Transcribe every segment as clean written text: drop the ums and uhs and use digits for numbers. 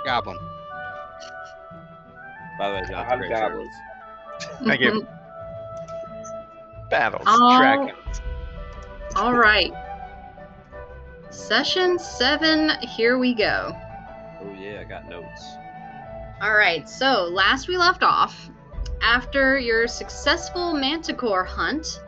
Goblin. By the way, John's a great shirt. Hobgoblins. Thank you. Battles. Oh. Dragons. All right. Session 7, here we go. Oh yeah, I got notes. All right, so last we left off, after your successful Manticore hunt,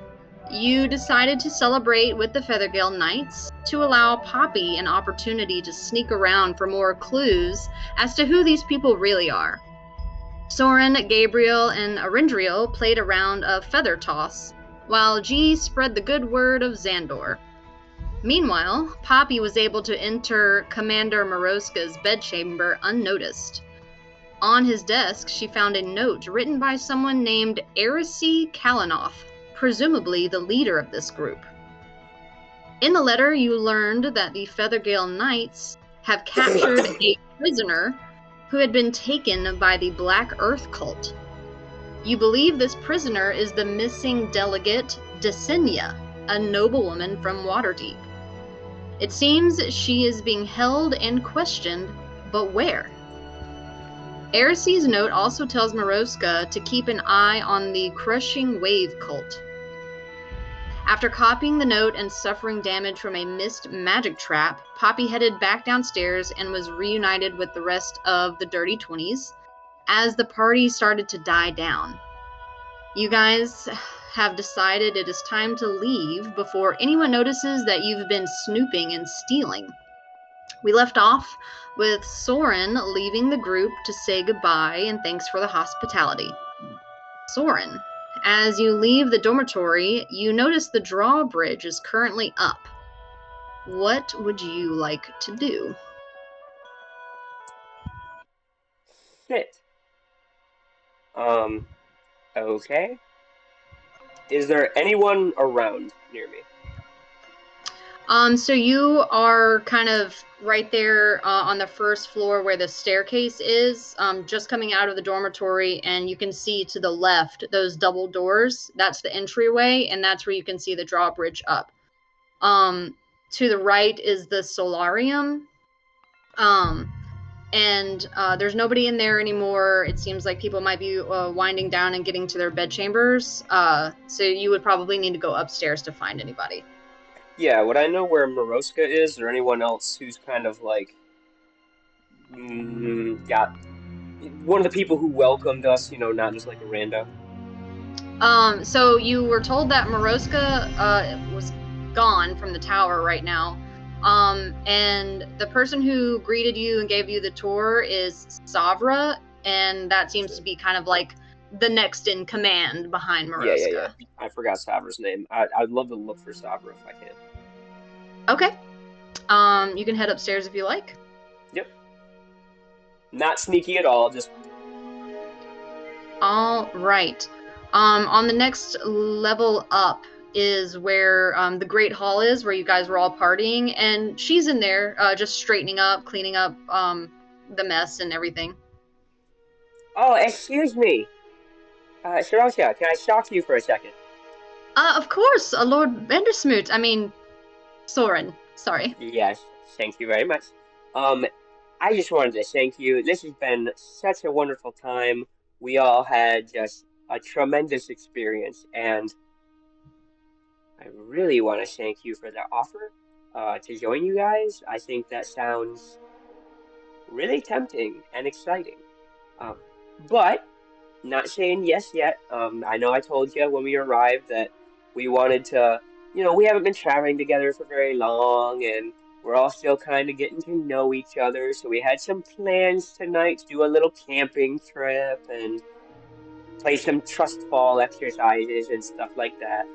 you decided to celebrate with the Feathergale Knights to allow Poppy an opportunity to sneak around for more clues as to who these people really are. Soren, Gabriel, and Arindriel played a round of feather toss, while G spread the good word of Xandor. Meanwhile, Poppy was able to enter Commander Moroska's bedchamber unnoticed. On his desk, she found a note written by someone named Erisy Kalanoth, presumably the leader of this group. In the letter, you learned that the Feathergale Knights have captured a prisoner who had been taken by the Black Earth cult. You believe this prisoner is the missing delegate Desinia, a noblewoman from Waterdeep. It seems she is being held and questioned, but where? Erisy's note also tells Moroska to keep an eye on the Crushing Wave cult. After copying the note and suffering damage from a missed magic trap, Poppy headed back downstairs and was reunited with the rest of the Dirty 20s as the party started to die down. You guys have decided it is time to leave before anyone notices that you've been snooping and stealing. We left off with Soren leaving the group to say goodbye and thanks for the hospitality. Soren, as you leave the dormitory, you notice the drawbridge is currently up. What would you like to do? Shit. Okay. Is there anyone around near me? So you are kind of right there on the first floor where the staircase is, just coming out of the dormitory, and you can see to the left those double doors. That's the entryway, and that's where you can see the drawbridge up. To the right is the solarium, and there's nobody in there anymore. It seems like people might be winding down and getting to their bedchambers, so you would probably need to go upstairs to find anybody. Yeah, would I know where Moroska is, or anyone else who's kind of like got one of the people who welcomed us, not just like a rando? So you were told that Moroska was gone from the tower right now. And the person who greeted you and gave you the tour is Savra, and that seems to be kind of like the next in command behind Moroska. Yeah. I forgot Savra's name. I'd love to look for Savra if I can. Okay. You can head upstairs if you like. Yep. Not sneaky at all, just... All right. On the next level up is where the Great Hall is, where you guys were all partying, and she's in there just straightening up, cleaning up the mess and everything. Oh, excuse me. Sharosia, can I shock you for a second? Of course, Lord Bendersmoot. I mean, Soren. Sorry. Yes, thank you very much. I just wanted to thank you. This has been such a wonderful time. We all had just a tremendous experience, and I really want to thank you for the offer to join you guys. I think that sounds really tempting and exciting. But not saying yes yet. I know I told you when we arrived that we wanted to, we haven't been traveling together for very long, and we're all still kind of getting to know each other. So we had some plans tonight to do a little camping trip and play some trust fall exercises and stuff like that.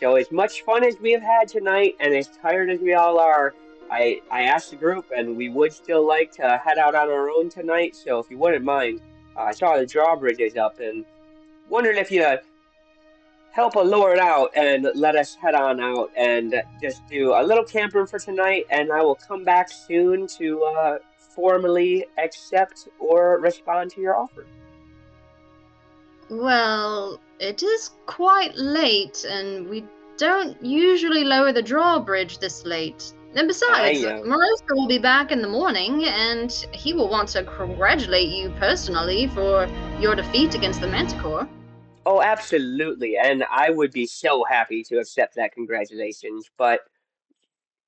So as much fun as we have had tonight, and as tired as we all are, I asked the group, and we would still like to head out on our own tonight. So if you wouldn't mind, I saw the drawbridge is up, and wondered if you help lower it out and let us head on out and just do a little camping for tonight. And I will come back soon to formally accept or respond to your offer. Well, it is quite late, and we don't usually lower the drawbridge this late. And besides, I, Moroska will be back in the morning, and he will want to congratulate you personally for your defeat against the Manticore. Oh, absolutely. And I would be so happy to accept that congratulations, but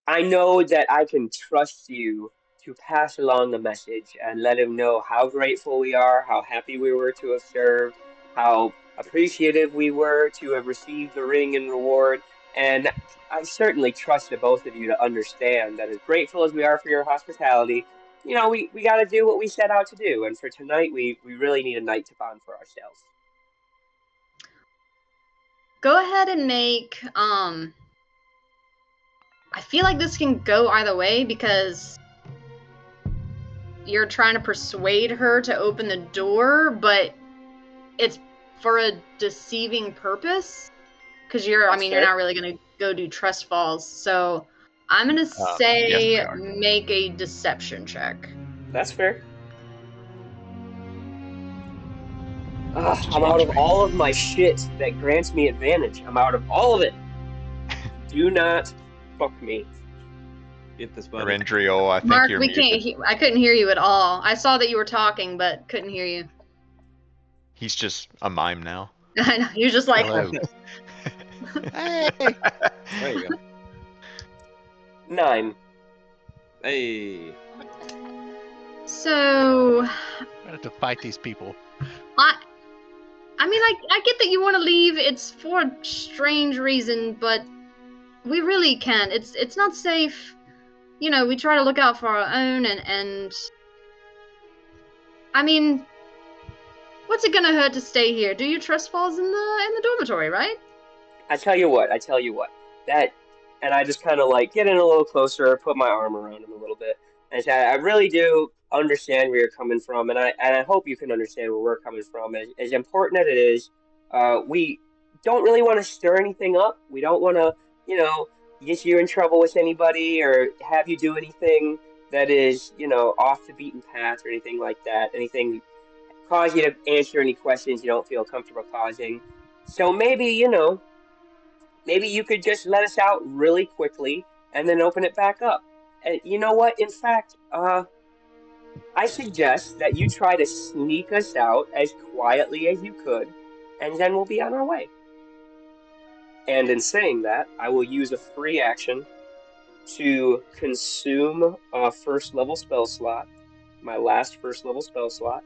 I know that I can trust you to pass along the message and let him know how grateful we are, how happy we were to have served, how appreciative we were to have received the ring and reward. And I certainly trust the both of you to understand that as grateful as we are for your hospitality, we got to do what we set out to do. And for tonight, we really need a night to bond for ourselves. Go ahead and make, I feel like this can go either way because you're trying to persuade her to open the door, but it's for a deceiving purpose. Because you're not really going to go do trust falls. So I'm going to say yes, make a deception check. That's fair. I'm out of all of my shit that grants me advantage. I'm out of all of it. Do not fuck me. Get this button. Rendrio, I think Mark, you're we muted. can't. I couldn't hear you at all. I saw that you were talking, but couldn't hear you. He's just a mime now. I know. You're just like. Hello. Hey. There you go. 9. Hey. So. I have to fight these people. I mean, I get that you want to leave. It's for a strange reason, but we really can't. It's not safe. We try to look out for our own, and I mean, what's it gonna hurt to stay here? Do your trust falls in the dormitory, right? I tell you what. That, and I just kind of like get in a little closer, put my arm around him a little bit, and say, I really do understand where you're coming from, and I hope you can understand where we're coming from. As important as it is, we don't really want to stir anything up. We don't want to, get you in trouble with anybody or have you do anything that is, off the beaten path or anything like that. Anything cause you to answer any questions you don't feel comfortable causing. So maybe, maybe you could just let us out really quickly and then open it back up. And you know what? In fact, I suggest that you try to sneak us out as quietly as you could, and then we'll be on our way. And in saying that, I will use a free action to consume a first level spell slot, my last first level spell slot,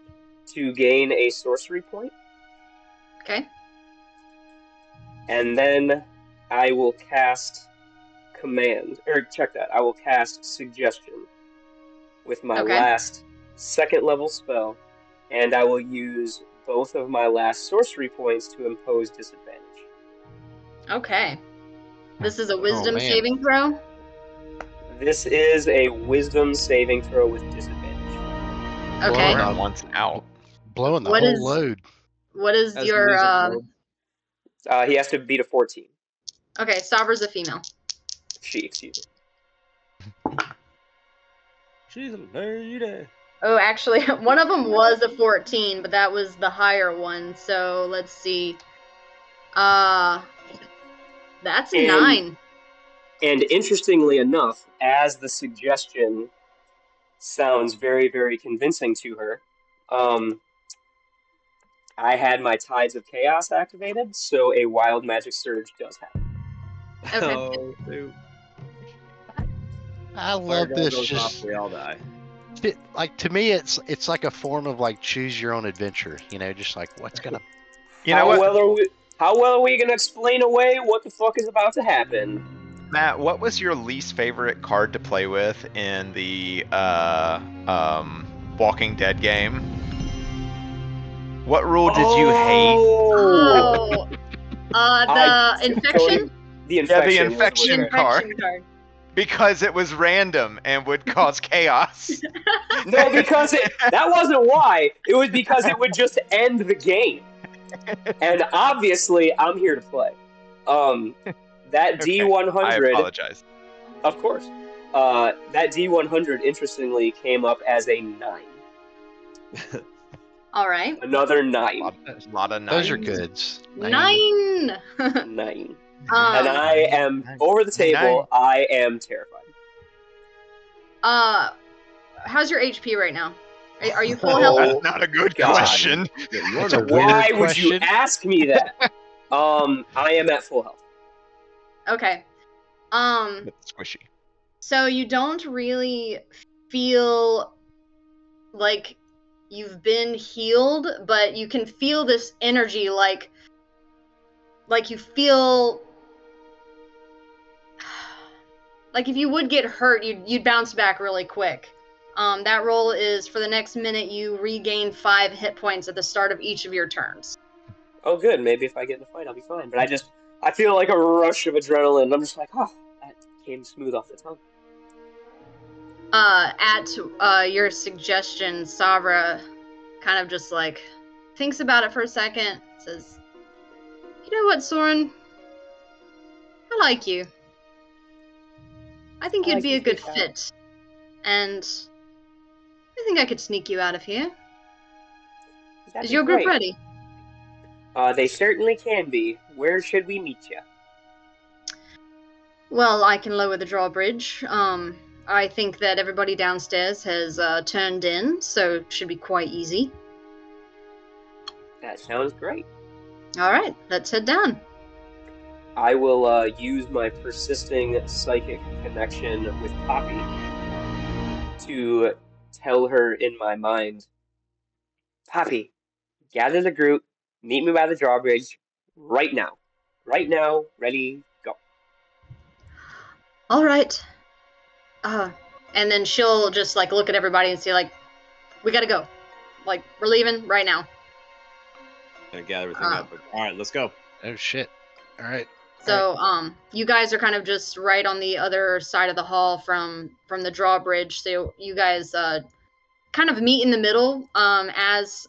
to gain a sorcery point. Okay. And then I will cast I will cast Suggestion with my last second level spell, and I will use both of my last sorcery points to impose disadvantage. Okay. This is a wisdom saving throw? This is a wisdom saving throw with disadvantage. Okay. Blowing once out. Blowing the What whole is- load. What is As your music rolled. He has to beat a 14. Okay, Sabra's a female. Excuse me. She's a lady. Oh, actually, one of them was a 14, but that was the higher one. So let's see. That's a 9. And interestingly enough, as the suggestion sounds very, very convincing to her, I had my Tides of Chaos activated, so a Wild Magic Surge does happen. Okay. Oh, dude. I Fire love gun this. goes Just off, we all die. like to me, it's like a form of like choose your own adventure. Just like what's gonna. You know what, How well are we gonna explain away what the fuck is about to happen? Matt? What was your least favorite card to play with in the Walking Dead game? What rule did you hate? Oh, the infection? The infection. the infection card. Because it was random and would cause chaos. No, because that wasn't why. It was because it would just end the game. And obviously, I'm here to play. That Okay, D100. I apologize. Of course. That D100, interestingly, came up as a 9. All right. Another 9. A lot of Those are nines. goods. 9. 9. And Um, I am, over the table, I am terrified. How's your HP right now? Are you full Oh, health? That's not a good God. question. Yeah, you That's are a the weird Why would you question. ask me that? I am at full health. Okay. It's squishy. So you don't really feel like you've been healed, but you can feel this energy, like you feel like if you would get hurt, you'd bounce back really quick. That roll is for the next minute. You regain 5 hit points at the start of each of your turns. Oh, good. Maybe if I get in the fight, I'll be fine. But I feel like a rush of adrenaline. I'm just like, oh, that came smooth off the tongue. At your suggestion, Savra kind of just like thinks about it for a second, says, "You know what, Soren? I like you. I think I you'd like be you a good too, Sarah. fit. And I think I could sneak you out of here. That'd Is be your group great. ready?" They certainly can be. Where should we meet you? Well, I can lower the drawbridge. I think that everybody downstairs has turned in, so it should be quite easy. That sounds great. All right, let's head down. I will use my persisting psychic connection with Poppy to tell her in my mind, Poppy, gather the group, meet me by the drawbridge right now. Right now, ready, go. All right. And then she'll just like look at everybody and say like, "We gotta go. Like, we're leaving right now." Gonna gather everything up. But, all right, let's go. Oh shit! All right. So, you guys are kind of just right on the other side of the hall from the drawbridge. So you guys kind of meet in the middle as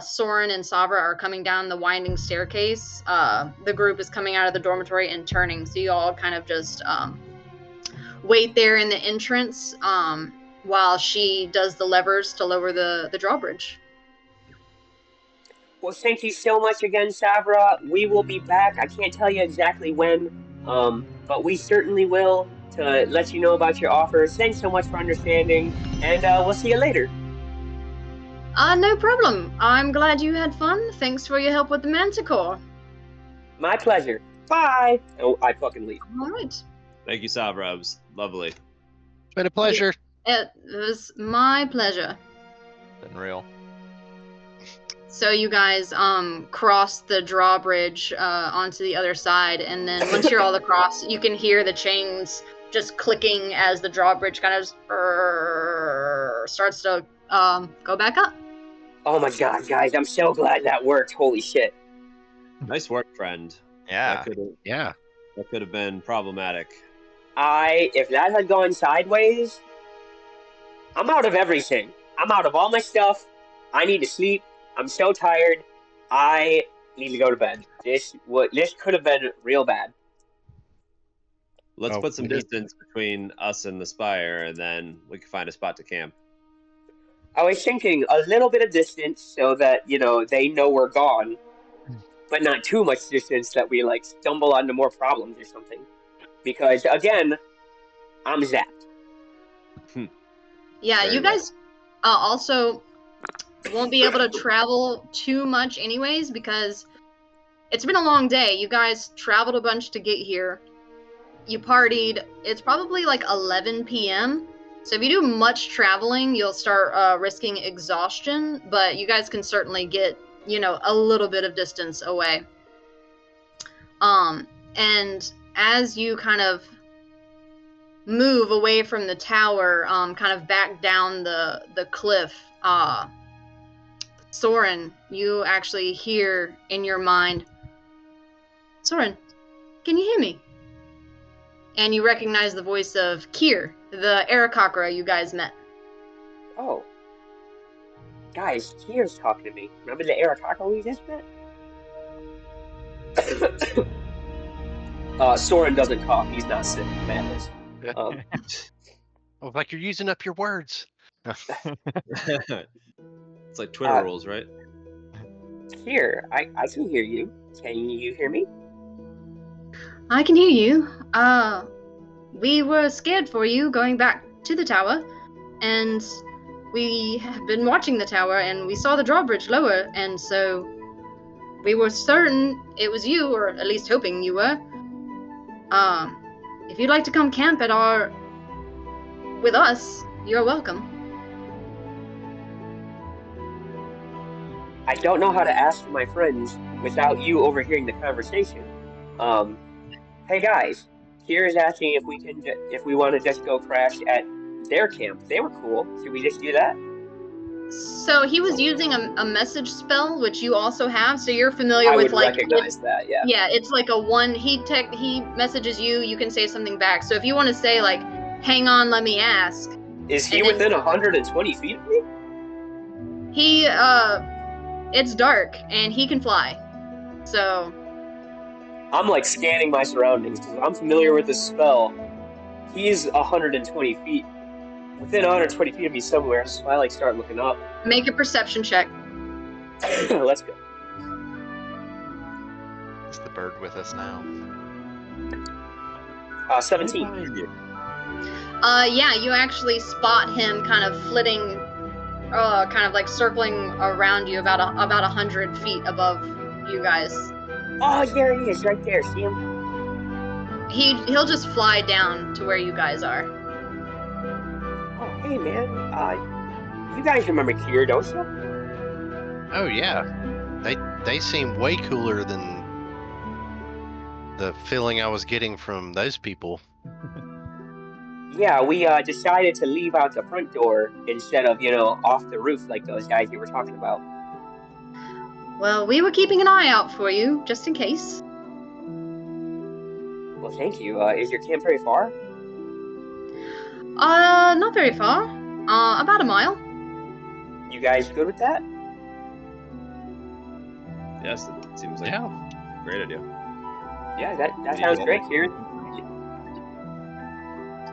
Soren and Savra are coming down the winding staircase. The group is coming out of the dormitory and turning. So you all kind of just wait there in the entrance while she does the levers to lower the drawbridge. Well, thank you so much again, Savra. We will be back. I can't tell you exactly when, but we certainly will to let you know about your offer. Thanks so much for understanding, and we'll see you later. No problem. I'm glad you had fun. Thanks for your help with the Manticore. My pleasure. Bye. Oh, I fucking leave. All right. Thank you, Sabra. It was lovely. It's been a pleasure. It was my pleasure. Been real. So you guys cross the drawbridge onto the other side, and then once you're all across, you can hear the chains just clicking as the drawbridge kind of starts to go back up. Oh my god, guys, I'm so glad that worked. Holy shit. Nice work, friend. Yeah. Yeah. That could have been problematic. If that had gone sideways, I'm out of everything. I'm out of all my stuff. I need to sleep. I'm so tired. I need to go to bed. This could have been real bad. Let's Oh, put some we need- distance between us and the spire, and then we can find a spot to camp. I was thinking a little bit of distance so that, they know we're gone, but not too much distance that we, stumble onto more problems or something. Because, again, I'm zapped. Yeah, Very you guys also won't be able to travel too much anyways, because it's been a long day. You guys traveled a bunch to get here. You partied. It's probably 11 p.m. So if you do much traveling, you'll start risking exhaustion, but you guys can certainly get, a little bit of distance away. And as you kind of move away from the tower, kind of back down the cliff, Soren, you actually hear in your mind, "Soren, can you hear me?" And you recognize the voice of Kier, the Aarakocra you guys met. Oh. Guys, Kier's talking to me. Remember the Aarakocra we just met? Soren doesn't talk. He's not sick. Matt is. Oh, like you're using up your words. It's like Twitter rules, right? Kier, I can hear you. Can you hear me? I can hear you. We were scared for you going back to the tower, and we have been watching the tower, and we saw the drawbridge lower, and so we were certain it was you, or at least hoping you were. If you'd like to come camp with us, you're welcome. I don't know how to ask my friends without you overhearing the conversation. Hey guys, Kier is asking if we want to just go crash at their camp. They were cool. Should we just do that? So he was using a message spell, which you also have, so you're familiar I with would recognize that. Yeah. Yeah, it's like a one. He messages you. You can say something back. So if you want to say like, "Hang on, let me ask." Is he And then- within 120 feet of me? He it's dark and he can fly. So I'm like scanning my surroundings because I'm familiar with this spell. He's 120 feet. Within 120 feet of me somewhere, so I like start looking up. make a perception check. Let's go. Is the bird with us now? 17. Yeah, you actually spot him kind of flitting, kind of like circling around you about 100 feet above you guys. Oh, there he is, right there. See him? He'll just fly down to where you guys are. Oh, hey man. You guys remember Kier, don't you? Oh yeah, they seem way cooler than the feeling I was getting from those people. Yeah, we decided to leave out the front door instead of, off the roof like those guys you were talking about. Well, we were keeping an eye out for you, just in case. Well, thank you. Is your camp very far? Not very far. About a mile. You guys good with that? Yes, it seems like Yeah. a great idea. Yeah, that sounds great, Kieran.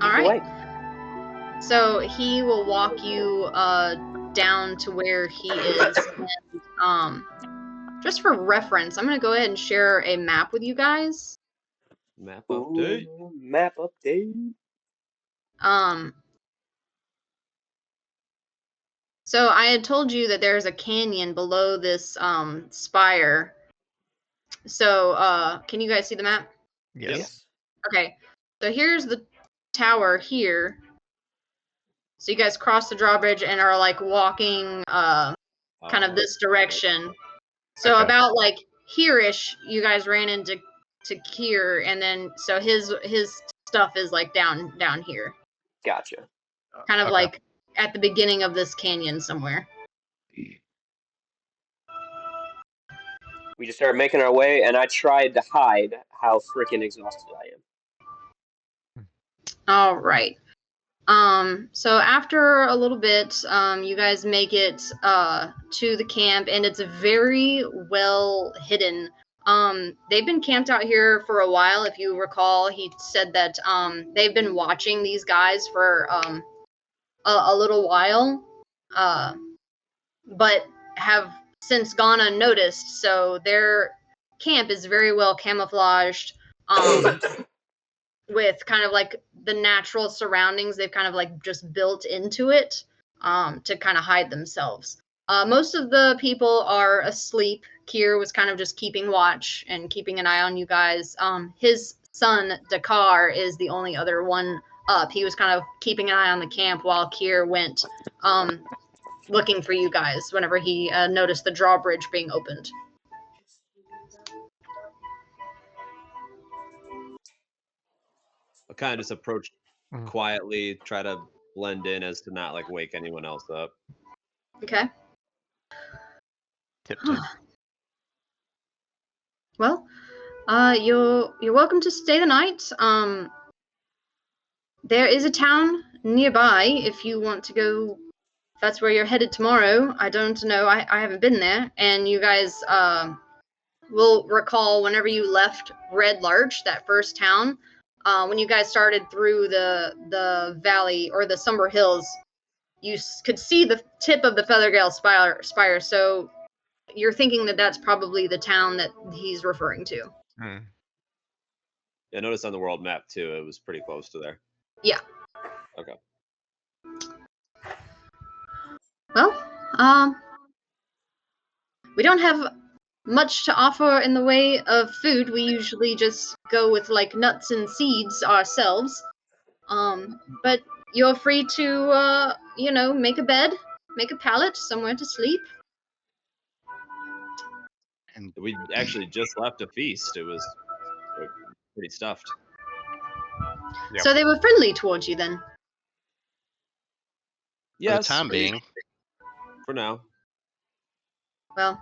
All right. Away. So he will walk you down to where he is. And, just for reference, I'm gonna go ahead and share a map with you guys. Map update. Ooh, map update. So I had told you that there's a canyon below this spire. So can you guys see the map? Yes. Okay. So here's the tower here. So you guys cross the drawbridge and are like walking kind of this direction. So Okay. about like here-ish, you guys ran into Kier, and then so his stuff is like down here, Gotcha. kind of Okay. like at the beginning of this canyon somewhere. We just started making our way, and I tried to hide how freaking exhausted I am. All right. So after a little bit, you guys make it to the camp, and it's very well hidden. They've been camped out here for a while. If you recall, he said that they've been watching these guys for a little while, but have since gone unnoticed. So their camp is very well camouflaged. With kind of like the natural surroundings they've kind of like just built into it to kind of hide themselves. Most of the people are asleep. Kier was kind of just keeping watch and keeping an eye on you guys. His son, Dakar, is the only other one up. He was kind of keeping an eye on the camp while Kier went looking for you guys whenever he noticed the drawbridge being opened. I kind of just approach Mhm. quietly, try to blend in as to not like wake anyone else up. Okay. Tiptoe. Well, you're welcome to stay the night. There is a town nearby if you want to go. If that's where you're headed tomorrow. I don't know. I haven't been there. And you guys will recall whenever you left Red Larch, that first town, when you guys started through the valley or the Somber Hills, you could see the tip of the Feathergale spire. So you're thinking that that's probably the town that he's referring to. Hmm. Yeah, notice on the world map too, it was pretty close to there. Yeah. Okay. We don't have much to offer in the way of food. We usually just go with like nuts and seeds ourselves. But you're free to, make a bed, make a pallet, somewhere to sleep. And We actually just left a feast. It was pretty stuffed. Yep. So they were friendly towards you then. for Yes, the time being, for now. Well,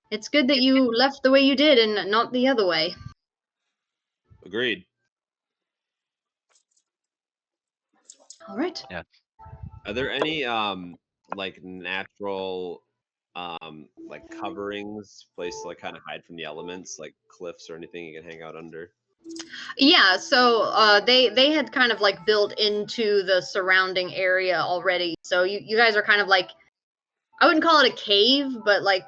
it's good that you left the way you did and not the other way. Agreed. All right. Are there any like natural like coverings, place to like kind of hide from the elements, like cliffs or anything you can hang out under? Yeah, so they had kind of like built into the surrounding area already. So you guys are kind of like, I wouldn't call it a cave, but like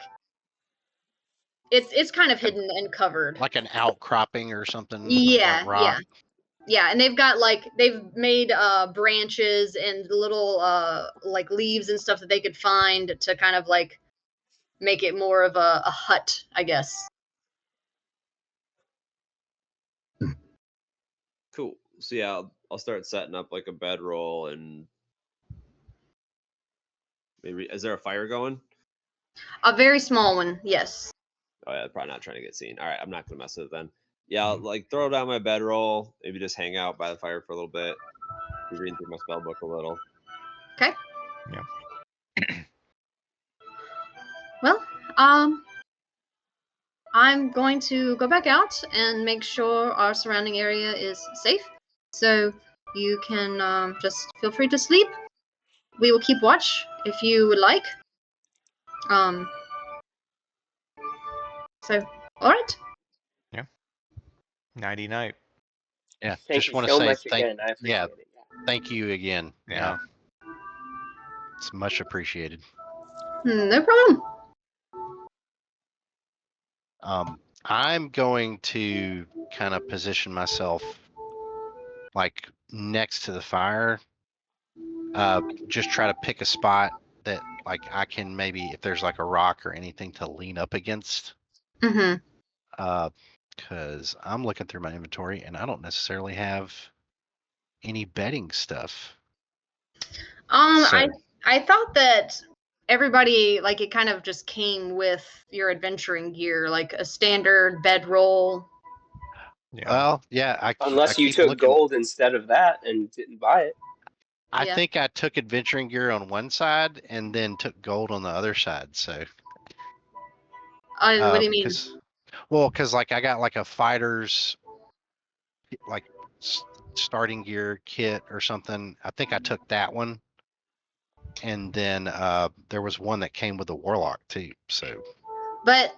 it's kind of hidden and covered. like an outcropping or something. Yeah, of rock. yeah, and they've made branches and little like leaves and stuff that they could find to kind of like make it more of a hut, I guess. Cool. So yeah, I'll start setting up like a bedroll and maybe is there a fire going? A very small one, yes. Oh yeah, probably not trying to get seen. All right, I'm not gonna mess with it then. Yeah, I'll like throw down my bedroll, maybe just hang out by the fire for a little bit. Be reading through my spell book a little. Okay. Yeah. Well, I'm going to go back out and make sure our surrounding area is safe. So you can just feel free to sleep. We will keep watch if you would like. So, all right. Nighty night. Yeah, Thank just you want to so say much again. I appreciate yeah, it. thank you again. Yeah. It's much appreciated. No problem. I'm going to kind of position myself like next to the fire. Just try to pick a spot that like I can maybe, if there's like a rock or anything to lean up against. Mm-hmm. Because I'm looking through my inventory and I don't necessarily have any bedding stuff. I thought that everybody, like, it kind of just came with your adventuring gear, like a standard bedroll. Yeah. Well, yeah. I Unless you keep took looking. gold instead of that and didn't buy it. I Yeah. think I took adventuring gear on one side and then took gold on the other side. So. What do you mean? Because like I got like a fighter's like starting gear kit or something. I think I took that one, and then there was one that came with a warlock too. So. But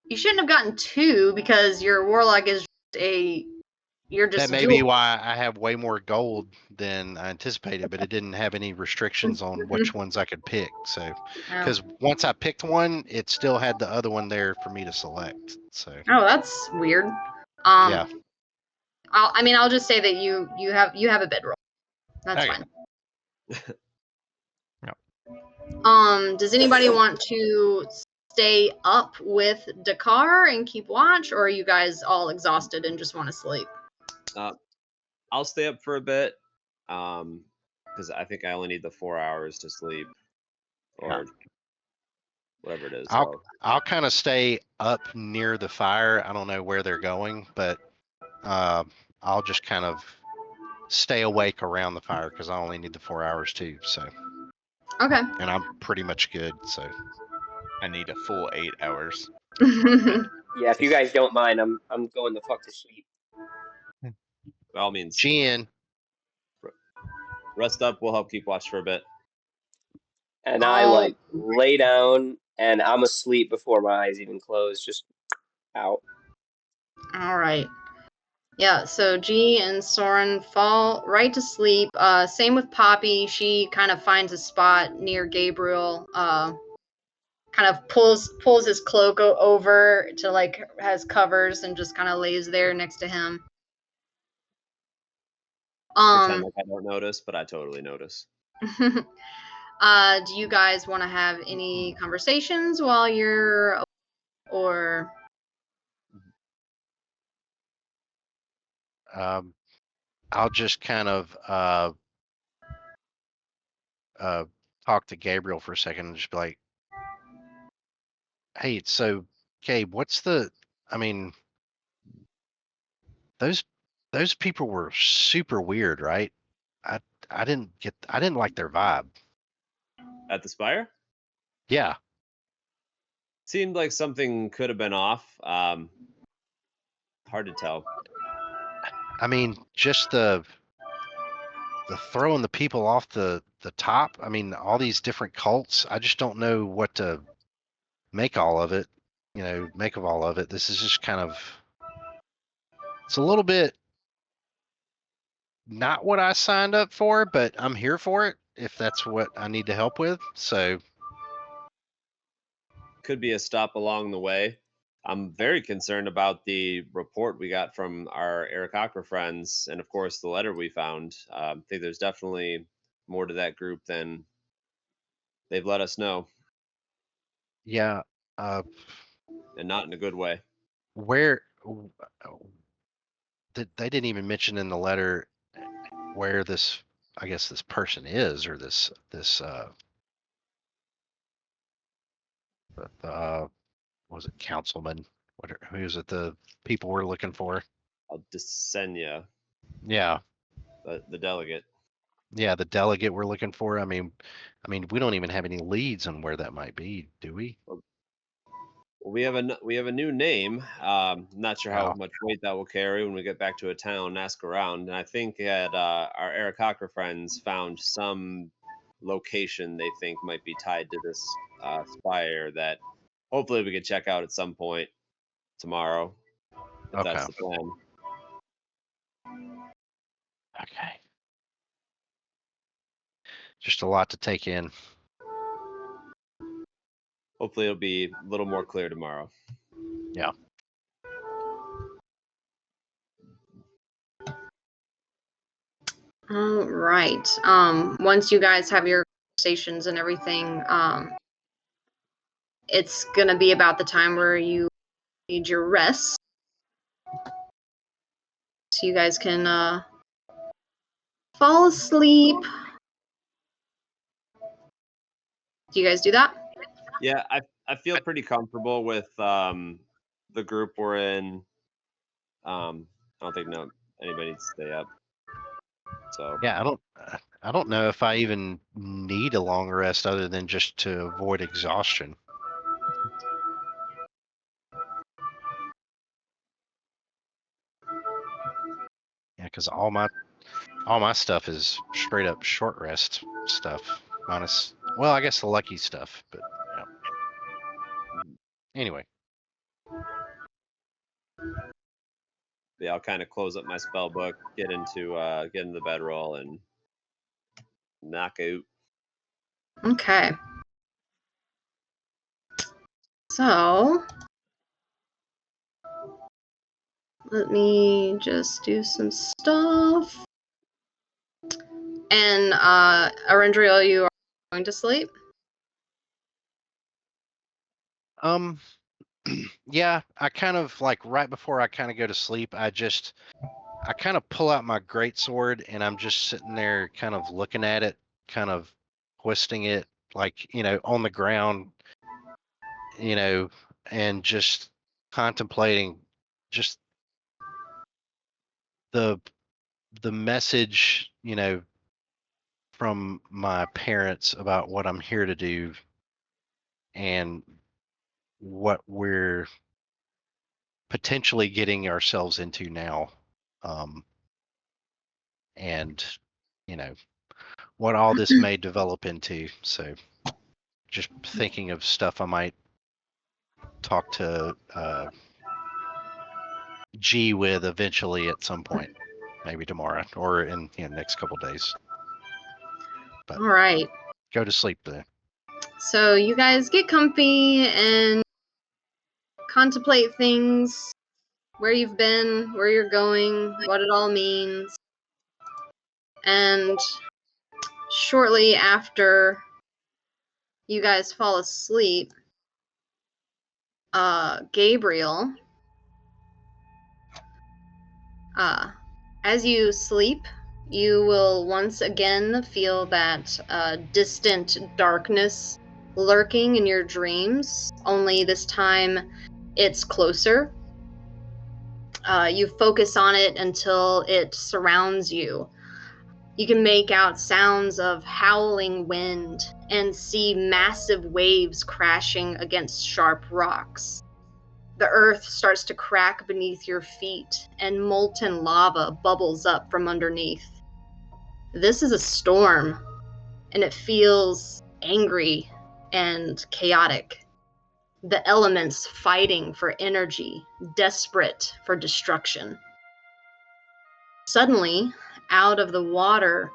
you shouldn't have gotten two because your warlock is you're just That may be dual. why I have way more gold than I anticipated, but it didn't have any restrictions on which ones I could pick. So, because once I picked one, it still had the other one there for me to select. So. Oh, that's weird. Yeah. I'll just say that you have a bedroll. That's Okay. fine. Yep. Does anybody want to stay up with Dakar and keep watch, or are you guys all exhausted and just want to sleep? I'll stay up for a bit, because I think I only need the 4 hours to sleep, or whatever it is. I'll kind of stay up near the fire. I don't know where they're going, but I'll just kind of stay awake around the fire because I only need the 4 hours too. So. Okay. And I'm pretty much good. So. I need a full 8 hours. Yeah, if you guys don't mind, I'm going the fuck to sleep. By all means, Jen. Rest up. We'll help keep watch for a bit. And I like lay down and I'm asleep before my eyes even close, just out. All right. Yeah, so G and Soren fall right to sleep. Same with Poppy. She kind of finds a spot near Gabriel. Kind of pulls his cloak over to like has covers and just kind of lays there next to him. Pretend like I don't notice, but I totally notice. Do you guys want to have any conversations while you're, or I'll just kind of talk to Gabriel for a second and just be like, hey, so Gabe, I mean, those people were super weird, right? I didn't like their vibe. At the Spire? Yeah. Seemed like something could have been off. Hard to tell. I mean, just the throwing the people off the top. I mean, all these different cults. I just don't know what to make all of it. Make of all of it. This is just kind of, it's a little bit not what I signed up for, but I'm here for it if that's what I need to help with. So Could be a stop along the way. I'm very concerned about the report we got from our Aarakocra friends, and of course the letter we found. I think there's definitely more to that group than they've let us know, yeah, and not in a good way. where they didn't even mention in the letter where this, I guess, this person is, or this was it councilman? Who's it? The people we're looking for? Desenia, Yeah, the delegate. yeah, the delegate we're looking for. I mean, we don't even have any leads on where that might be, do we? We have a new name. Not sure how Yeah. much weight that will carry when we get back to a town and ask around. And I think that our Aarakocra friends found some location they think might be tied to this spire that hopefully we could check out at some point tomorrow, if that's Okay. the plan. Okay. Just a lot to take in. Hopefully it'll be a little more clear tomorrow. Yeah. all right. Once you guys have your conversations and everything, it's gonna be about the time where you need your rest, so you guys can fall asleep. Do you guys do that? Yeah, I feel pretty comfortable with the group we're in. I don't think anybody needs to stay up. So Yeah, I don't know if I even need a long rest other than just to avoid exhaustion. Yeah, because all my stuff is straight up short rest stuff, minus, well, I guess the lucky stuff, but yeah. Anyway. yeah, I'll kind of close up my spell book, get into the bedroll, and knock out. Okay. So let me just do some stuff. And Arendriel, you are going to sleep? Yeah, I kind of like right before I kind of go to sleep, I kind of pull out my greatsword and I'm just sitting there kind of looking at it, kind of twisting it like, on the ground, and just contemplating just the message, from my parents about what I'm here to do and what we're potentially getting ourselves into now. And, what all this may develop into. So just thinking of stuff I might talk to G with eventually at some point, maybe tomorrow or in next couple days. But All right. go to sleep then. So you guys get comfy and contemplate things, where you've been, where you're going, what it all means. And shortly after you guys fall asleep, Gabriel, as you sleep, you will once again feel that distant darkness lurking in your dreams, only this time it's closer. You focus on it until it surrounds you. You can make out sounds of howling wind and see massive waves crashing against sharp rocks. The earth starts to crack beneath your feet, and molten lava bubbles up from underneath. This is a storm, and it feels angry and chaotic. The elements fighting for energy, desperate for destruction. Suddenly, out of the water,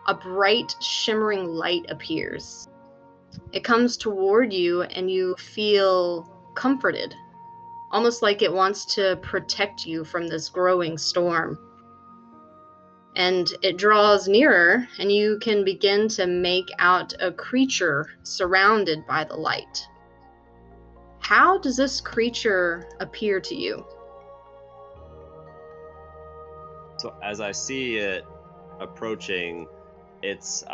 a bright, shimmering light appears. It comes toward you, and you feel comforted, almost like it wants to protect you from this growing storm. And it draws nearer, and you can begin to make out a creature surrounded by the light. How does this creature appear to you? So as I see it approaching, it's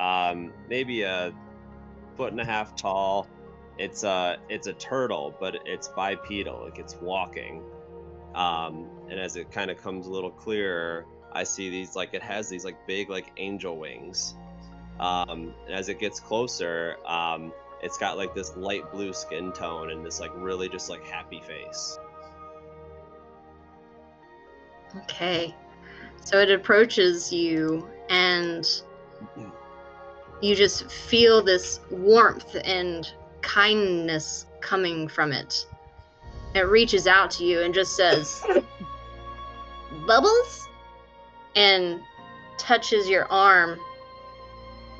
maybe a 1.5 feet tall. It's a turtle, but it's bipedal, like it's walking. And as it kind of comes a little clearer, I see these, like, it has these like big like angel wings. And as it gets closer, it's got like this light blue skin tone and this like really just like happy face. Okay. So it approaches you, and you just feel this warmth and kindness coming from it. It reaches out to you and just says, "Bubbles?" and touches your arm.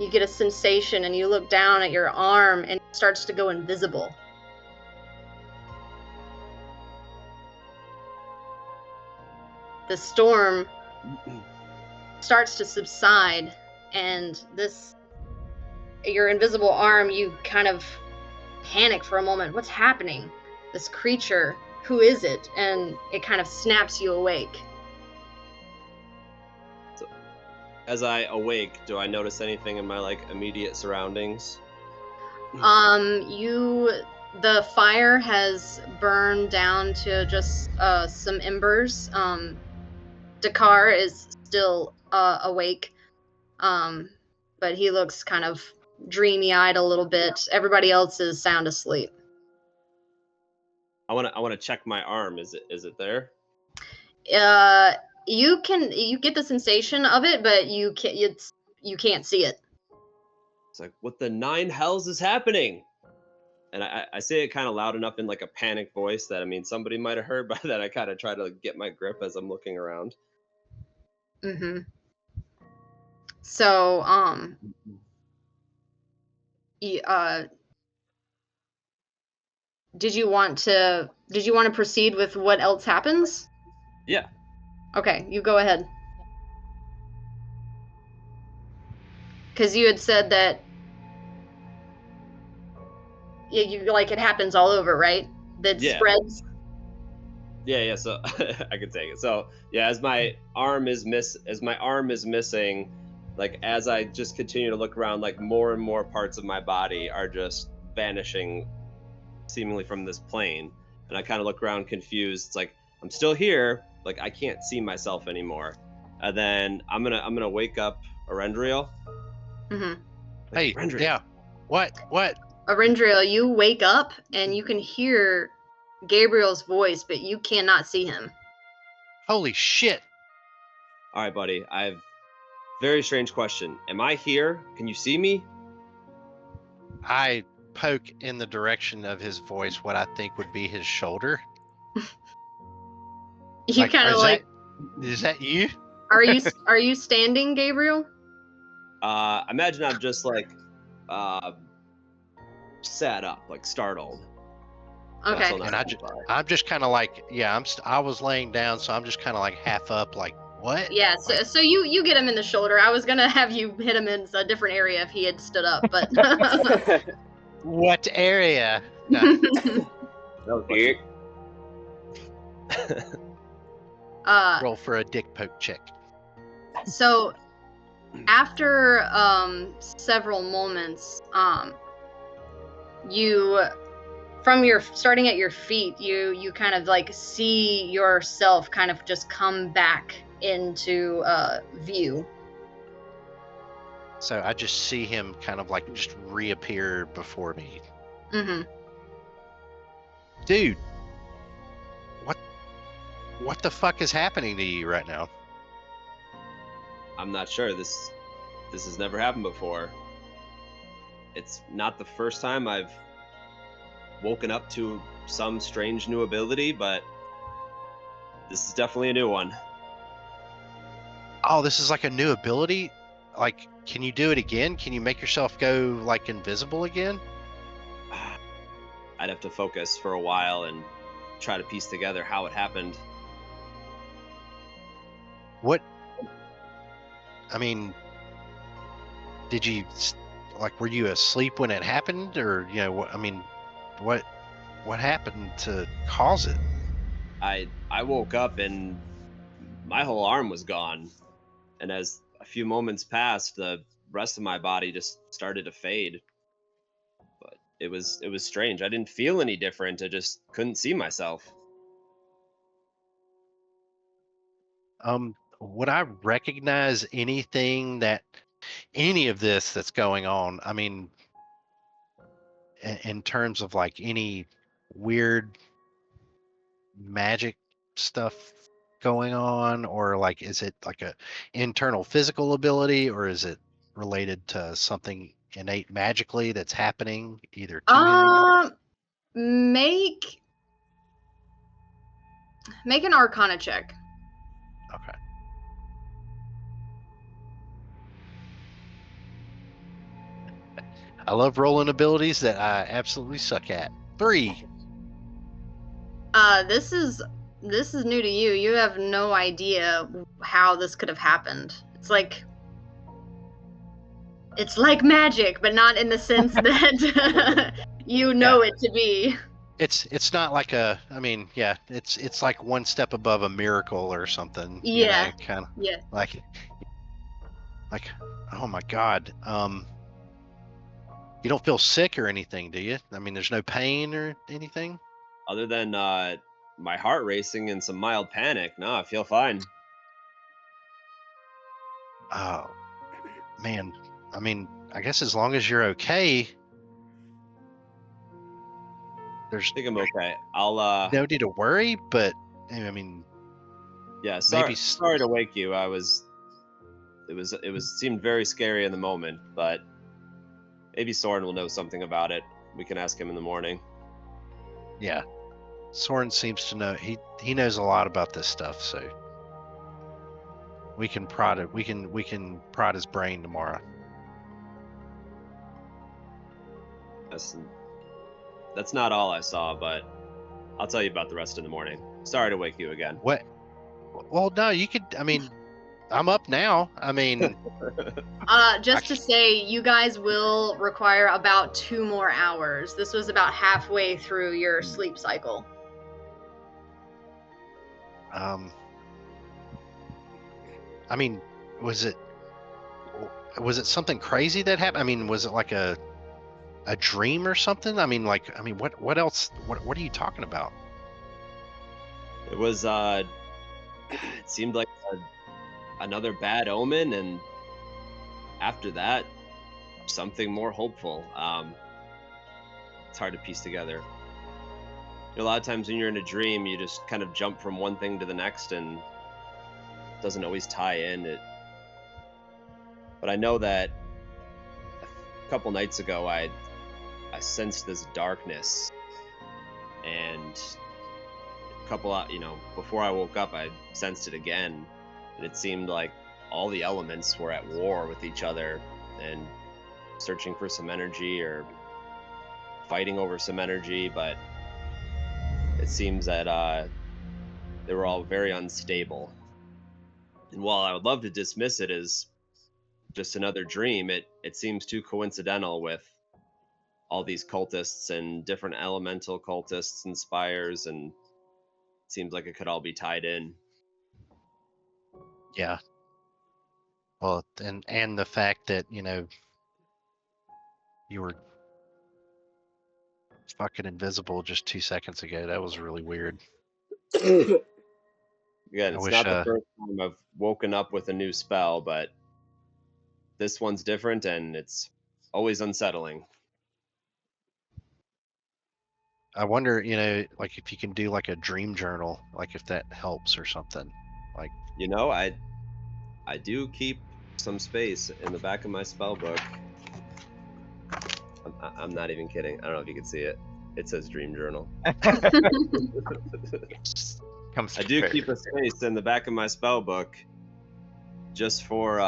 You get a sensation, and you look down at your arm, and it starts to go invisible. The storm starts to subside, and your invisible arm, you kind of panic for a moment. What's happening? This creature, who is it? And it kind of snaps you awake. So, as I awake, do I notice anything in my like immediate surroundings? The fire has burned down to just some embers. Dakar is still awake, but he looks kind of dreamy-eyed a little bit. Everybody else is sound asleep. I want to check my arm. Is it there? You get the sensation of it, but you can't see it. It's like, what the 9 hells is happening? And I say it kind of loud enough in like a panicked voice that, I mean, somebody might have heard, but that I kind of try to get my grip as I'm looking around. Mm-hmm. So, did you want to proceed with what else happens? Yeah. Okay, you go ahead. Because you had said that you like it happens all over, right? That spreads. Yeah. So I can take it. So yeah, as my arm is missing, like as I just continue to look around, like more and more parts of my body are just vanishing, seemingly from this plane. And I kind of look around confused. It's like, I'm still here, like I can't see myself anymore. And then I'm gonna wake up Arendriel. Mm-hmm. Hey, Arendriel. yeah. What? Arendriel, you wake up and you can hear Gabriel's voice, but you cannot see him. Holy shit. All right, buddy. I have very strange question. Am I here? Can you see me? I poke in the direction of his voice what I think would be his shoulder. You kind of like. Is that you? Are you standing, Gabriel? Imagine I'm just like sat up, like startled. Okay. And I'm just kind of like, yeah, I was laying down, so I'm just kind of like half up, like, what? Yeah, so you get him in the shoulder. I was gonna have you hit him in a different area if he had stood up, but What area? That was lucky. Roll for a dick poke check. So after several moments, you from your starting at your feet, you kind of like see yourself kind of just come back into view. So I just see him kind of like just reappear before me. Mm-hmm. Dude, what the fuck is happening to you right now? I'm not sure. This has never happened before. It's not the first time I've woken up to some strange new ability, but this is definitely a new one. Oh, this is like a new ability? Like, can you do it again? Can you make yourself go like invisible again? I'd have to focus for a while and try to piece together how it happened. What? I mean, did you like? Were you asleep when it happened, or you know? I mean, what happened to cause it? I woke up and my whole arm was gone, and as a few moments passed, the rest of my body just started to fade. But it was strange. I didn't feel any different. I just couldn't see myself. Would I recognize anything any of this that's going on? I mean, in terms of like any weird magic stuff going on, or like is it like a internal physical ability, or is it related to something innate magically that's happening either to him? Make an Arcana check. Okay. I love rolling abilities that I absolutely suck at. 3. This is new to you. You have no idea how this could have happened. It's like magic, but not in the sense that you know it to be. It's not like I mean, yeah, it's like one step above a miracle or something. Yeah. You know, kind of. Yeah. Like, oh my God. You don't feel sick or anything, do you? I mean, there's no pain or anything? Other than my heart racing and some mild panic, no, I feel fine. Oh, man. I mean, I guess as long as you're okay, there's I think I'm okay. I'll no need to worry, but I mean, yeah, sorry maybe to wake you. It seemed very scary in the moment, but maybe Soren will know something about it. We can ask him in the morning. Yeah. Soren seems to know. He knows a lot about this stuff, so we can prod it. We can prod his brain tomorrow. That's not all I saw, but I'll tell you about the rest in the morning. Sorry to wake you again. What? Well, no, you could. I mean, I'm up now. I mean, just to say, you guys will require about 2 more hours. This was about halfway through your sleep cycle. I mean, was it something crazy that happened? I mean, was it like a dream or something? I mean, what else? What are you talking about? It was it seemed like another bad omen, and after that, something more hopeful. It's hard to piece together. A lot of times when you're in a dream, you just kind of jump from one thing to the next, and it doesn't always tie in. But I know that a couple nights ago, I sensed this darkness, and before I woke up, I sensed it again, and it seemed like all the elements were at war with each other and searching for some energy or fighting over some energy, but it seems that they were all very unstable. And while I would love to dismiss it as just another dream, it seems too coincidental with all these cultists and different elemental cultists and spires, and it seems like it could all be tied in. Yeah. Well, and the fact that, you know, you were fucking invisible just 2 seconds ago, that was really weird. Again, I it's wish, not the first time I've woken up with a new spell, but this one's different and it's always unsettling. I wonder, you know, like if you can do like a dream journal, like if that helps or something. Like, You know, I do keep some space in the back of my spell book. I'm not even kidding. I don't know if you can see it. It says dream journal. Comes I do prepared. keep a space in the back of my spell book just for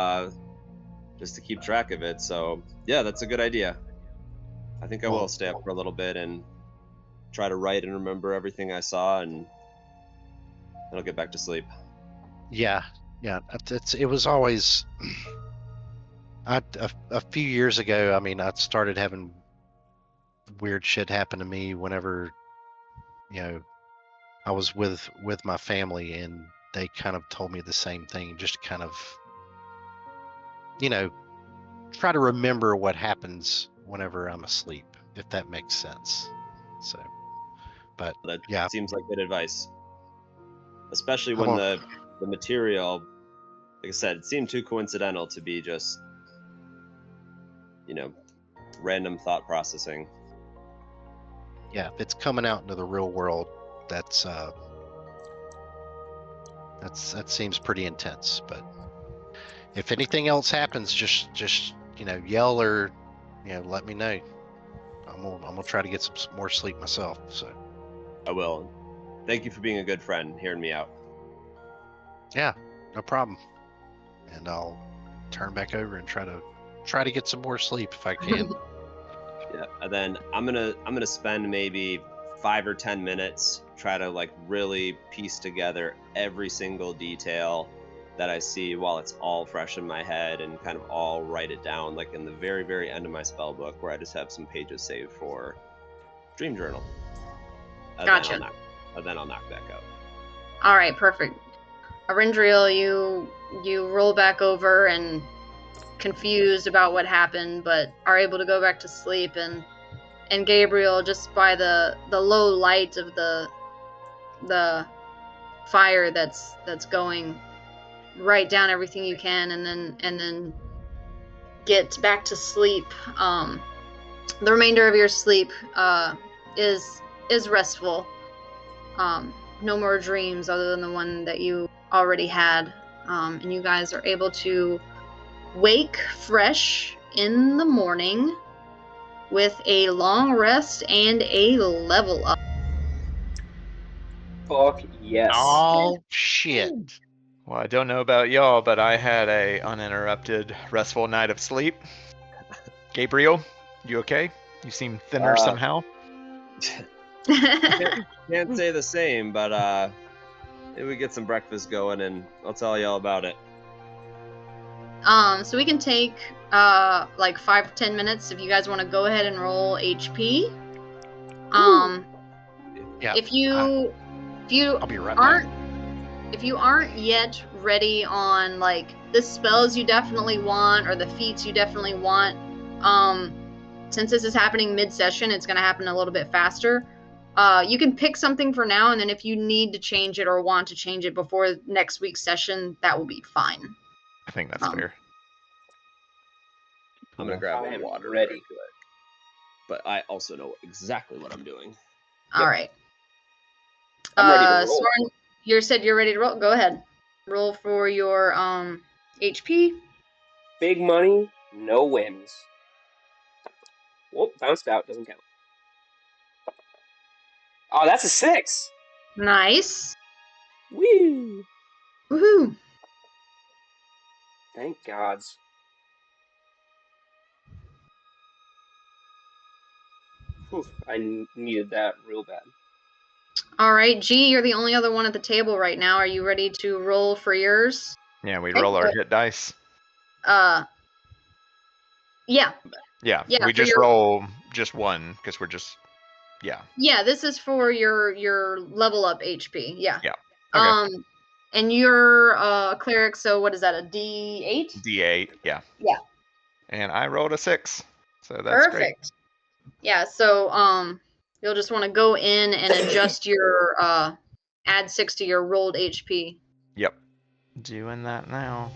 just to keep track of it. So yeah, that's a good idea. I think I will Well- stay up for a little bit and try to write and remember everything I saw, and then I'll get back to sleep. yeah, it was always. A few years ago, I mean, I started having weird shit happen to me whenever, you know, I was with my family, and they kind of told me the same thing, just to kind of, you know, try to remember what happens whenever I'm asleep, if that makes sense. So, but That yeah. seems like good advice, especially I'm when all- the material, like I said, it seemed too coincidental to be just, you know, random thought processing. yeah, if it's coming out into the real world, that seems pretty intense. But if anything else happens, just you know, yell or, you know, let me know. I'm gonna try to get some more sleep myself. So I will. Thank you for being a good friend, hearing me out. yeah, no problem. And I'll turn back over and try to get some more sleep if I can. Yeah, and then I'm gonna spend maybe 5 or 10 minutes try to like really piece together every single detail that I see while it's all fresh in my head, and kind of all write it down like in the very, very end of my spell book, where I just have some pages saved for dream journal. And Gotcha. Then I'll knock back out. All right, perfect. Arindriel, you roll back over and confused about what happened, but are able to go back to sleep. And Gabriel, just by the low light of the fire that's going, write down everything you can, and then get back to sleep. The remainder of your sleep is restful. No more dreams other than the one that you already had, and you guys are able to wake fresh in the morning with a long rest and a level up. Fuck yes. Oh shit! Well, I don't know about y'all, but I had a uninterrupted, restful night of sleep. Gabriel, you okay? You seem thinner somehow. Can't say the same, but maybe we get some breakfast going, and I'll tell you all about it. So we can take like 5 to 10 minutes if you guys want to go ahead and roll HP. Yeah, If you I'll be right aren't back. if you aren't yet ready on like the spells you definitely want or the feats you definitely want, since this is happening mid-session, it's going to happen a little bit faster. You can pick something for now, and then if you need to change it or want to change it before next week's session, that will be fine. I think that's fair. I'm gonna grab I my am water ready. real quick. But I also know exactly what I'm doing. All right. I'm ready to roll. Soren, you said you're ready to roll. Go ahead. Roll for your HP. Big money, no whammies. Whoop, bounced out, doesn't count. Oh, that's a 6. Nice. Woo! Woohoo. Thank gods. Whew, I needed that real bad. All right, G, you're the only other one at the table right now. Are you ready to roll for yours? Yeah, we Okay, roll our good. hit dice. Yeah. Yeah, Yeah, we for just your- roll just one because we're just. Yeah. Yeah, this is for your level up HP. Yeah. Yeah. Okay. And you're a cleric, so what is that? A D8? D8. Yeah. Yeah. And I rolled a 6, so that's great. Perfect. Yeah. So you'll just want to go in and adjust your add 6 to your rolled HP. Yep. Doing that now.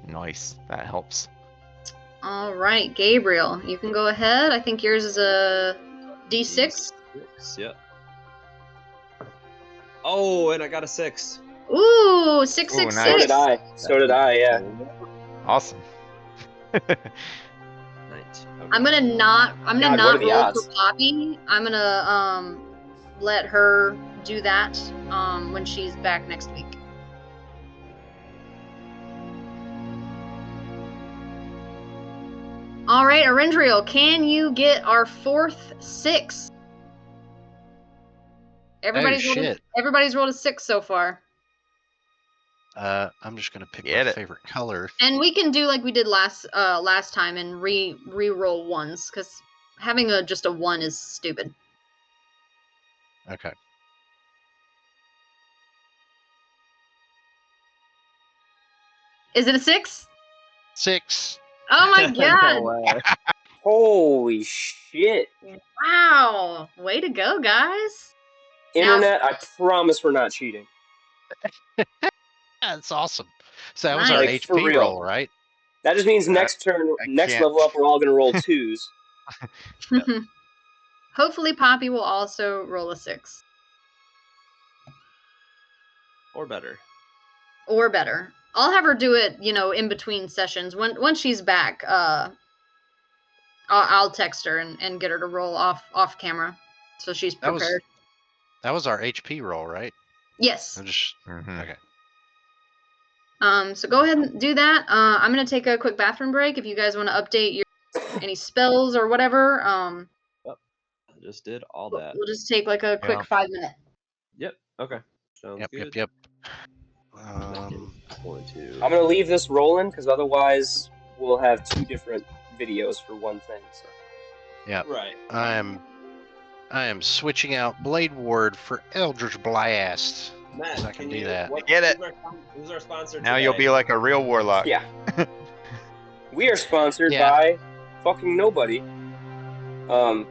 Nice. That helps. All right, Gabriel, you can go ahead. I think yours is a D6. Yep. Oh, and I got a 6. Ooh, 666. Ooh, So did I. So did I. Yeah. Awesome. Nice. Okay. I'm gonna not God, what are not the roll odds? for Poppy. I'm gonna let her do that when she's back next week. All right, Arendriel, can you get our 4th 6? Everybody's rolled shit. everybody's rolled a 6 so far. I'm just gonna pick Get my it. favorite color. And we can do like we did last time and re-roll ones, because having just a 1 is stupid. Okay. Is it a 6? 6. Oh my No god! way. Holy shit! Wow! Way to go, guys! Internet, I promise we're not cheating. That's awesome. So that was our Nice. Like, for HP real. roll, right? That just means I next can't. level up, we're all gonna roll 2s. Hopefully, Poppy will also roll a 6 Or better. or better. I'll have her do it, in between sessions. Once she's back, I'll text her and get her to roll off camera, so she's That was prepared. That was our HP roll, right? Yes. I'm just Mhm. okay. So go ahead and do that. I'm gonna take a quick bathroom break. If you guys want to update any spells or whatever, I just did all that. we'll just take like a quick Yeah. 5-minute. Yep. Okay. Sounds good. Yep. Going to. I'm gonna leave this rolling because otherwise we'll have 2 different videos for one thing. So. Right. I am switching out Blade Ward for Eldritch Blast. Matt, I can do that. Get it. Who's our sponsor Now today? you'll be like a real warlock. Yeah. We are sponsored Yeah. by fucking nobody.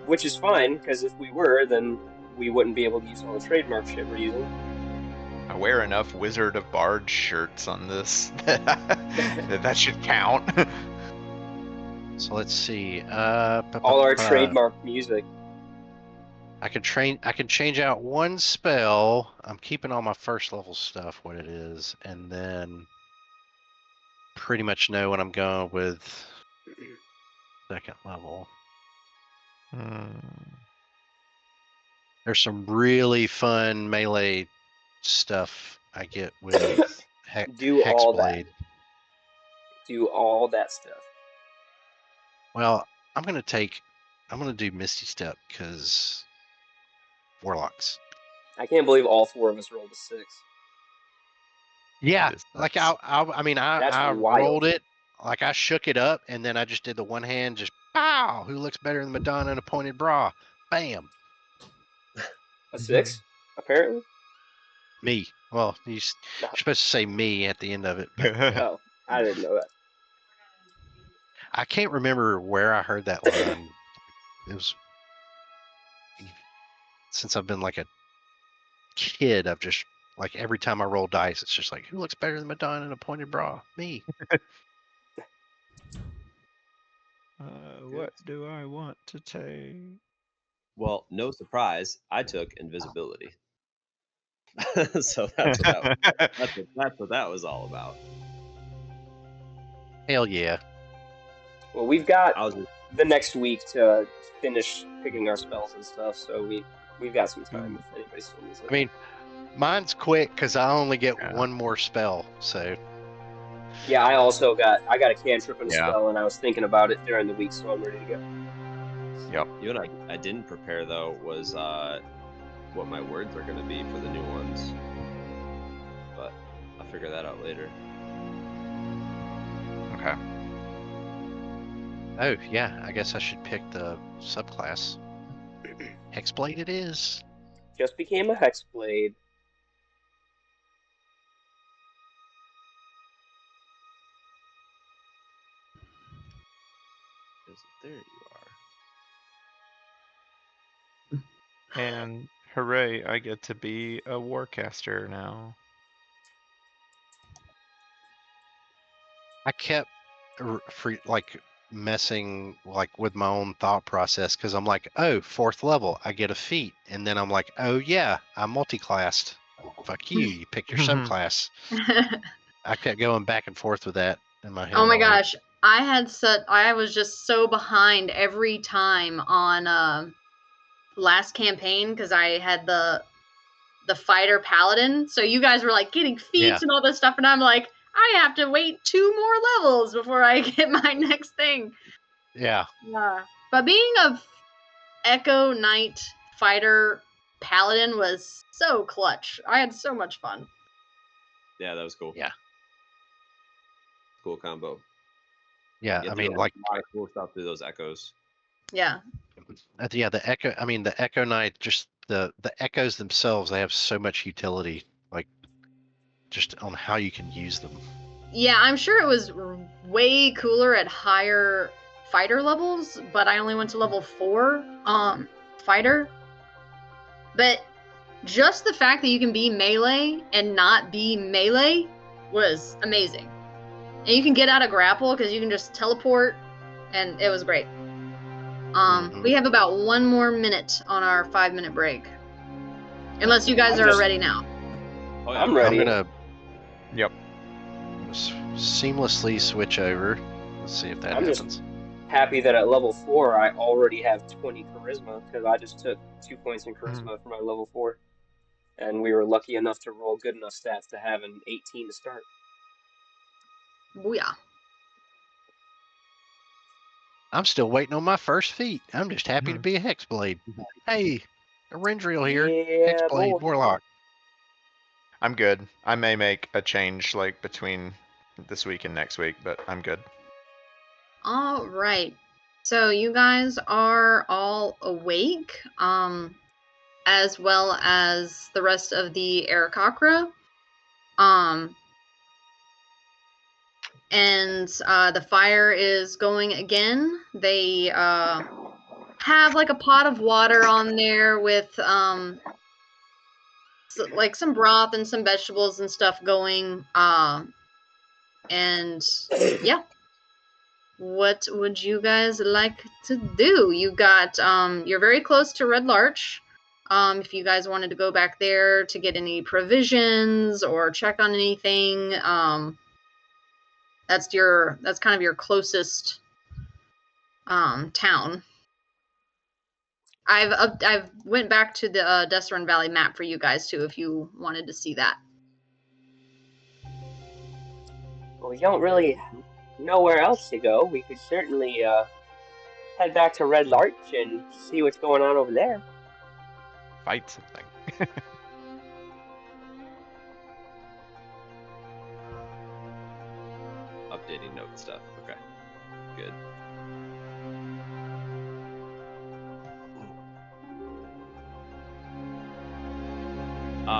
Which is fine, because if we were, then we wouldn't be able to use all the trademark shit we're using. I wear enough Wizard of Bard shirts on this that should count. So let's see. All our trademark music. I can change out one spell. I'm keeping all my first level stuff, what it is, and then pretty much know what I'm going with second level. There's some really fun melee stuff I get with Do all that. Hexblade. Do all that stuff. Well, I'm gonna do Misty Step because Warlocks. I can't believe all 4 of us rolled a 6. Yeah, That is like nuts. That's I wild. rolled it, like I shook it up, and then I just did the one hand, just pow. Who looks better than Madonna in a pointed bra? Bam. A 6, apparently? Me. Well, you're supposed to say me at the end of it. Oh, I didn't know that. I can't remember where I heard that line. It was since I've been like a kid. I've just like every time I roll dice, it's just like, who looks better than Madonna in a pointed bra? Me. What do I want to take? Well, no surprise, I took invisibility. So that's what that was all about. Hell yeah. Well, we've got I was just, the next week to finish picking our spells and stuff, so we've got some time if anybody still needs it. I mean, mine's quick because I only get Yeah. one more spell. So Yeah, I got a cantrip and a Yeah. spell, and I was thinking about it during the week, so I'm ready to go. you know what I didn't prepare though was what my words are going to be for the new ones, but I'll figure that out later. Okay. Oh, yeah, I guess I should pick the subclass. Hexblade it is. Just became a Hexblade. There you are. And hooray, I get to be a warcaster now. I kept messing with my own thought process because I'm like, oh, 4th level, I get a feat, and then I'm like, oh yeah, I'm multi-classed. Fuck you, you pick your subclass. I kept going back and forth with that in my head. Oh my gosh, I was just so behind every time on last campaign because I had the fighter paladin, so you guys were like getting feats and all this stuff, and I'm like, I have to wait 2 more levels before I get my next thing. Yeah. But being a Echo Knight fighter paladin was so clutch. I had so much fun. Yeah, that was cool. Yeah. Cool combo. Yeah, I mean, like, a lot of cool stuff through those echoes. Yeah. Yeah, the Echo. I mean, the Echo Knight. Just the echoes themselves. They have so much utility. Like, just on how you can use them. Yeah, I'm sure it was way cooler at higher fighter levels, but I only went to level 4 fighter. But just the fact that you can be melee and not be melee was amazing. And you can get out of grapple because you can just teleport, and it was great. We have about 1 more minute on our 5-minute break. Unless you guys are ready now. Oh, yeah. I'm ready. I'm gonna Yep. seamlessly switch over. Let's see if that happens. Happy that at level 4 I already have 20 charisma because I just took 2 points in charisma for my level 4, and we were lucky enough to roll good enough stats to have an 18 to start. Booyah. I'm still waiting on my first feat. I'm just happy to be a Hexblade. Hey, Arendriel here. Yeah, Hexblade boy. Warlock. I'm good. I may make a change between this week and next week, but I'm good. All right. So you guys are all awake, as well as the rest of the Aarakocra. And the fire is going again. They have like a pot of water on there with like some broth and some vegetables and stuff going. And yeah. What would you guys like to do? You got you're very close to Red Larch. If you guys wanted to go back there to get any provisions or check on anything, that's kind of your closest town. I've went back to the Desserin Valley map for you guys too, if you wanted to see that. Well, we don't really know where else to go. We could certainly head back to Red Larch and see what's going on over there. Fight something. Updating note stuff. Okay. Good.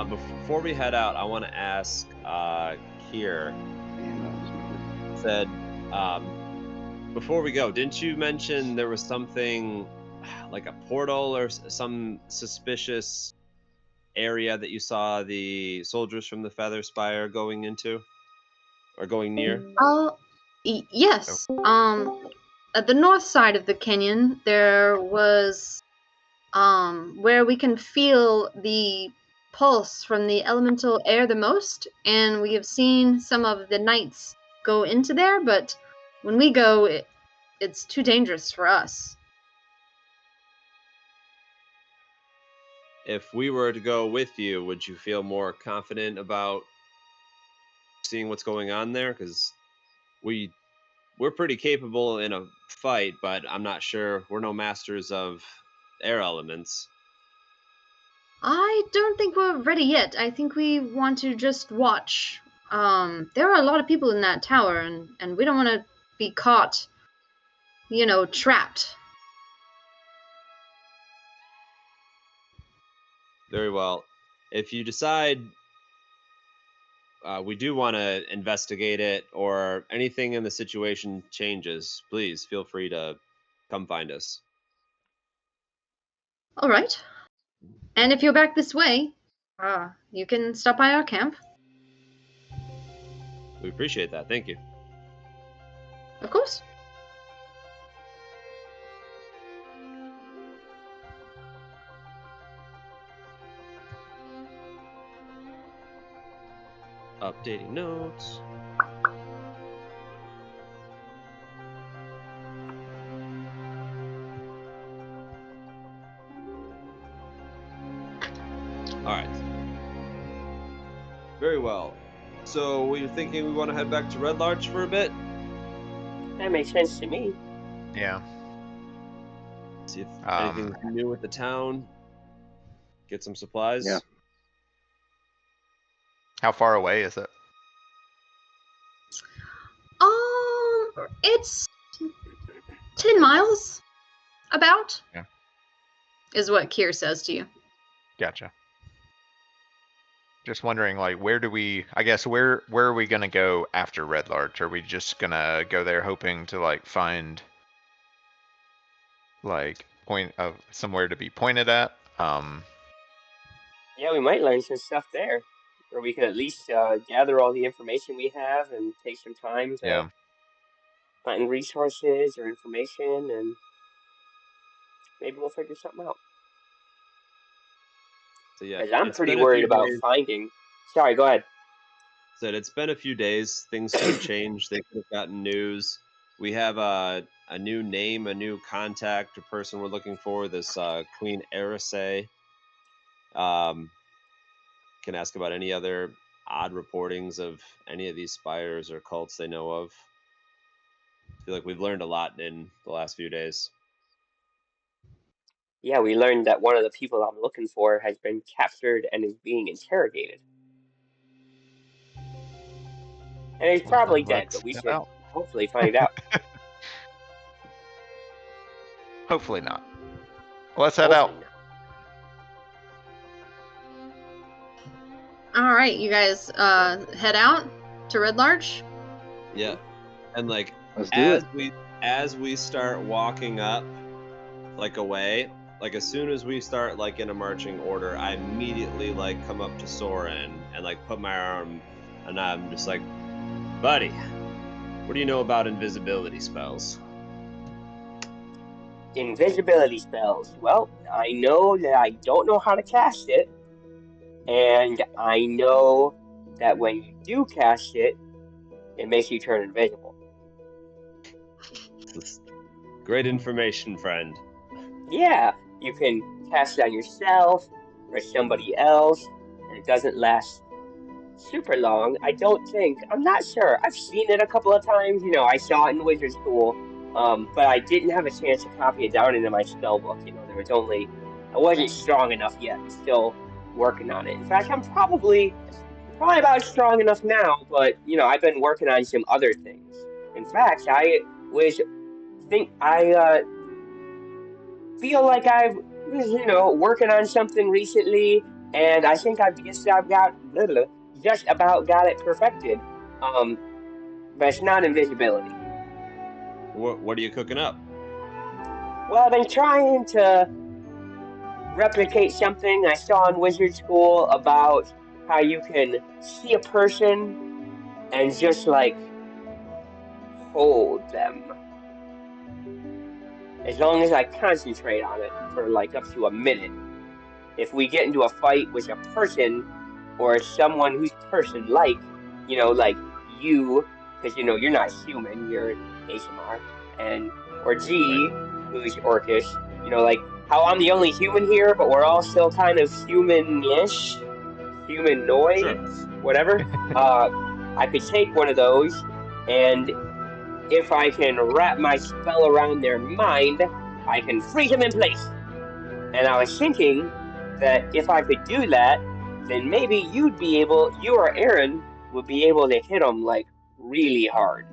Before we head out, I want to ask Kier. Said, before we go, didn't you mention there was something like a portal or some suspicious area that you saw the soldiers from the Feather Spire going into or going near? Yes. At the north side of the canyon, there was where we can feel the pulse from the elemental air the most, and we have seen some of the knights go into there, but when we go, it's too dangerous for us. If we were to go with you, would you feel more confident about seeing what's going on there? Because we're pretty capable in a fight, but I'm not sure. We're no masters of air elements. I don't think we're ready yet. I think we want to just watch. There are a lot of people in that tower, and we don't want to be caught, trapped. Very well. If you decide we do want to investigate it or anything in the situation changes, please feel free to come find us. All right. And if you're back this way, you can stop by our camp. We appreciate that. Thank you. Of course. Updating notes. All right. Very well. So we're thinking we want to head back to Red Larch for a bit? That makes sense to me. Yeah. See if anything's new with the town. Get some supplies. Yeah. How far away is it? It's 10 miles, about. Yeah. Is what Kier says to you. Gotcha. Just wondering, like, where are we gonna go after Red Larch? Are we just gonna go there hoping to, like, find, like, somewhere to be pointed at? Yeah, we might learn some stuff there. Or we could at least gather all the information we have and take some time to find resources or information, and maybe we'll figure something out. So yeah, Because I'm pretty worried about finding. Sorry, go ahead. Said it's been a few days. Things could have changed. They could have gotten news. We have a new name, a new contact, a person we're looking for. This Queen Erisay. Can ask about any other odd reportings of any of these spires or cults they know of. I feel like we've learned a lot in the last few days. Yeah, we learned that one of the people I'm looking for has been captured and is being interrogated. And he's probably dead, but we should hopefully find out. Hopefully not. Let's head out. All right, you guys head out to Red Larch. Yeah, and like as we start walking up, like away, like as soon as we start like in a marching order, I immediately like come up to Soren and like put my arm, and I'm just like, buddy, what do you know about invisibility spells? Invisibility spells. Well, I know that I don't know how to cast it. And I know that when you do cast it, it makes you turn invisible. Great information, friend. Yeah, you can cast it on yourself or somebody else, and it doesn't last super long. I don't think. I'm not sure. I've seen it a couple of times. I saw it in Wizard School, but I didn't have a chance to copy it down into my spell book. I wasn't strong enough yet. Still working on it. In fact, I'm probably about strong enough now, but I've been working on some other things. In fact, I feel like I was working on something recently, and I think I've just about got it perfected. But it's not invisibility. What are you cooking up? Well, I've been trying to replicate something I saw in Wizard School about how you can see a person and just like hold them. As long as I concentrate on it for like up to a minute. If we get into a fight with a person or someone who's person-like, like you, because you're not human, you're ASMR, or G, who's orcish, like how I'm the only human here, but we're all still kind of human-ish, humanoid, sure. Whatever. I could take one of those, and if I can wrap my spell around their mind, I can freeze them in place. And I was thinking that if I could do that, then maybe you or Aaron would be able to hit them like really hard.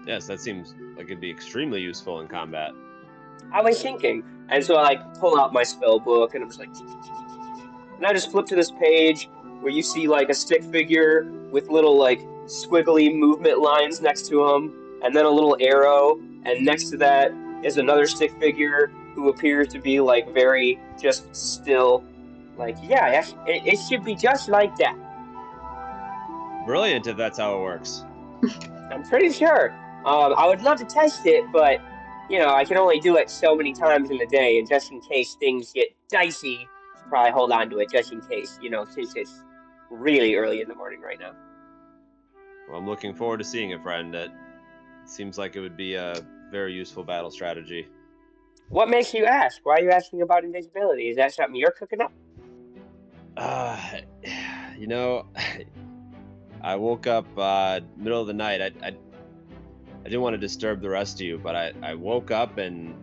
Yes, that seems like it'd be extremely useful in combat. I was thinking. And so I like pull out my spell book and I'm just like, and I just flip to this page where you see like a stick figure with little like squiggly movement lines next to him, and then a little arrow, and next to that is another stick figure who appears to be like very just still. Like, yeah, it should be just like that. Brilliant if that's how it works. I'm pretty sure. I would love to test it, but you know, I can only do it so many times in a day, and just in case things get dicey, I'll probably hold on to it just in case, you know, since it's really early in the morning right now. Well, I'm looking forward to seeing it, friend. It seems like it would be a very useful battle strategy. What makes you ask? Why are you asking about invisibility? Is that something you're cooking up? You know, I woke up middle of the night. I didn't want to disturb the rest of you, but I woke up and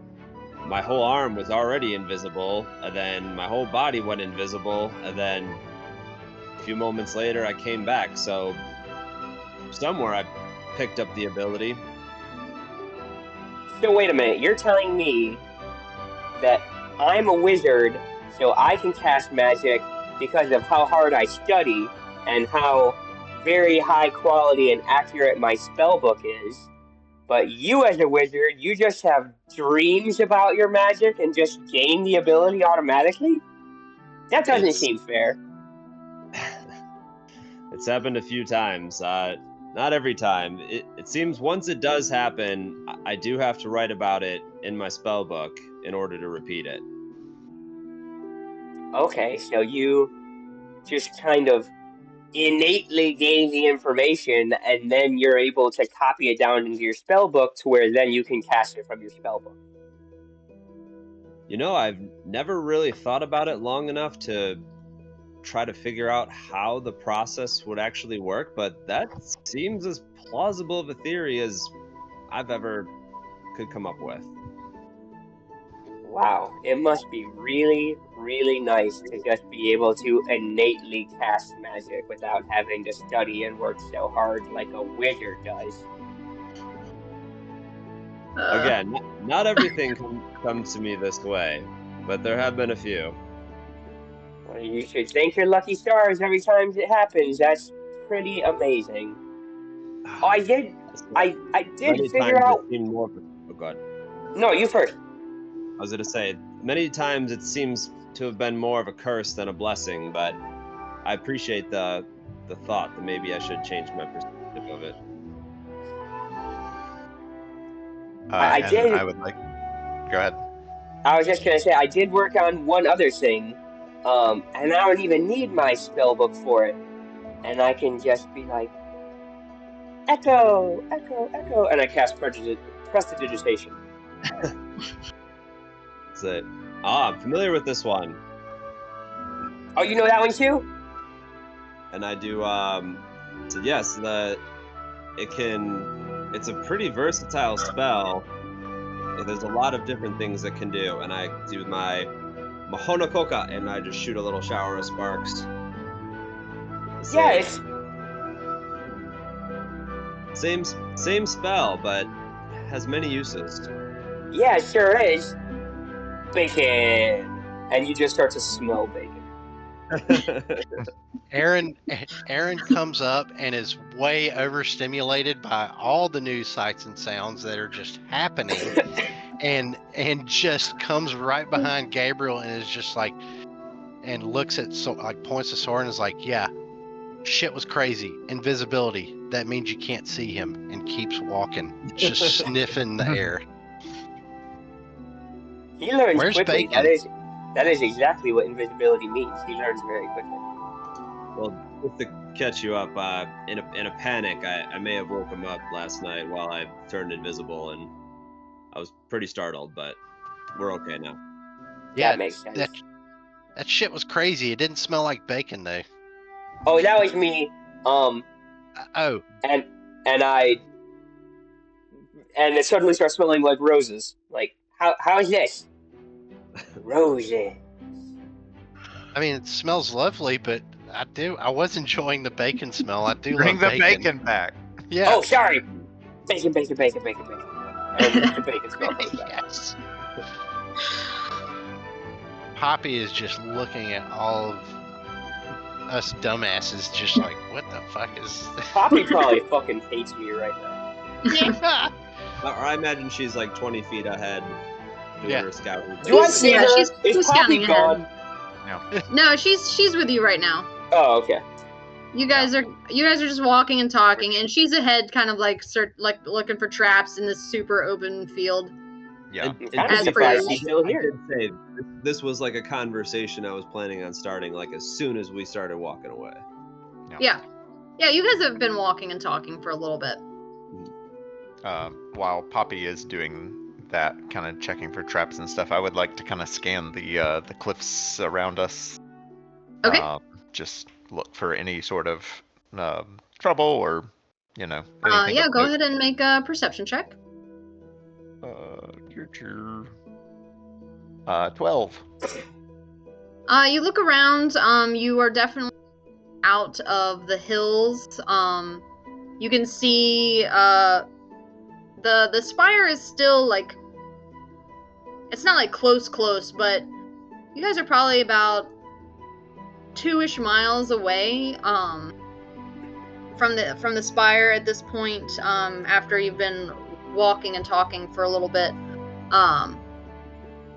my whole arm was already invisible, and then my whole body went invisible, and then a few moments later I came back. So somewhere I picked up the ability. So wait a minute, you're telling me that I'm a wizard, so I can cast magic because of how hard I study and how very high quality and accurate my spellbook is, but you as a wizard, you just have dreams about your magic and just gain the ability automatically? That doesn't seem fair. It's happened a few times. Not every time. It seems once it does happen, I do have to write about it in my spellbook in order to repeat it. Okay, so you just kind of innately gain the information, and then you're able to copy it down into your spellbook to where then you can cast it from your spellbook. You know, I've never really thought about it long enough to try to figure out how the process would actually work, but that seems as plausible of a theory as I've ever could come up with. Wow, it must be really, really nice to just be able to innately cast magic without having to study and work so hard like a wizard does. Again, not everything comes to me this way, but there have been a few. Well, you should thank your lucky stars every time it happens. That's pretty amazing. Oh, I did Many figure times out. it seemed more. Oh God. No, you first. I was gonna say, many times it seems to have been more of a curse than a blessing, but I appreciate the thought that maybe I should change my perspective of it. I and did. I would like. Go ahead. I was just gonna say I did work on one other thing, and I don't even need my spellbook for it, and I can just be like, echo, echo, echo, and I cast prestidigitation. So, I'm familiar with this one, Oh, you know that one too? and I do. So yes, it's a pretty versatile spell. There's a lot of different things it can do, and I do my Mahonakoka, and I just shoot a little shower of sparks. Yeah, it's Same spell, but has many uses. yeah, it sure is. Bacon, and you just start to smell bacon. Aaron comes up and is way overstimulated by all the news sights and sounds that are just happening, and just comes right behind Gabriel and is just like, and looks at points to Soren and is like, yeah, shit was crazy. Invisibility. That means you can't see him, and keeps walking, just sniffing the air. He learns Where's quickly. Bacon? That is exactly what invisibility means. He learns very quickly. Well, just to catch you up, in a panic, I may have woke him up last night while I turned invisible, and I was pretty startled, but we're okay now. Yeah, That makes sense. that shit was crazy. It didn't smell like bacon though. Oh, that was me. Oh, And it suddenly starts smelling like roses. Like, how is this? Roses. I mean, it smells lovely, but I was enjoying the bacon smell. I do Bring love the bacon. bacon back. Yeah. Oh, sorry. Bacon, bacon, bacon, bacon, bacon. And the bacon smell comes back. Yes. Poppy is just looking at all of us dumbasses, just like, what the fuck is this? Poppy probably fucking hates me right now. Or I imagine she's like 20 feet ahead doing Yeah. her scouting. Do I see Yeah, her? she's Is scanning Poppy ahead. gone? No, she's with you right now. Oh, okay. You guys are just walking and talking, and she's ahead, kind of like looking for traps in this super open field. Yeah. And I'm to kind of be surprised fair, she's still I here. did say this was like a conversation I was planning on starting like as soon as we started walking away. Yeah, you guys have been walking and talking for a little bit. While Poppy is doing that, kind of checking for traps and stuff, I would like to kind of scan the cliffs around us. Okay. Just look for any sort of trouble or, anything Yeah, of go note. ahead and make a perception check. 12. You look around. You are definitely out of the hills. You can see the spire is still like, it's not like close, but you guys are probably about 2-ish miles away from the spire at this point, after you've been walking and talking for a little bit.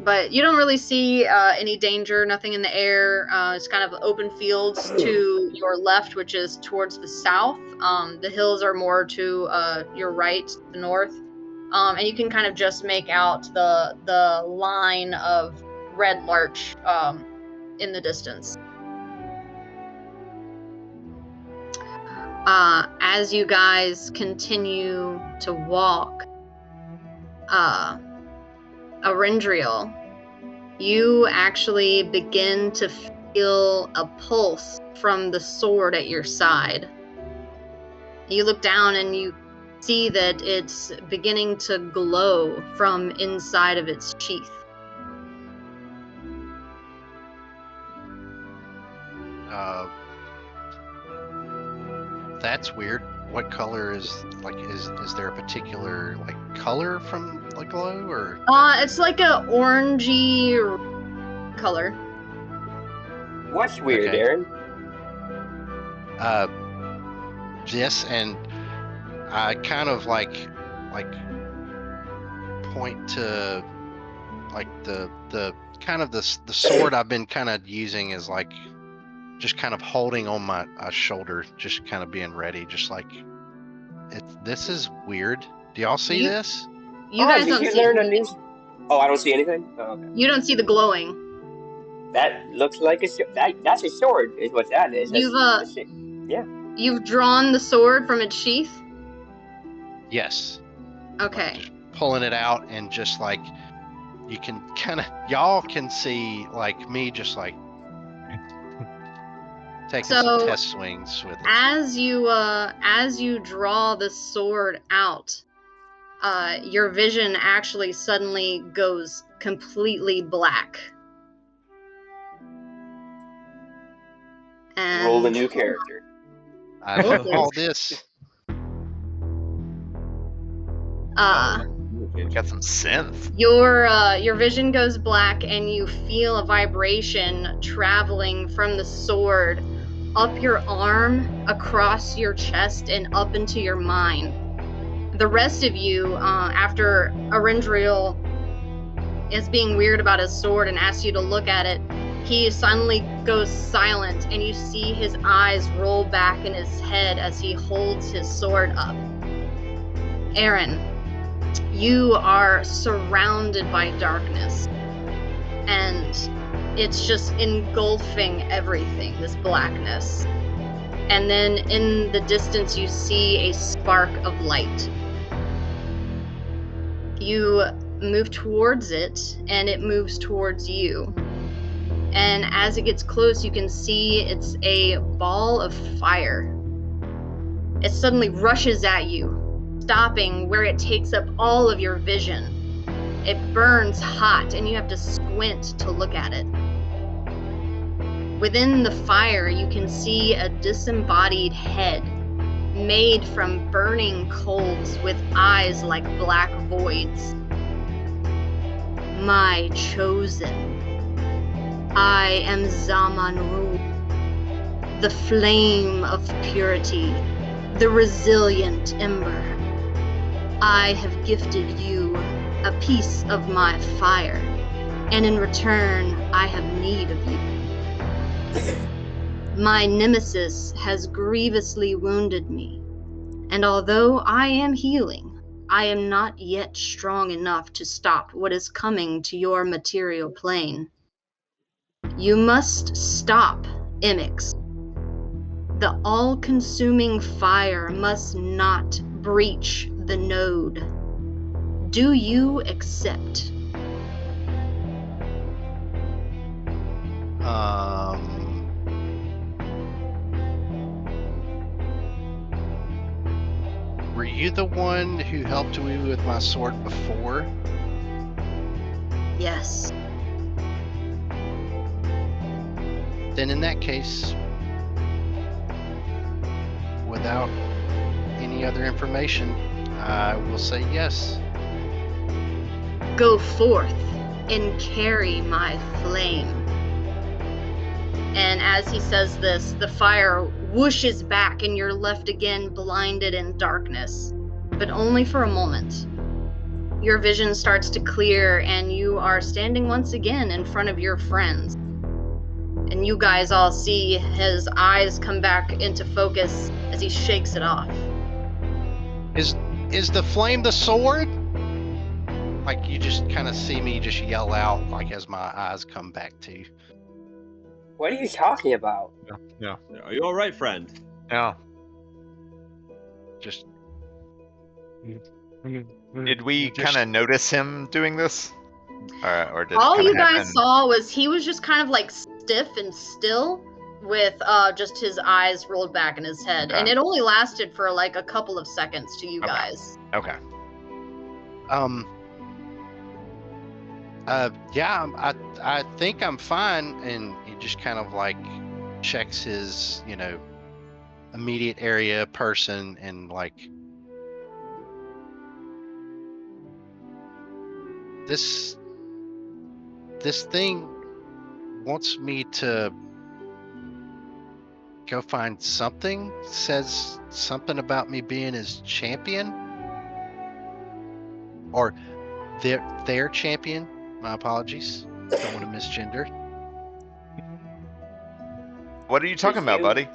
But you don't really see any danger, nothing in the air. It's kind of open fields to your left, which is towards the south. The hills are more to your right, the north. And you can kind of just make out the line of red larch in the distance. As you guys continue to walk, Arendriel, you actually begin to feel a pulse from the sword at your side. You look down and you see that it's beginning to glow from inside of its sheath. That's weird. What color is there a particular color from the glow or? It's like a orangey color. What's weird, Okay. Aaron? Yes, and I kind of like point to the kind of the sword I've been kind of using is just kind of holding on my shoulder, just kind of being ready, just like this is weird. Do y'all see this? You guys did don't you see learn a new... Oh, I don't see anything? Oh, okay. You don't see the glowing. That looks like that's a sword, is what that is. You've drawn the sword from its sheath? Yes. Okay. Just pulling it out and just you can y'all can see me just taking some test swings with it. As you draw the sword out, your vision actually suddenly goes completely black. And Roll a new character. I know all this. We got some synth. your vision goes black and you feel a vibration traveling from the sword up your arm, across your chest, and up into your mind. The rest of you, after Arendriel is being weird about his sword and asks you to look at it, he suddenly goes silent and you see his eyes roll back in his head as he holds his sword up. Aaron, you are surrounded by darkness, and it's just engulfing everything, this blackness. And then in the distance you see a spark of light. You move towards it, and it moves towards you. And as it gets close, you can see it's a ball of fire. It suddenly rushes at you, stopping where it takes up all of your vision. It burns hot, and you have to squint to look at it. Within the fire, you can see a disembodied head made from burning coals with eyes like black voids. My chosen. I am Zamanru, the flame of purity, the resilient ember. I have gifted you a piece of my fire, and in return, I have need of you. My nemesis has grievously wounded me, and although I am healing, I am not yet strong enough to stop what is coming to your material plane. You must stop, Emix. The all-consuming fire must not breach the node. Do you accept? Were you the one who helped me with my sword before? Yes. Then in that case, without any other information, I will say yes. Go forth and carry my flame. And as he says this, the fire whooshes back and you're left again blinded in darkness, but only for a moment. Your vision starts to clear and you are standing once again in front of your friends. And you guys all see his eyes come back into focus as he shakes it off. Is the flame the sword? Like, you just kind of see me just yell out, like, as my eyes come back to. What are you talking about? Yeah. Are you all right, friend? Yeah. Just. Did we Just- kind of notice him doing this? Or did All it kinda you guys happen? saw was he was just kind of like stiff and still with just his eyes rolled back in his head. Okay. And it only lasted for like a couple of seconds to you Okay. guys. Okay. Yeah, I think I'm fine, and he just kind of like checks his, immediate area person, and like, this thing wants me to go find something, says something about me being his champion, or their champion. My apologies. Don't want to misgender. What are you talking about, you- buddy?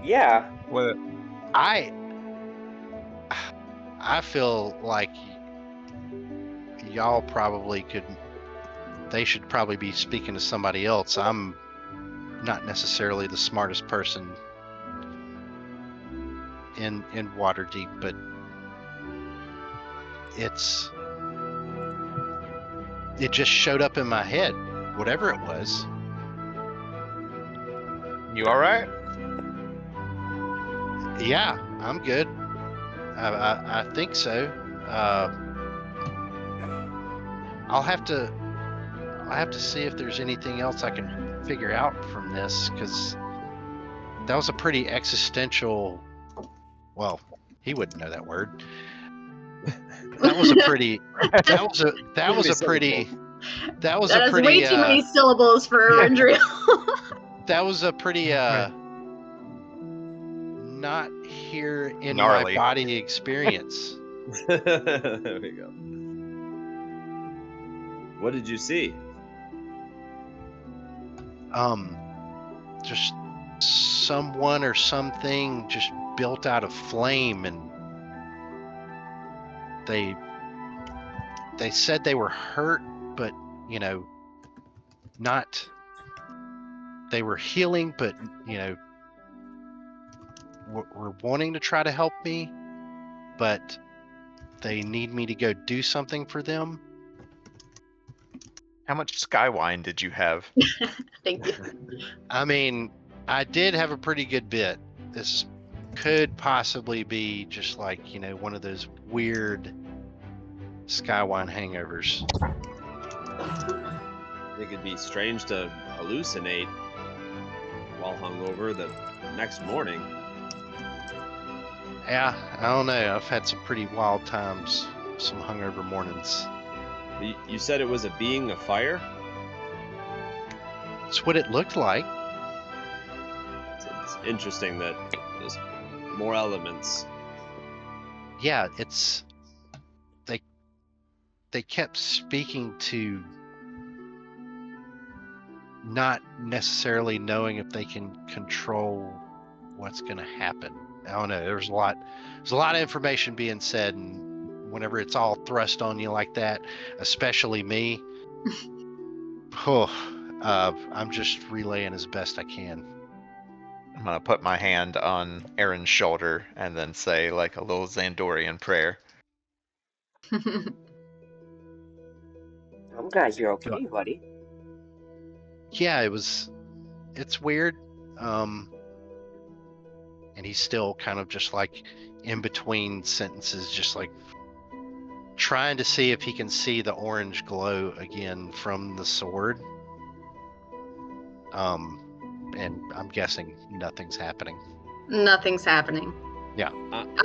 Yeah. What? I feel like y'all probably could. They should probably be speaking to somebody else. I'm not necessarily the smartest person in Waterdeep, but it just showed up in my head, whatever it was. You all right? Yeah, I'm good. I think so. I'll have to see if there's anything else I can figure out from this, because that was a pretty existential. Well, he wouldn't know that word. That was a pretty. That That is way too many syllables for Erindriel. That was a pretty not here in Gnarly. my body experience. There we go. What did you see? Just someone or something just built out of flame, and they said they were hurt, but not. They were healing, but were wanting to try to help me, but they need me to go do something for them. How much Skywine did you have? Thank you. I mean, I did have a pretty good bit. This could possibly be just like, one of those weird Skywine hangovers. I think it'd be strange to hallucinate while hungover the next morning. Yeah, I don't know. I've had some pretty wild times, some hungover mornings. You said it was a being of fire? It's what it looked like. It's interesting that there's more elements. Yeah, it's they kept speaking to not necessarily knowing if they can control what's going to happen. I don't know. There's a lot of information being said, and whenever it's all thrust on you like that, especially me, I'm just relaying as best I can. I'm gonna put my hand on Aaron's shoulder and then say like a little Xandorian prayer. I'm glad you're okay, buddy. Yeah, it's weird. And he's still kind of just like in between sentences, just like trying to see if he can see the orange glow again from the sword. And I'm guessing nothing's happening. Nothing's happening. Yeah.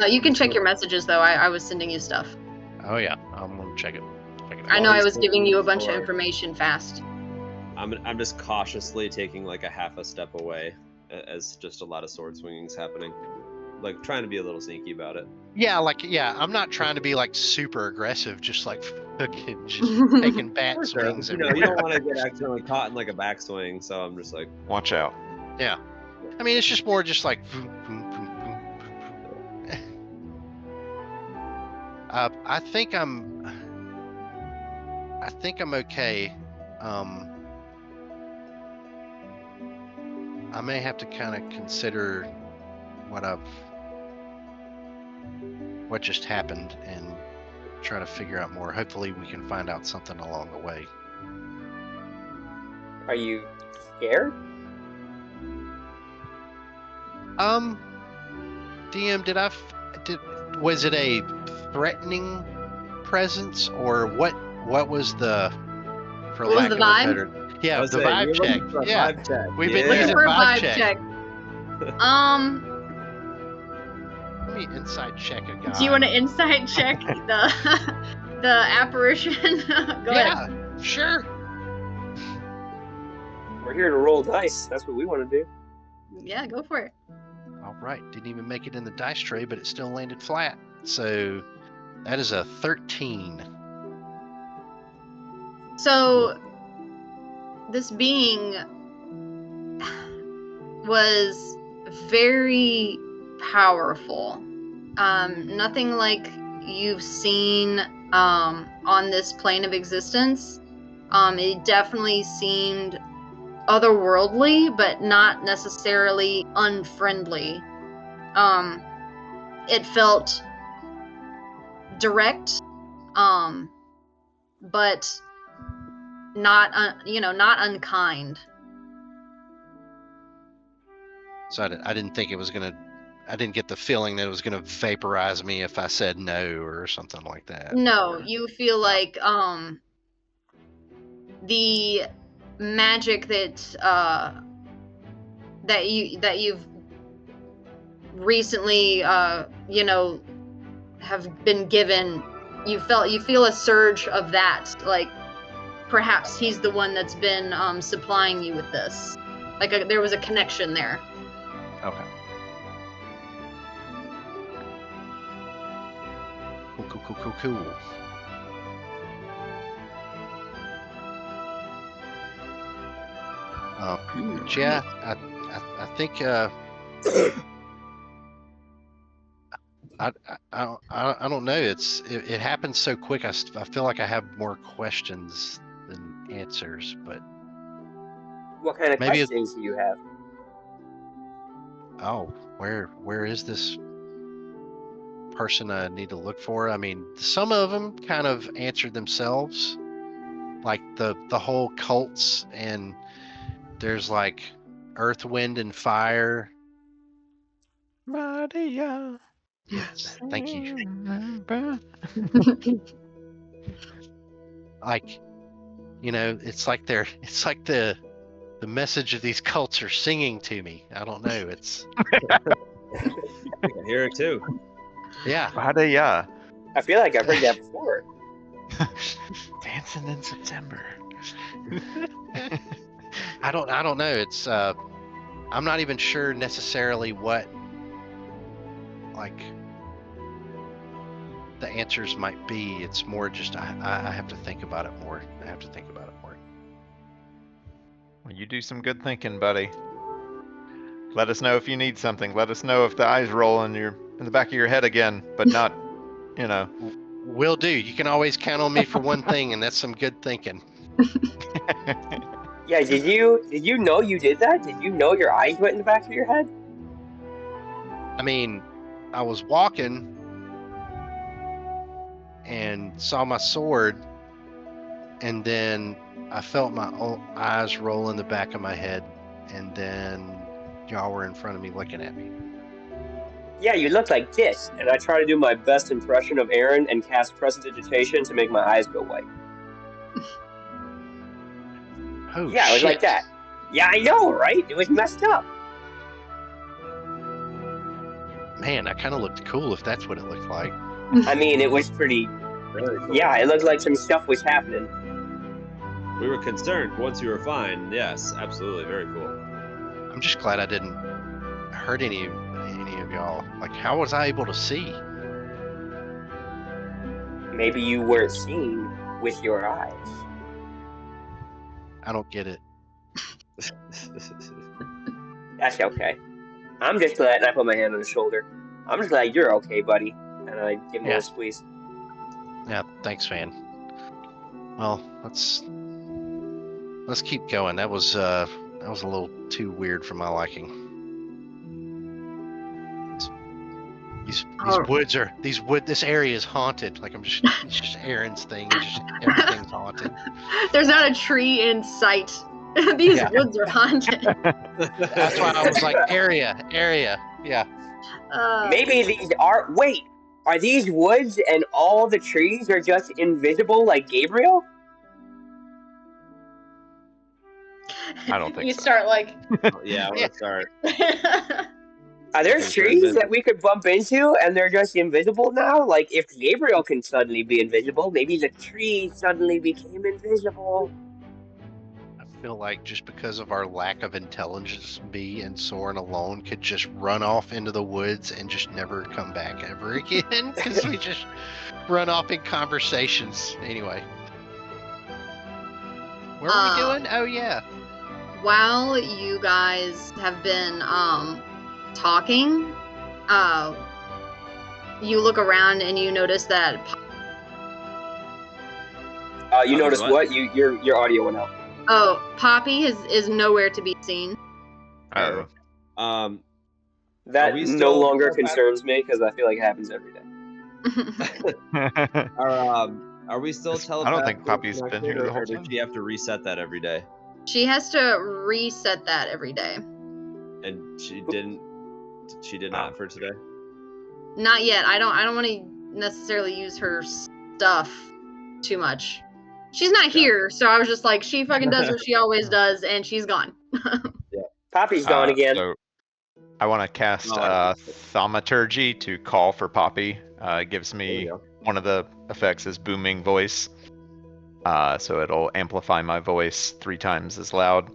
You can check your messages though. I was sending you stuff. Oh yeah, I'm gonna check it. I know I was giving you a bunch of information fast. I'm just cautiously taking like a half a step away as just a lot of sword swinging's happening. Like trying to be a little sneaky about it. Yeah, I'm not trying to be like super aggressive, just like fucking just taking bat swings. You know, you don't want to get accidentally caught in like a backswing, so I'm just like, watch out. Yeah. I mean, it's just more just like I think I'm okay. I may have to kind of consider what just happened and try to figure out more. Hopefully we can find out something along the way. Are you scared? DM, was it a threatening presence, or what was the, for What was lack the of a vibe? better, yeah, the vibe check. Yeah, vibe check. we've been Looking using for a vibe vibe check. check. Let me inside check a guy. Do you want to insight check the apparition? Go ahead. Yeah, sure. We're here to roll dice. That's what we want to do. Yeah, go for it. All right, didn't even make it in the dice tray, but it still landed flat. So that is a 13. So this being was very powerful. Nothing like you've seen on this plane of existence. It definitely seemed otherworldly, but not necessarily unfriendly. It felt direct, but not not unkind. So I didn't think it was gonna. I didn't get the feeling that it was gonna vaporize me if I said no or something like that. No, you feel like the magic that you've recently have been given, you feel a surge of that, like perhaps he's the one that's been supplying you with this, like there was a connection there. Okay. Cool. But yeah, I think I don't know. It happened so quick. I feel like I have more questions than answers. But What kind of maybe questions do you have? Where is this person I need to look for? I mean, some of them kind of answered themselves, like the whole cults, and there's like earth, wind, and fire. Maria. Yes, thank you. Like, it's like the message of these cults are singing to me. I don't know. It's I can hear it too. Yeah. Padaya. I feel like I've heard that before. Dancing in September. I don't know. It's I'm not even sure necessarily what like the answers might be. It's more just I have to think about it more. Well, you do some good thinking, buddy. Let us know if you need something. Let us know if the eyes roll in the back of your head again, but not, Will do. You can always count on me for one thing, and that's some good thinking. Yeah, did you know you did that? Did you know your eyes went in the back of your head? I mean, I was walking and saw my sword, and then I felt my own eyes roll in the back of my head, and then y'all were in front of me looking at me. Yeah, you look like this, and I try to do my best impression of Aaron and cast Prestidigitation to make my eyes go white. Oh, Yeah, it was like shit. that. Yeah, I know, right? It was messed up. Man, I kind of looked cool if that's what it looked like. I mean, it was pretty. Very cool. Yeah, it looked like some stuff was happening. We were concerned. Once you were fine, yes, absolutely, very cool. I'm just glad I didn't hurt any of y'all. Like, how was I able to see? Maybe you weren't seeing with your eyes. I don't get it. That's okay. I'm just glad, and I put my hand on his shoulder. I'm just glad you're okay, buddy. And I give him a little squeeze. Yeah, thanks, man. Well, let's keep going. That was a little too weird for my liking. This area is haunted. Like it's just Aaron's thing. It's just everything's haunted. There's not a tree in sight. These woods are haunted. That's why I was like, area. Yeah. Maybe these are. Wait, are these woods and all the trees are just invisible like Gabriel? I don't think you so. start like. Yeah, let's start. Are there trees that we could bump into and they're just invisible now? Like, if Gabriel can suddenly be invisible, maybe the tree suddenly became invisible. I feel like just because of our lack of intelligence, me and Soren alone could just run off into the woods and just never come back ever again because we just run off in conversations. Anyway. Where are we doing? Oh, yeah. While you guys have been talking, you look around and you notice that You notice what? Your audio went out. Oh, Poppy is nowhere to be seen. Oh. That we no still- longer concerns me because I feel like it happens every day. Are we still I don't telepathically think Poppy's been here connected, the whole or did time. she have to reset that every day? She has to reset that every day. And she did not for today? Not yet. I don't want to necessarily use her stuff too much. She's not here, so I was just like, she fucking does what she always does, and she's gone. Poppy's gone again. So I want to cast Thaumaturgy to call for Poppy. It gives me one of the effects is booming voice. So it'll amplify my voice 3 times as loud.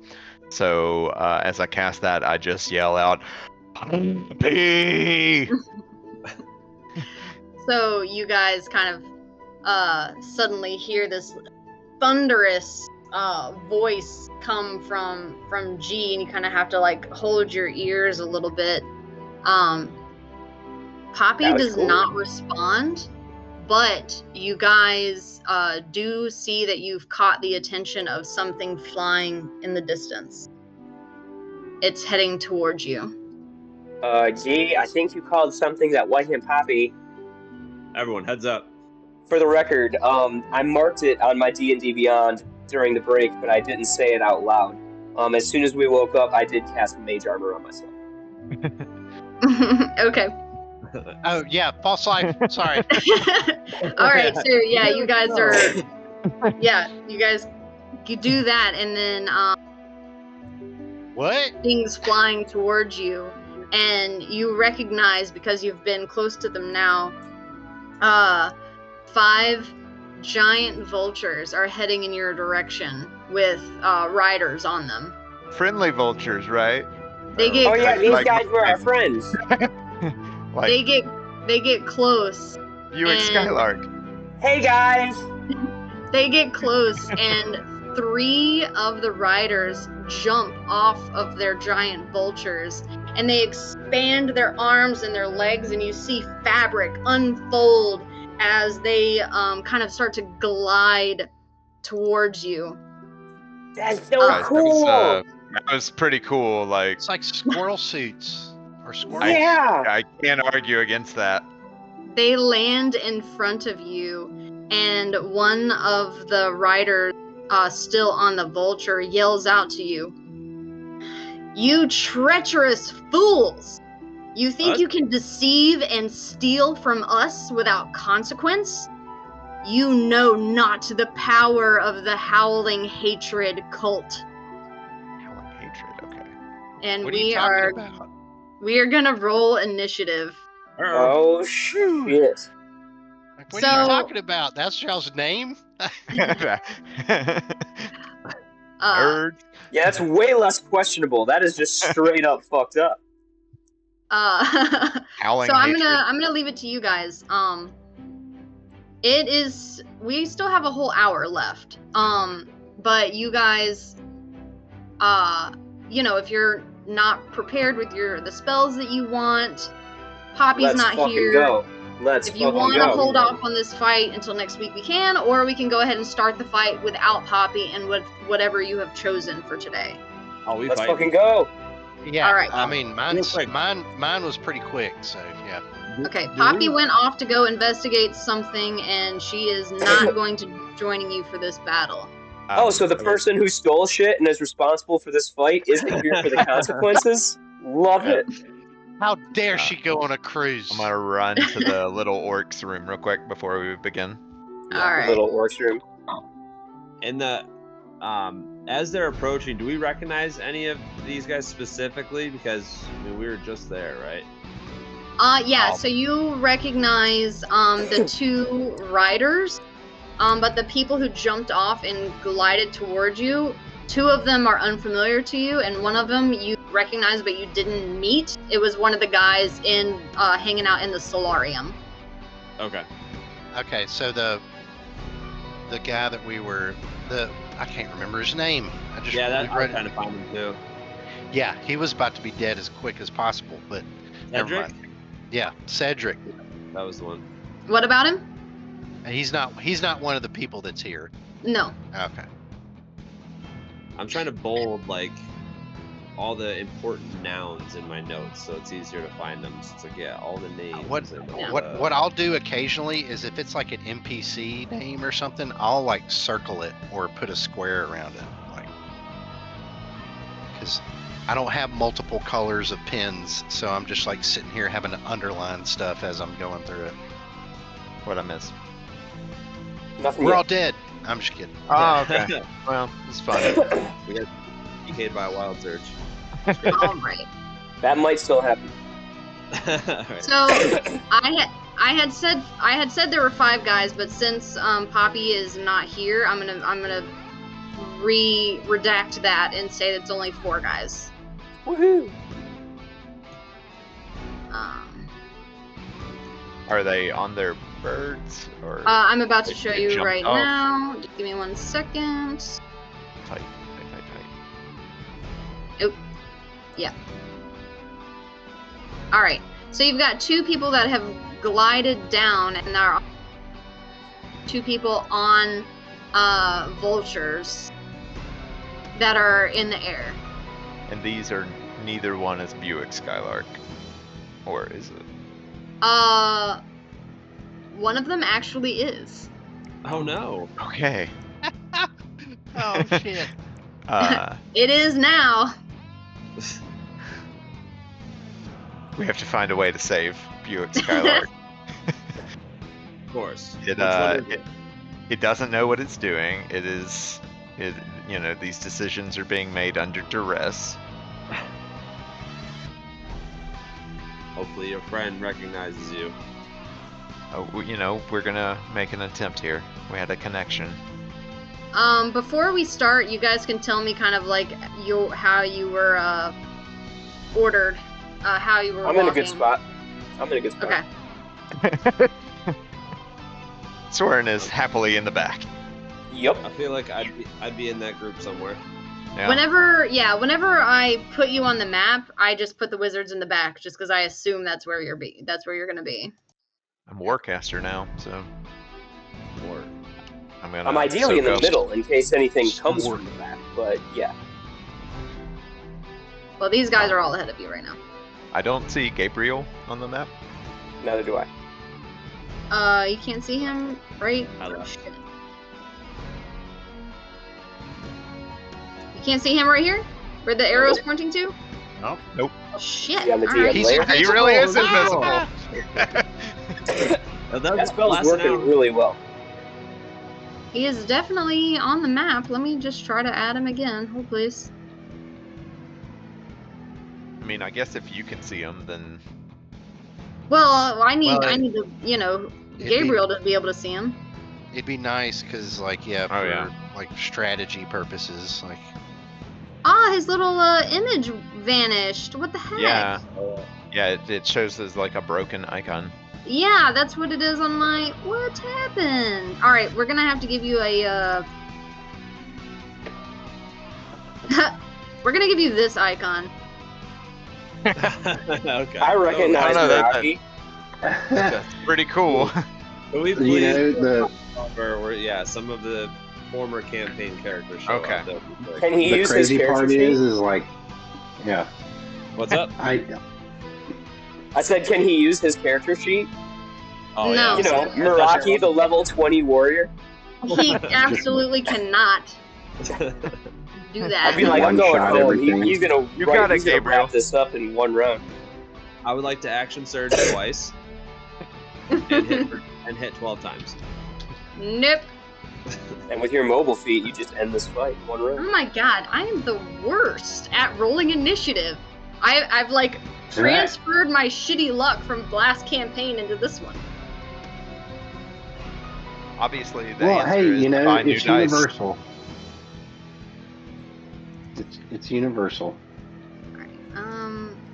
So as I cast that, I just yell out, Poppy! So you guys kind of suddenly hear this thunderous voice come from G, and you kind of have to like hold your ears a little bit. Poppy does not respond, but you guys do see that you've caught the attention of something flying in the distance. It's heading towards you. G, I think you called something that wasn't Poppy. Everyone, heads up. For the record, I marked it on my D&D Beyond during the break, but I didn't say it out loud. As soon as we woke up, I did cast Mage Armor on myself. Okay. Oh, yeah, false life. Sorry. All right, so yeah, you guys are... Yeah, you guys you do that, and then What? things flying towards you, and you recognize, because you've been close to them now, 5 giant vultures are heading in your direction with riders on them. Friendly vultures, right? They get Oh yeah, these Like- guys were our friends. Like they get close. Buick and- Skylark. Hey guys. They get close, and 3 of the riders jump off of their giant vultures, and they expand their arms and their legs, and you see fabric unfold as they kind of start to glide towards you. That's so Guys, cool. That was pretty cool. Like It's like squirrel suits or squirrel. Yeah. I can't argue against that. They land in front of you, and one of the riders, still on the vulture, yells out to you, "You treacherous fools! You think What? you can deceive and steal from us without consequence? You know not the power of the Howling Hatred cult." Howling hatred. Okay. And What are you we talking about? are gonna roll initiative. Oh shit. Like, what are you So- talking about? That's y'all's name? Bird. Yeah, that's way less questionable. That is just straight up fucked up. Howling So I'm hatred. gonna leave it to you guys. It is, we still have a whole hour left. But you guys, if you're not prepared with the spells that you want, Poppy's Let's not fucking here. go. Let's If you fucking want to go. hold off on this fight until next week, we can, or we can go ahead and start the fight without Poppy and with whatever you have chosen for today. Oh, we Let's fight. fucking go. Yeah. All right. I mean, quick. mine was pretty quick, so yeah. Okay, Do Poppy we- went off to go investigate something, and she is not going to joining you for this battle. Oh, so the person who stole shit and is responsible for this fight isn't here for the consequences? Love it. How dare she go on a cruise? I'm gonna run to the little orcs room real quick before we begin. All right. Little orcs room. And as they're approaching, do we recognize any of these guys specifically? Because we were just there, right? Yeah, so you recognize the 2 riders, but the people who jumped off and glided towards you, 2 of them are unfamiliar to you, and one of them you recognize but you didn't meet. It was one of the guys in hanging out in the solarium. Okay. Okay, so the guy that we were I can't remember his name. Yeah, that we I read it. kind of find him too. Yeah, he was about to be dead as quick as possible, but never Cedric? mind. Yeah, Cedric. That was the one. What about him? He's not one of the people that's here. No. Okay. I'm trying to bold like all the important nouns in my notes, so it's easier to find them. So it's like, all the names. What and all what I'll do occasionally is if it's like an NPC name or something, I'll like circle it or put a square around it, like, because I don't have multiple colors of pens, so I'm just like sitting here having to underline stuff as I'm going through it. What I miss? Nothing We're yet. all dead. I'm just kidding. Oh, okay. Well, it's fun. We got PK'd by a wild search. All right. That might still happen. Alright. So I had said there were 5 guys, but since Poppy is not here, I'm gonna redact that and say it's only 4 guys. Woohoo! Are they on their birds or I'm about to They- show they you jumped right off. now. Just give me 1 second. tight? All right. So you've got 2 people that have glided down, and there are 2 people on vultures that are in the air. And these are neither one is Buick Skylark, or is it? One of them actually is. Oh no. Okay. Oh shit. It is now. We have to find a way to save Buick Skylark. Of course. It Which one is it doesn't know what it's doing. These decisions are being made under duress. Hopefully your friend recognizes you. Oh, we're gonna make an attempt here. We had a connection. Before we start, you guys can tell me kind of like how you were ordered, how you were I'm walking. in a good spot. Okay. Soren is happily in the back. Yep. I feel like I'd be in that group somewhere. Yeah. Whenever I put you on the map, I just put the wizards in the back, just because I assume that's where you're gonna be. I'm Warcaster now, so I'm ideally in the soak up. middle in case anything comes from the back, but yeah. Well, these guys are all ahead of you right now. I don't see Gabriel on the map. Neither do I. You can't see him, right? Hello. Oh, shit. You can't see him right here? Where the arrow's pointing to? Nope. Nope. Oh, shit. Is he on the All DM right. layer? He really is invisible. That spell's working really well. He is definitely on the map. Let me just try to add him again. Hold please. I mean, I guess if you can see him, then Well, I need Well, to, Gabriel to be able to see him. It'd be nice because, like, for like strategy purposes, like. Ah, his little image vanished. What the heck? yeah, it shows as like a broken icon. Yeah, that's what it is on my. What happened? All right, we're gonna have to give you a. We're gonna give you this icon. Okay. I recognize Meraki. That's pretty cool. Can we You please know, some of the former campaign characters show Okay. up. That'd be quick. Can he the use his crazy character part sheet? is like, yeah, What's up? I said, can he use his character sheet? Oh, No. You know, I thought you Meraki, were- the level 20 warrior. He absolutely cannot do that. I'd be like, I'm going One-shot home. everything. He's gonna You got it, he's gonna Gabriel. wrap this up in one round. I would like to action surge twice and hit 12 times. Nope. And with your mobile feat, you just end this fight in one Oh round. my god, I am the worst at rolling initiative. I've like transferred my shitty luck from last campaign into this one. Obviously, the well, answer hey, is you to know, buy new it's dice. universal. It's universal. Alright,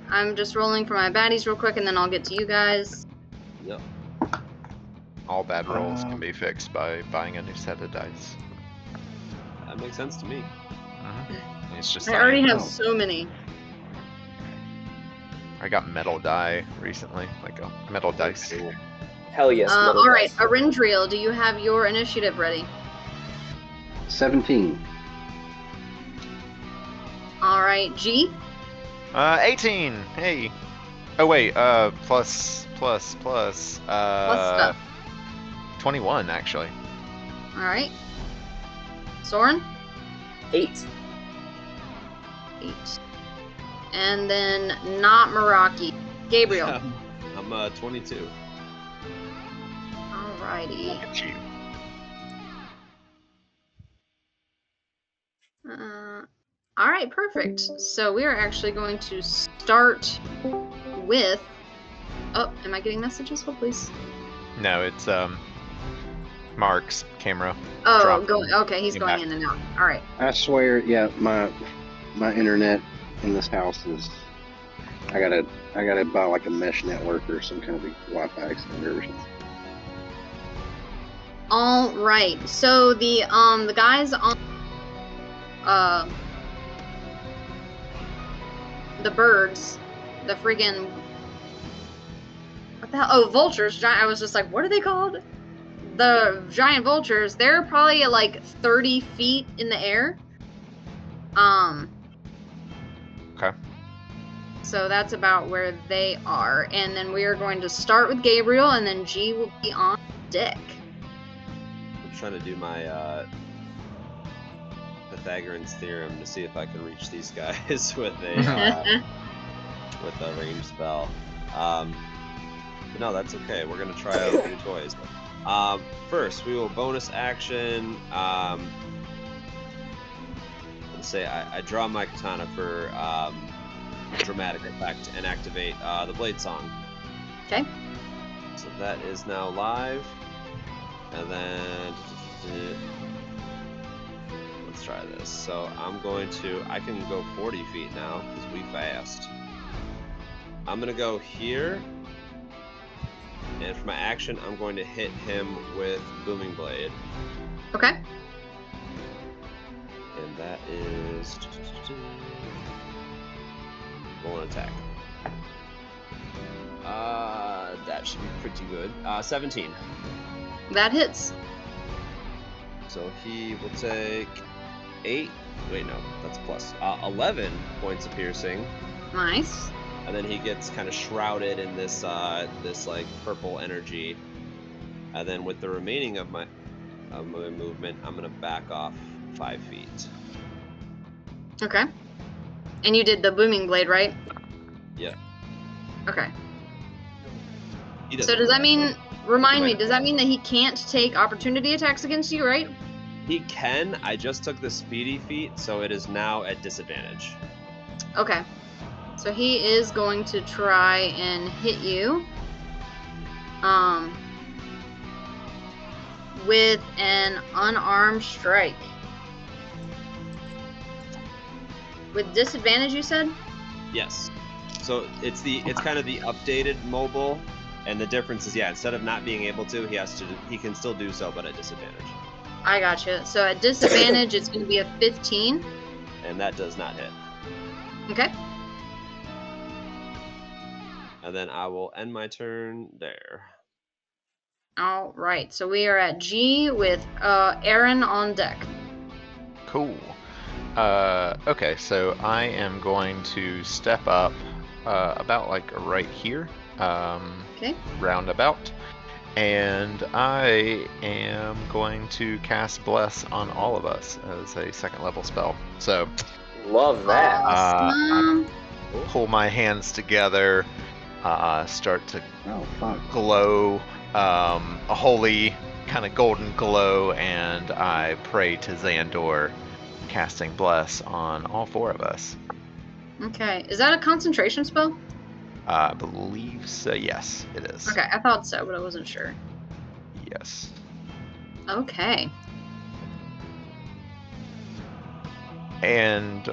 I'm just rolling for my baddies real quick and then I'll get to you guys. Yep. All bad rolls can be fixed by buying a new set of dice. That makes sense to me. It's just I already saying. have so many. I got metal die recently, like a metal dice. Hell yes. metal Alright, dice. Arendriel, do you have your initiative ready? 17. Alright, G? 18. Hey. Oh wait. Plus. stuff. 21 actually. Alright. Soren? 8. 8. And then not Meraki. Gabriel. I'm 22. Alrighty. At you. Alright, perfect. So we are actually going to start with. Oh, am I getting messages? Hold please. No, it's Mark's camera. Oh, Drop. okay, he's Came going back. in and out. Alright. I swear, yeah, my internet in this house is. I gotta buy like a mesh network or some kind of a Wi-Fi extender or something. Alright. So the guys on the birds, the friggin' what the hell? Oh, vultures. I was just like, what are they called? The giant vultures. They're probably at like 30 feet in the air. Okay. So that's about where they are. And then we are going to start with Gabriel, and then G will be on deck. I'm trying to do my Pythagorean's theorem to see if I can reach these guys with a ranged spell. But no, that's okay. We're gonna try out new toys. First, we will bonus action. Let's say I draw my katana for dramatic effect and activate the Blade Song. Okay. So that is now live. And then let's try this. So I can go 40 feet now because we fast. I'm gonna go here. And for my action, I'm going to hit him with Booming Blade. Okay. And that is roll an attack. That should be pretty good. 17. That hits. So he will take 8. Wait, no, that's plus 11 points of piercing. Nice. And then he gets kind of shrouded in this this like purple energy. And then with the remaining of my movement, I'm gonna back off 5 feet. Okay. And you did the booming blade, right? Yeah. Okay. He So doesn't does do that mean? Remind me. Wait. Does that mean that he can't take opportunity attacks against you, right? He can. I just took the speedy feat, so it is now at disadvantage. Okay. So he is going to try and hit you. With an unarmed strike. With disadvantage, you said? Yes. So it's kind of the updated mobile, and the difference is instead of not being able to, he can still do so, but at disadvantage. I gotcha. So at disadvantage, it's going to be a 15. And that does not hit. Okay. And then I will end my turn there. All right. So we are at G with Aaron on deck. Cool. Okay, so I am going to step up about like right here. Okay. Roundabout. And I am going to cast Bless on all of us as a 2nd level spell. So Love that. Awesome. I pull my hands together, start to Oh, fuck. glow, a holy kind of golden glow, and I pray to Xandor, casting Bless on all 4 of us. Okay. Is that a concentration spell? I believe so. Yes, it is. Okay, I thought so, but I wasn't sure. Yes. Okay. And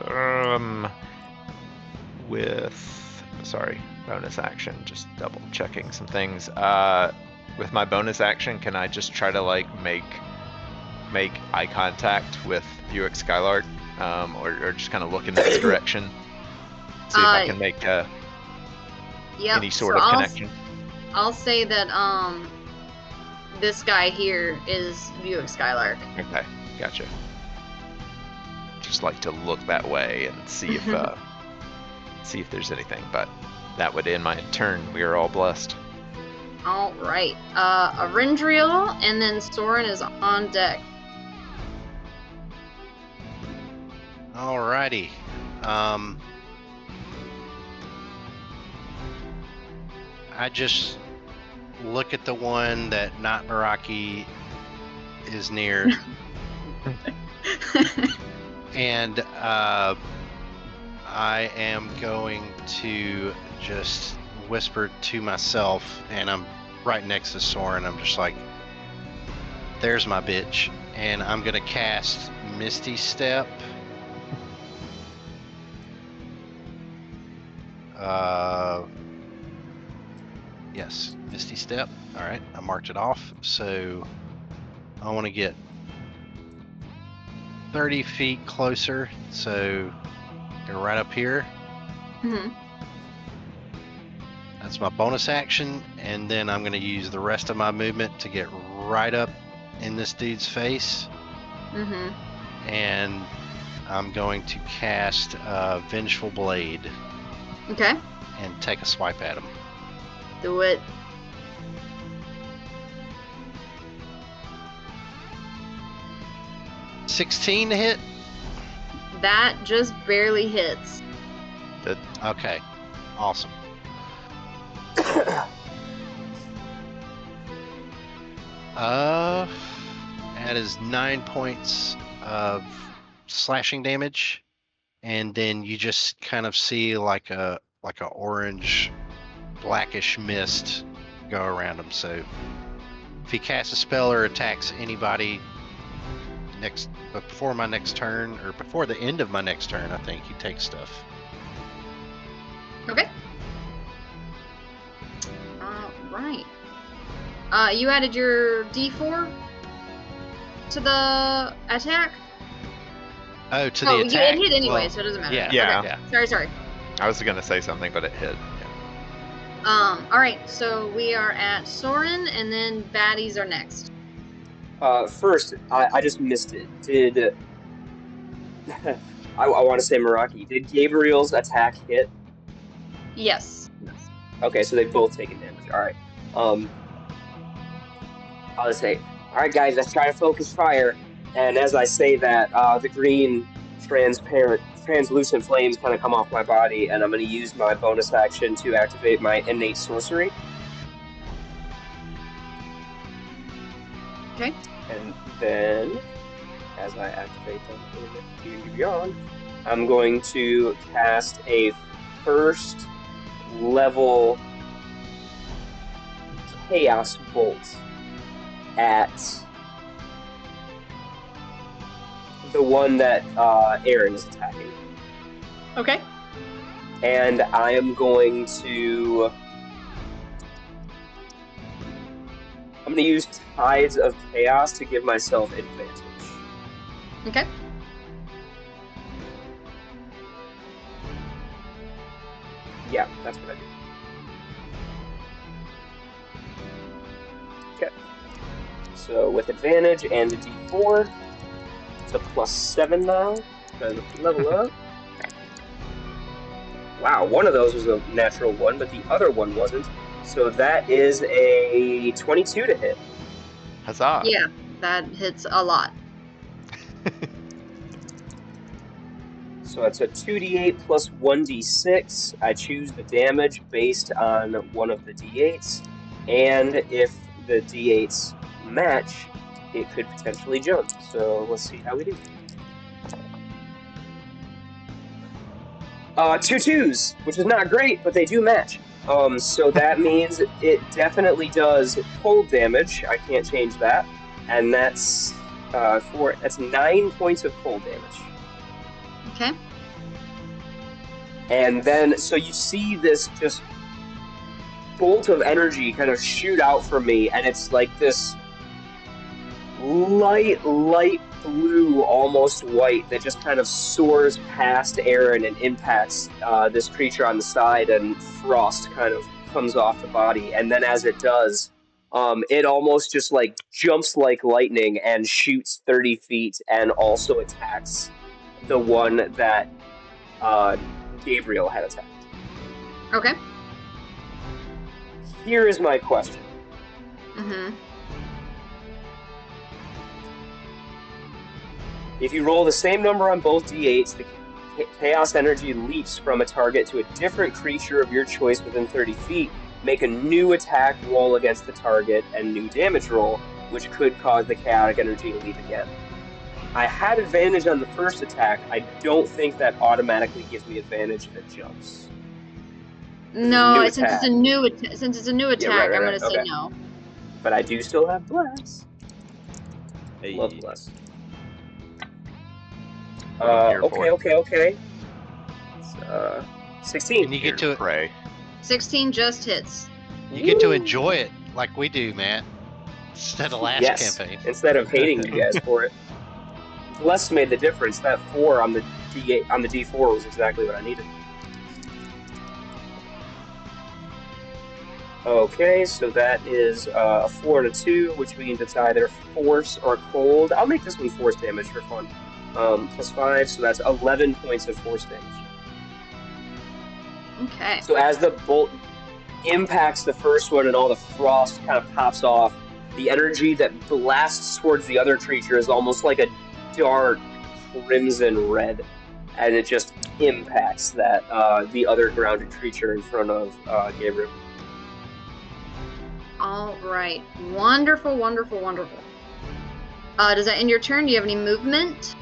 bonus action, just double checking some things. With my bonus action, can I just try to like make eye contact with Buick Skylark, or just kind of look in its direction, see if I can make any sort of connection? I'll say that this guy here is Buick Skylark. Okay, gotcha. Just like to look that way and see if there's anything, but that would end my turn. We are all blessed. All right. Arendriel and then Soren is on deck. Alrighty. I just look at the one that not Meraki is near. And I am going to just whisper to myself, and I'm right next to Soren. I'm just like, there's my bitch. And I'm going to cast Misty Step. Yes, Misty Step. All right, I marked it off. So I want to get 30 feet closer. So go right up here. Mm-hmm. That's my bonus action. And then I'm going to use the rest of my movement to get right up in this dude's face. Mm-hmm. And I'm going to cast Vengeful Blade. Okay. And take a swipe at him. Do it. $16 to hit? That just barely hits. Okay. Awesome. That is 9 points of slashing damage. and then you just kind of see like a orange, blackish mist go around him. So if he casts a spell or attacks anybody before my next turn, or before the end of my next turn, I think he takes stuff. Okay. Right. You added your D4 to the attack? Oh, to the attack. It hit anyway, Well, so it doesn't matter. Yeah. Okay. Sorry. I was gonna say something, but it hit. All right, so we are at Soren, and then baddies are next. First, I just missed it. Did I want to say Meraki? Did Gabriel's attack hit? Yes. Okay, so they've both taken damage. All right. I'll just say, all right, guys, let's try to focus fire. And as I say that, the green, translucent flames kind of come off my body, and I'm going to use my bonus action to activate my innate sorcery. Okay. And then, as I activate them in D&D, I'm going to cast a first level Chaos Bolt at the one that Aaron is attacking. Okay. And I am going to... I'm going to use Tides of Chaos to give myself advantage. Okay. Yeah, that's what I do. Okay. So with advantage and a D4, it's a +7 now. Trying to level up. Wow, one of those was a natural one, but the other one wasn't. So that is a 22 to hit. Huzzah! Yeah, that hits a lot. So it's a 2d8 plus 1d6. I choose the damage based on one of the d8s, and if the d8s match, it could potentially jump. So let's see how we do. 2 2s, which is not great, but they do match. So that means it definitely does cold damage. I can't change that, and that's that's 9 points of cold damage. Okay. And then, so you see this just bolt of energy kind of shoot out from me, and it's like this light blue, almost white, that just kind of soars past Aaron and impacts this creature on the side, and frost kind of comes off the body. And then as it does, it almost just like jumps like lightning and shoots 30 feet and also attacks the one that Gabriel had attacked. Okay. Here is my question. Mm-hmm. If you roll the same number on both d8s, the chaos energy leaps from a target to a different creature of your choice within 30 feet. Make a new attack roll against the target and new damage roll, which could cause the chaotic energy to leap again. I had advantage on the first attack. I don't think that automatically gives me advantage if it jumps. No, since it's a new attack, I'm gonna say no. But I do still have bless. Hey. Love bless. Here for it. Okay. It's, 16. And you get Here to pray. 16 just hits. you get to enjoy it like we do, Matt. Instead of last campaign. Instead of hating you guys for it. Bless made the difference. That 4 on the D8 on the D4 was exactly what I needed. Okay, so that is a 4 and a 2, which means it's either force or cold. I'll make this one force damage for fun. Plus 5, so that's 11 points of force damage. Okay. So as the bolt impacts the first one and all the frost kind of pops off, the energy that blasts towards the other creature is almost like a dark crimson red, and it just impacts that the other grounded creature in front of Gabriel. All right. Wonderful. Does that end your turn? Do you have any movement?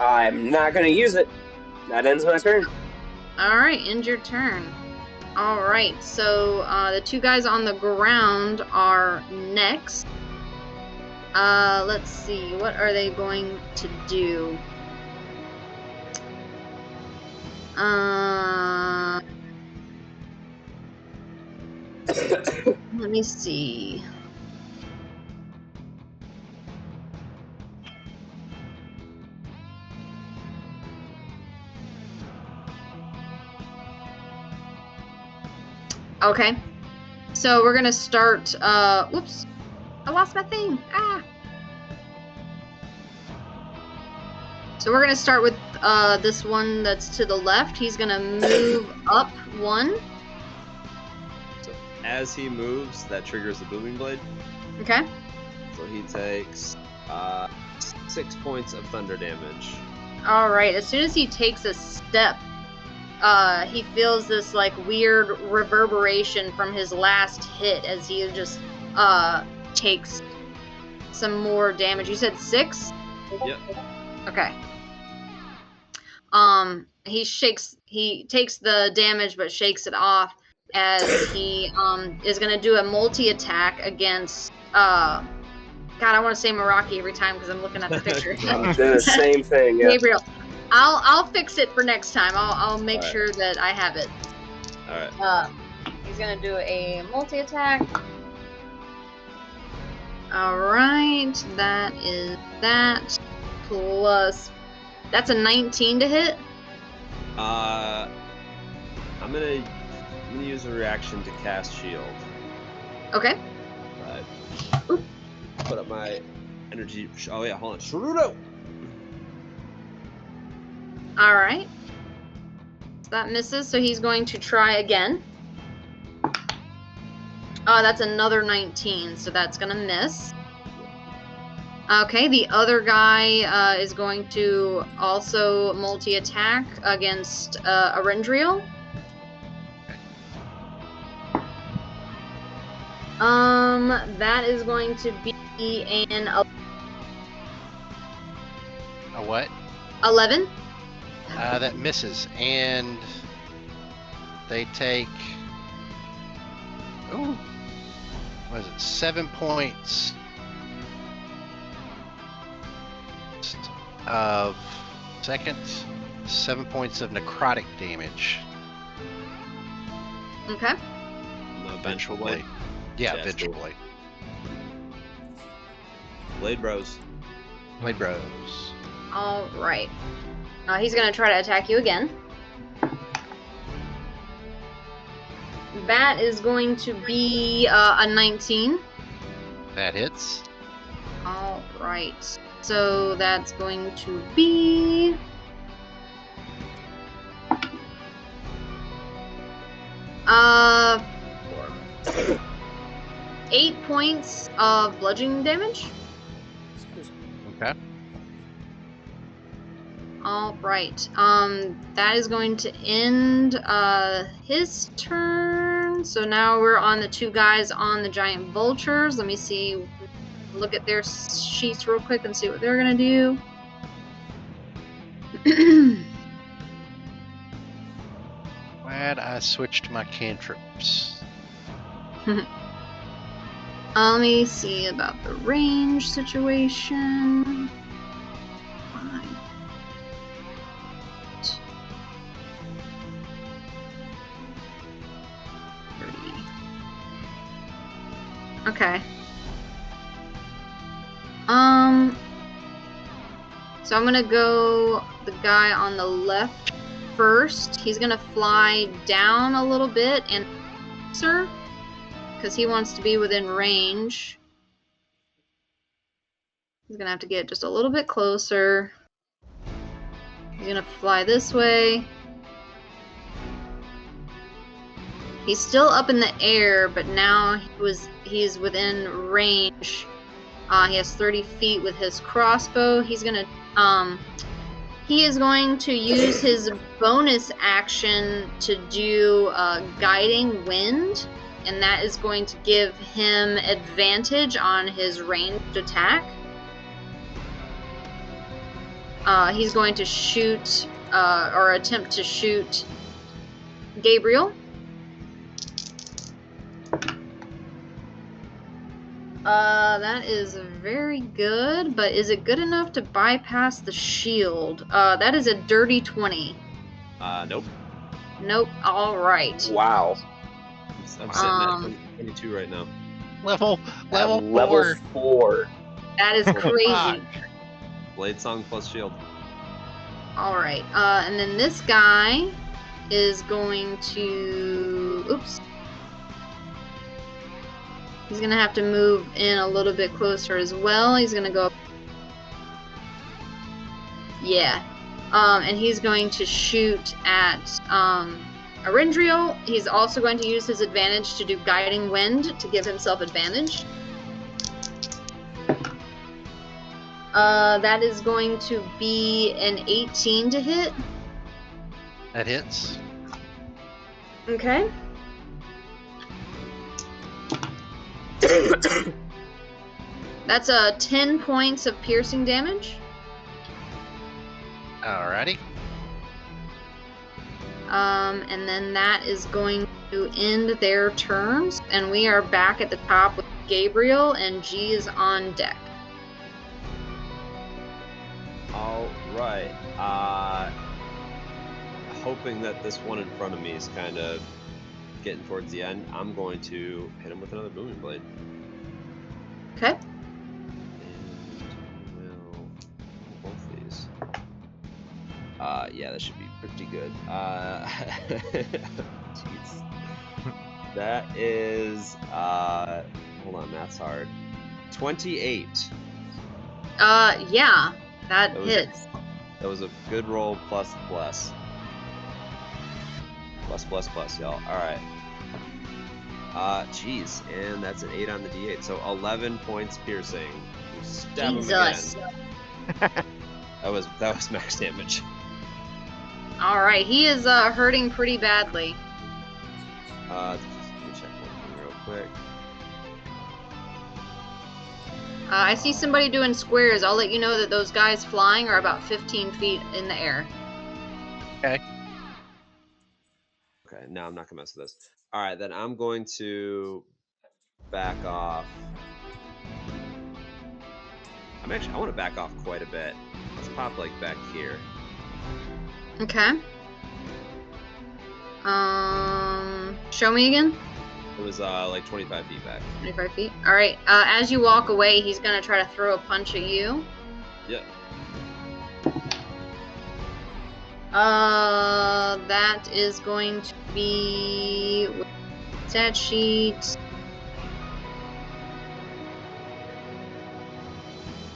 I'm not gonna use it. That ends my turn. All right, end your turn. All right, so the two guys on the ground are next. Let's see, what are they going to do? Let me see. Okay, so we're gonna start. Whoops, I lost my thing. Ah. So we're gonna start with this one that's to the left. He's gonna move up 1. So as he moves, that triggers the booming blade. Okay. So he takes 6 points of thunder damage. All right. As soon as he takes a step, he feels this like weird reverberation from his last hit as he just takes some more damage. You said 6? Yep. Okay. He takes the damage but shakes it off as he is gonna do a multi-attack against God, I want to say Meraki every time because I'm looking at the picture. I'm doing the same thing. Yeah. Gabriel. I'll fix it for next time. I'll make All right. sure that I have it. All right. He's gonna do a multi-attack. All right, that is that plus. That's a 19 to hit. I'm gonna use a reaction to cast shield. Okay. But put up my energy. Oh yeah, hold on. Sharudo. All right. So that misses, so he's going to try again. That's another 19, so that's gonna miss. Okay, the other guy is going to also multi-attack against Arendriel. That is going to be an A what? 11. That misses, and they take. Oh, what is it? 7 points of 7 points of necrotic damage. Okay. Vengeful blade. Yeah, Yes, Vengeful cool. Blade. Blade Bros. Blade Bros. All right. He's going to try to attack you again. That is going to be a 19. That hits. All right. So that's going to be 8 points of bludgeoning damage. Okay. All right. That is going to end his turn. So now we're on the two guys on the giant vultures. Let me see. Look at their sheets real quick and see what they're gonna do. Glad I switched my cantrips. Let me see about the range situation. Fine. Okay. So I'm gonna go the guy on the left first. He's gonna fly down a little bit and closer because he wants to be within range. He's gonna have to get just a little bit closer. He's gonna fly this way. He's still up in the air, but now he's within range. He has 30 feet with his crossbow. He is going to use his bonus action to do guiding wind, and that is going to give him advantage on his ranged attack. He's going to shoot or attempt to shoot Gabriel. That is very good, but is it good enough to bypass the shield? That is a dirty 20. Nope. Nope. All right. Wow. I'm sitting at 22 right now. Level Level 4. That is crazy. Blade Song plus shield. All right. And then this guy is going to. Oops. He's going to have to move in a little bit closer as well. He's going to go. Yeah. And he's going to shoot at Arendriel. He's also going to use his advantage to do Guiding Wind to give himself advantage. That is going to be an 18 to hit. That hits. Okay. That's 10 points of piercing damage. Alrighty. And then that is going to end their turns, and we are back at the top with Gabriel, and G is on deck. All right. Hoping that this one in front of me is kind of getting towards the end, I'm going to hit him with another booming blade. Okay. And we'll both these. Yeah, that should be pretty good. Jeez. That is hold on, math's hard. 28. Yeah, that hits. That was a good roll plus bless. Plus, y'all. Alright. Jeez, and that's an 8 on the D8, so 11 points piercing. You stab Jesus. him again. That was max damage. Alright, he is hurting pretty badly. Let me check one thing real quick. I see somebody doing squares. I'll let you know that those guys flying are about 15 feet in the air. Okay. Okay, now I'm not gonna mess with this. Alright, then I'm going to back off. I want to back off quite a bit. Let's pop like back here. Okay. Show me again. It was like 25 feet back. 25 feet. All right. As you walk away, he's gonna try to throw a punch at you. Yeah. That is going to be stat sheet.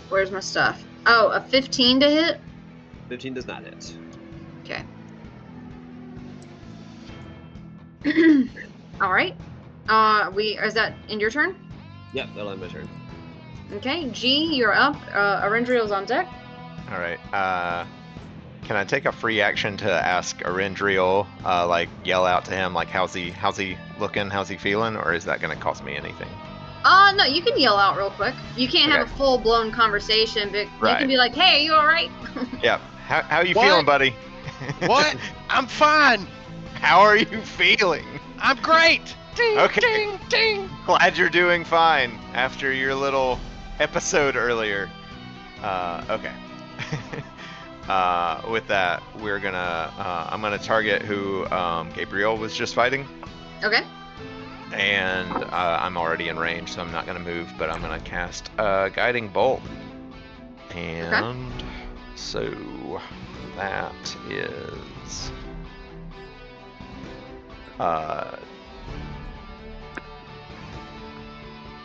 Where's my stuff? Oh, a 15 to hit. 15 does not hit. Okay. All right. Is that in your turn? Yep, that'll end my turn. Okay, G, you're up. Arendriel's on deck. All right. Can I take a free action to ask Arendriel, like yell out to him, like how's he looking, how's he feeling, or is that going to cost me anything? No, you can yell out real quick. You can't have a full-blown conversation, but you can be like, hey, are you all right? Yeah. How you feeling, buddy? What? I'm fine. How are you feeling? I'm great. Ding, Okay. ding, ding. Glad you're doing fine after your little episode earlier. Okay. With that, we're gonna I'm gonna target who Gabriel was just fighting. Okay. And I'm already in range, so I'm not gonna move, but I'm gonna cast Guiding Bolt. And so that is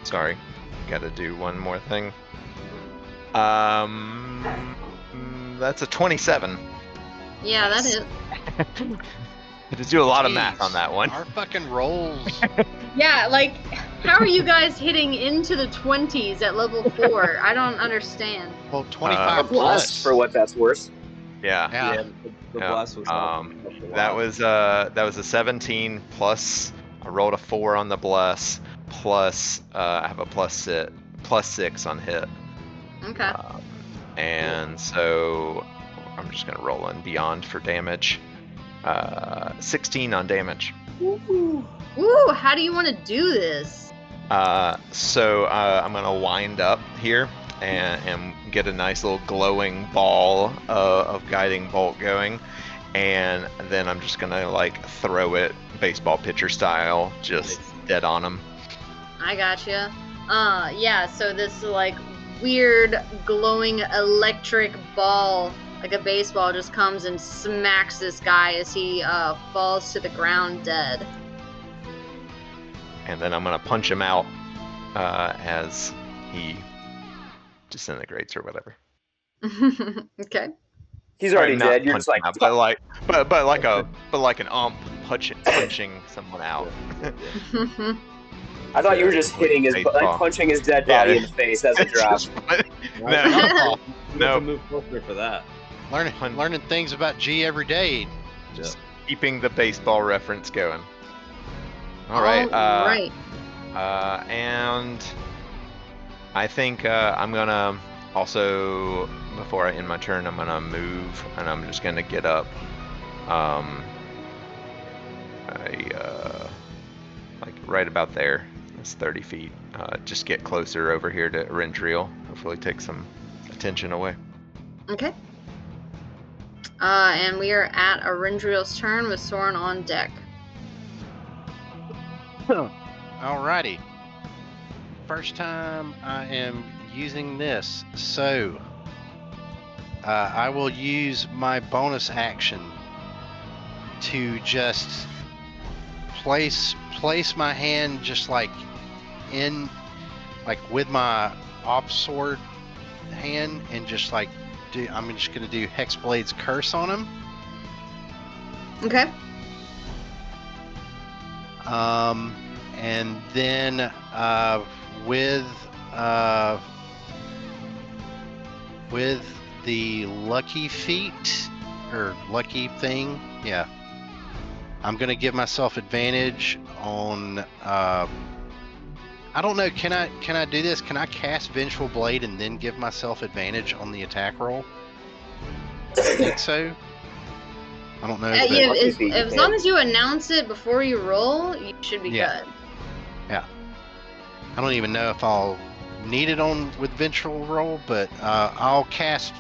sorry, gotta do one more thing. That's a 27. Yeah, that Nice. is. I just do a lot of math Jeez, on that one. Our fucking rolls. Yeah, like, how are you guys hitting into the 20s at level 4? I don't understand. Well, 25 A blast plus. for what that's worth. Yeah. Yeah. The Yeah, bless was That was a 17 plus. I rolled a 4 on the bless, plus I have a plus 6 on hit. Okay. And so I'm just gonna roll in beyond for damage. 16 on damage. Ooh, how do you want to do this? So I'm gonna wind up here and get a nice little glowing ball of guiding bolt going, and then I'm just gonna like throw it baseball pitcher style, just dead on him. I gotcha. Yeah, so this like weird glowing electric ball, like a baseball, just comes and smacks this guy as he falls to the ground dead. And then I'm gonna punch him out as he disintegrates or whatever. Okay. He's already Not dead. You're punch just like, him out, but like an ump punching someone out. I thought you were just hitting his, baseball. like punching his dead body in the face as a drop. No. No. Move closer for that. Learning things about G every day. Just keeping the baseball reference going. All right. Right. And I think I'm gonna also, before I end my turn, I'm gonna move, and I'm just gonna get up. Like right about there. That's 30 feet. Just get closer over here to Rindriel. Hopefully take some attention away. Okay. And we are at Arindriel's turn with Soren on deck. Alrighty. First time I am using this, so I will use my bonus action to just place my hand just like in, like with my off sword hand, and just like I'm just gonna do Hexblade's Curse on him. Okay. And then with the lucky feat or lucky thing, yeah, I'm gonna give myself advantage on. I don't know. Can I do this? Can I cast Vengeful Blade and then give myself advantage on the attack roll? I think so. I don't know. As long as you announce it before you roll, you should be good. Yeah. I don't even know if I'll need it on with Vengeful roll, but I'll cast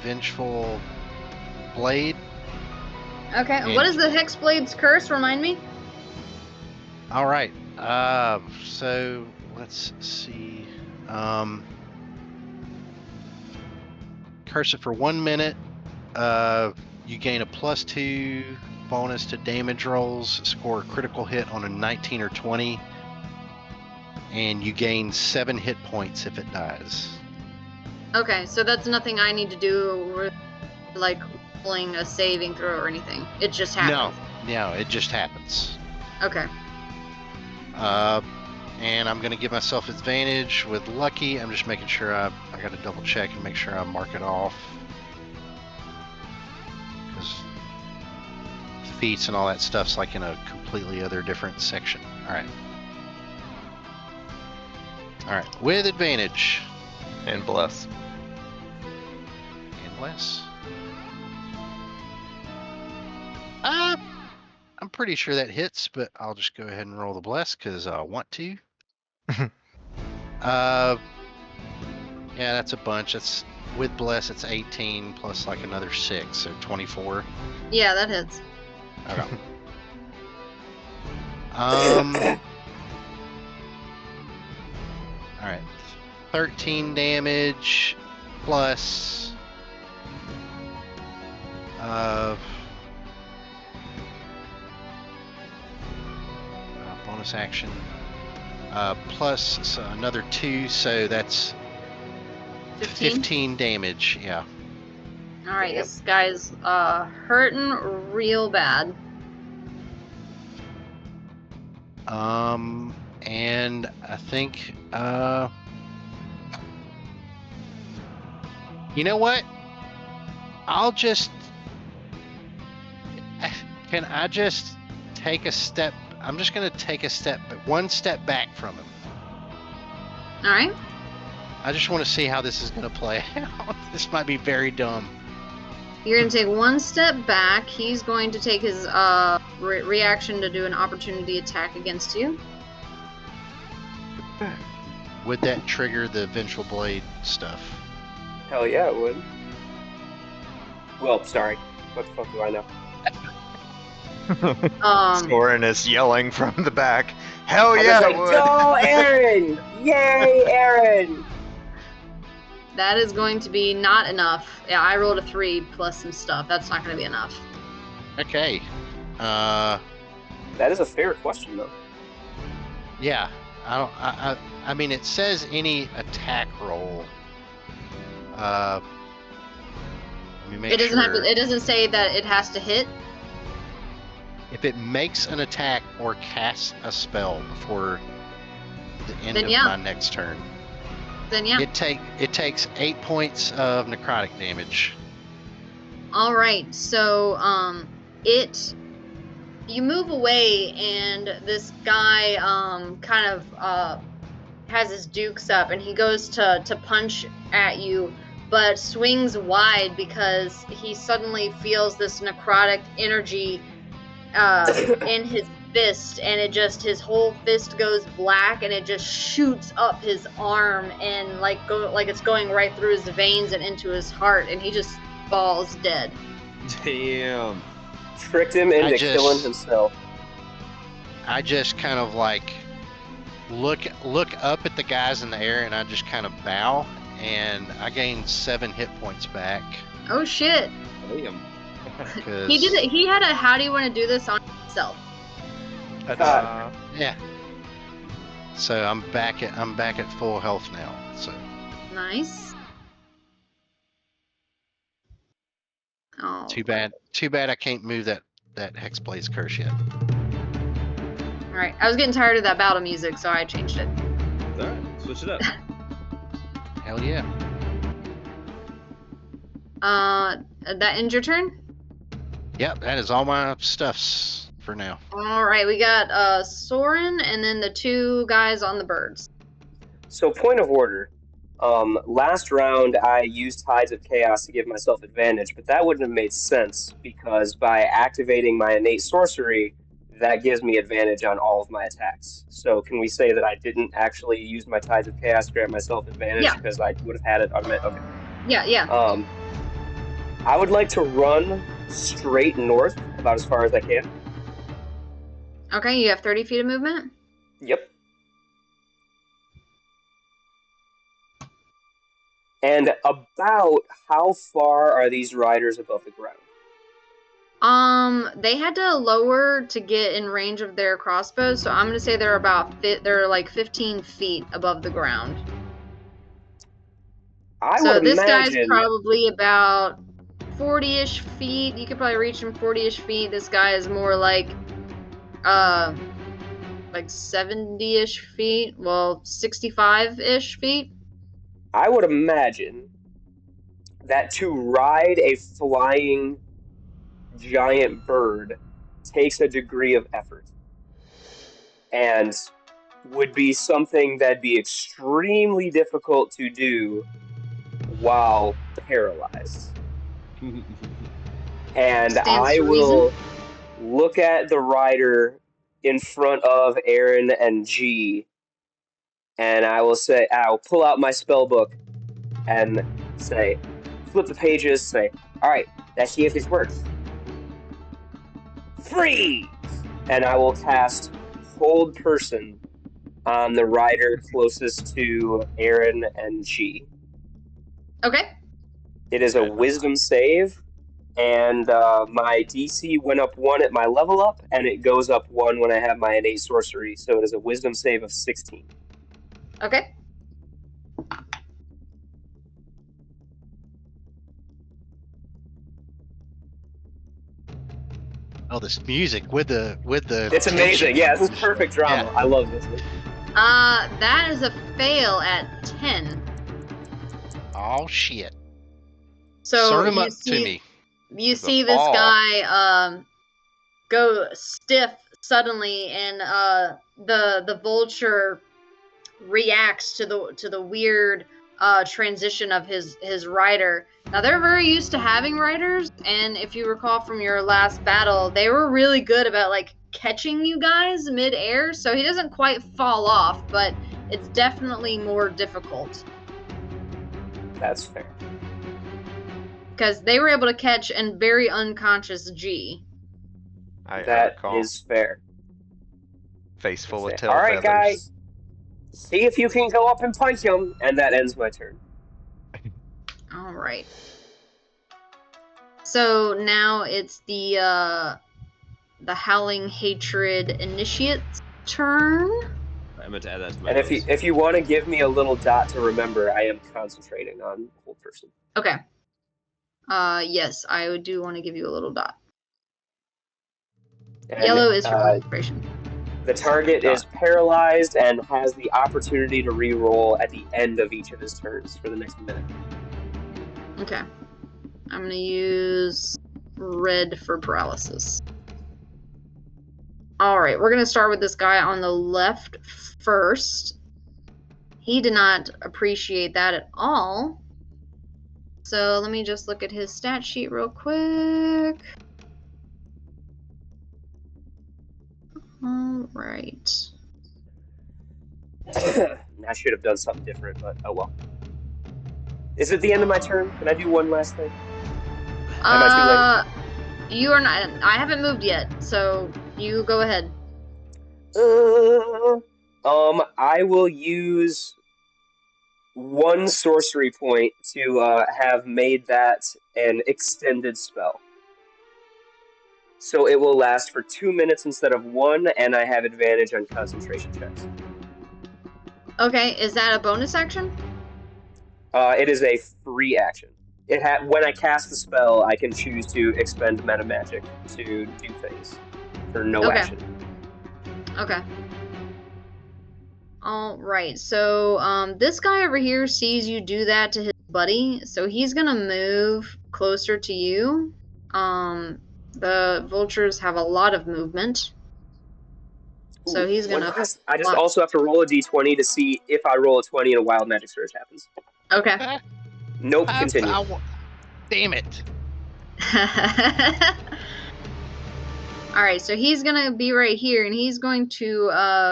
Vengeful Blade. Okay. And what is the Hexblade's Curse? Remind me. All right. So let's see. Curse it for 1 minute. You gain a +2 bonus to damage rolls, score a critical hit on a 19 or 20, and you gain 7 hit points if it dies. Okay, so that's nothing I need to do, like rolling a saving throw or anything. It just happens. No, it just happens. Okay. And I'm gonna give myself advantage with lucky. I'm just making sure I gotta double check and make sure I mark it off. Because feats and all that stuff's like in a completely other different section. Alright, with advantage. And bless. And bless. I'm pretty sure that hits, but I'll just go ahead and roll the bless because I want to. Yeah, that's a bunch. That's with bless. It's 18 plus like another 6, so 24. Yeah, that hits. Okay. All right. 13 damage plus bonus action plus another 2, so that's 15 damage. Yeah. All right, this guy's hurting real bad. And I think you know what? Can I just take a step? I'm just gonna take one step back from him. All right. I just want to see how this is going to play out. This might be very dumb. You're going to take one step back. He's going to take his reaction to do an opportunity attack against you. Would that trigger the Vengeful Blade stuff? Hell yeah, it would. Well, sorry. What the fuck do I know? Soren is yelling from the back. Hell I'm yeah, just it like, would. go, Aaron! Yay, Aaron! That is going to be not enough. Yeah, I rolled a 3 plus some stuff. That's not going to be enough. Okay. That is a fair question, though. Yeah. I mean, it says any attack roll. Let me make It doesn't sure. have. It doesn't say that it has to hit. If it makes an attack or casts a spell before the end Then of yeah. my next turn, Then yeah. it takes 8 points of necrotic damage. All right. So you move away, and this guy kind of has his dukes up, and he goes to punch at you, but swings wide because he suddenly feels this necrotic energy in his fist, and his whole fist goes black, and it just shoots up his arm, and like it's going right through his veins and into his heart, and he just falls dead. Damn. Tricked him into killing himself. I just kind of like look up at the guys in the air, and I just kind of bow, and I gain 7 hit points back. Oh shit! Damn. He did it. He had a "How do you want to do this?" on himself. Yeah. So I'm back at full health now. So Nice. Oh. too bad I can't move that Hexblade's curse yet. All right. I was getting tired of that battle music, so I changed it. All right, switch it up. Hell yeah. That ends your turn? Yep, that is all my stuffs for now. All right, we got Soren and then the 2 guys on the birds. So, point of order. Last round, I used Tides of Chaos to give myself advantage, but that wouldn't have made sense because by activating my innate sorcery, that gives me advantage on all of my attacks. So, can we say that I didn't actually use my Tides of Chaos to grant myself advantage because I would have had it automatically? Okay. Yeah. I would like to run straight north about as far as I can. Okay, you have 30 feet of movement? Yep. And about how far are these riders above the ground? They had to lower to get in range of their crossbows, so I'm gonna say they're like 15 feet above the ground. So this guy's probably about 40-ish feet. You could probably reach him 40-ish feet. This guy is more like 70-ish feet. Well, 65-ish feet. I would imagine that to ride a flying giant bird takes a degree of effort and would be something that'd be extremely difficult to do while paralyzed. And I will look at the rider in front of Aaron and G, and I'll pull out my spell book and say, flip the pages, say, all right, let's see if this works. Freeze! And I will cast Hold Person on the rider closest to Aaron and G. Okay. It is a wisdom save, and my DC went up 1 at my level up, and it goes up 1 when I have my innate sorcery, so it is a wisdom save of 16. Okay. Oh, this music with the It's amazing. Yeah, this is perfect drama. Yeah. I love this. That is a fail at 10. Oh shit. So Sort him up to me. You see this guy go stiff suddenly, and the vulture reacts to the weird transition of his rider. Now they're very used to having riders, and if you recall from your last battle, they were really good about like catching you guys mid-air, so he doesn't quite fall off, but it's definitely more difficult. That's fair. Because they were able to catch and very unconscious G. That recall. is fair. Face full of All tail right, feathers. guys. See if you can go up and punch him, and that ends my turn. All right. So now it's the Howling Hatred Initiate's turn. I meant to add that to my And notes. if you want to give me a little dot to remember, I am concentrating on whole person. Okay. Yes, I do want to give you a little dot. And, Yellow is for concentration. The target is paralyzed and has the opportunity to re-roll at the end of each of his turns for the next minute. Okay. I'm going to use red for paralysis. Alright, we're going to start with this guy on the left first. He did not appreciate that at all. So let me just look at his stat sheet real quick. Alright. I should have done something different, but oh well. Is it the end of my turn? Can I do one last thing? Am I too late? You are not. I haven't moved yet, so you go ahead. I will use one sorcery point to have made that an extended spell. So it will last for 2 minutes instead of 1, and I have advantage on concentration checks. Okay, is that a bonus action? It is a free action. When I cast the spell, I can choose to expend meta magic to do things for no action. Okay. Alright, so this guy over here sees you do that to his buddy, so he's gonna move closer to you. The vultures have a lot of movement. So he's gonna... I just also have to roll a d20 to see if I roll a 20 and a wild magic surge happens. Okay. Nope, continue. Damn it. Alright, so he's gonna be right here, and he's going to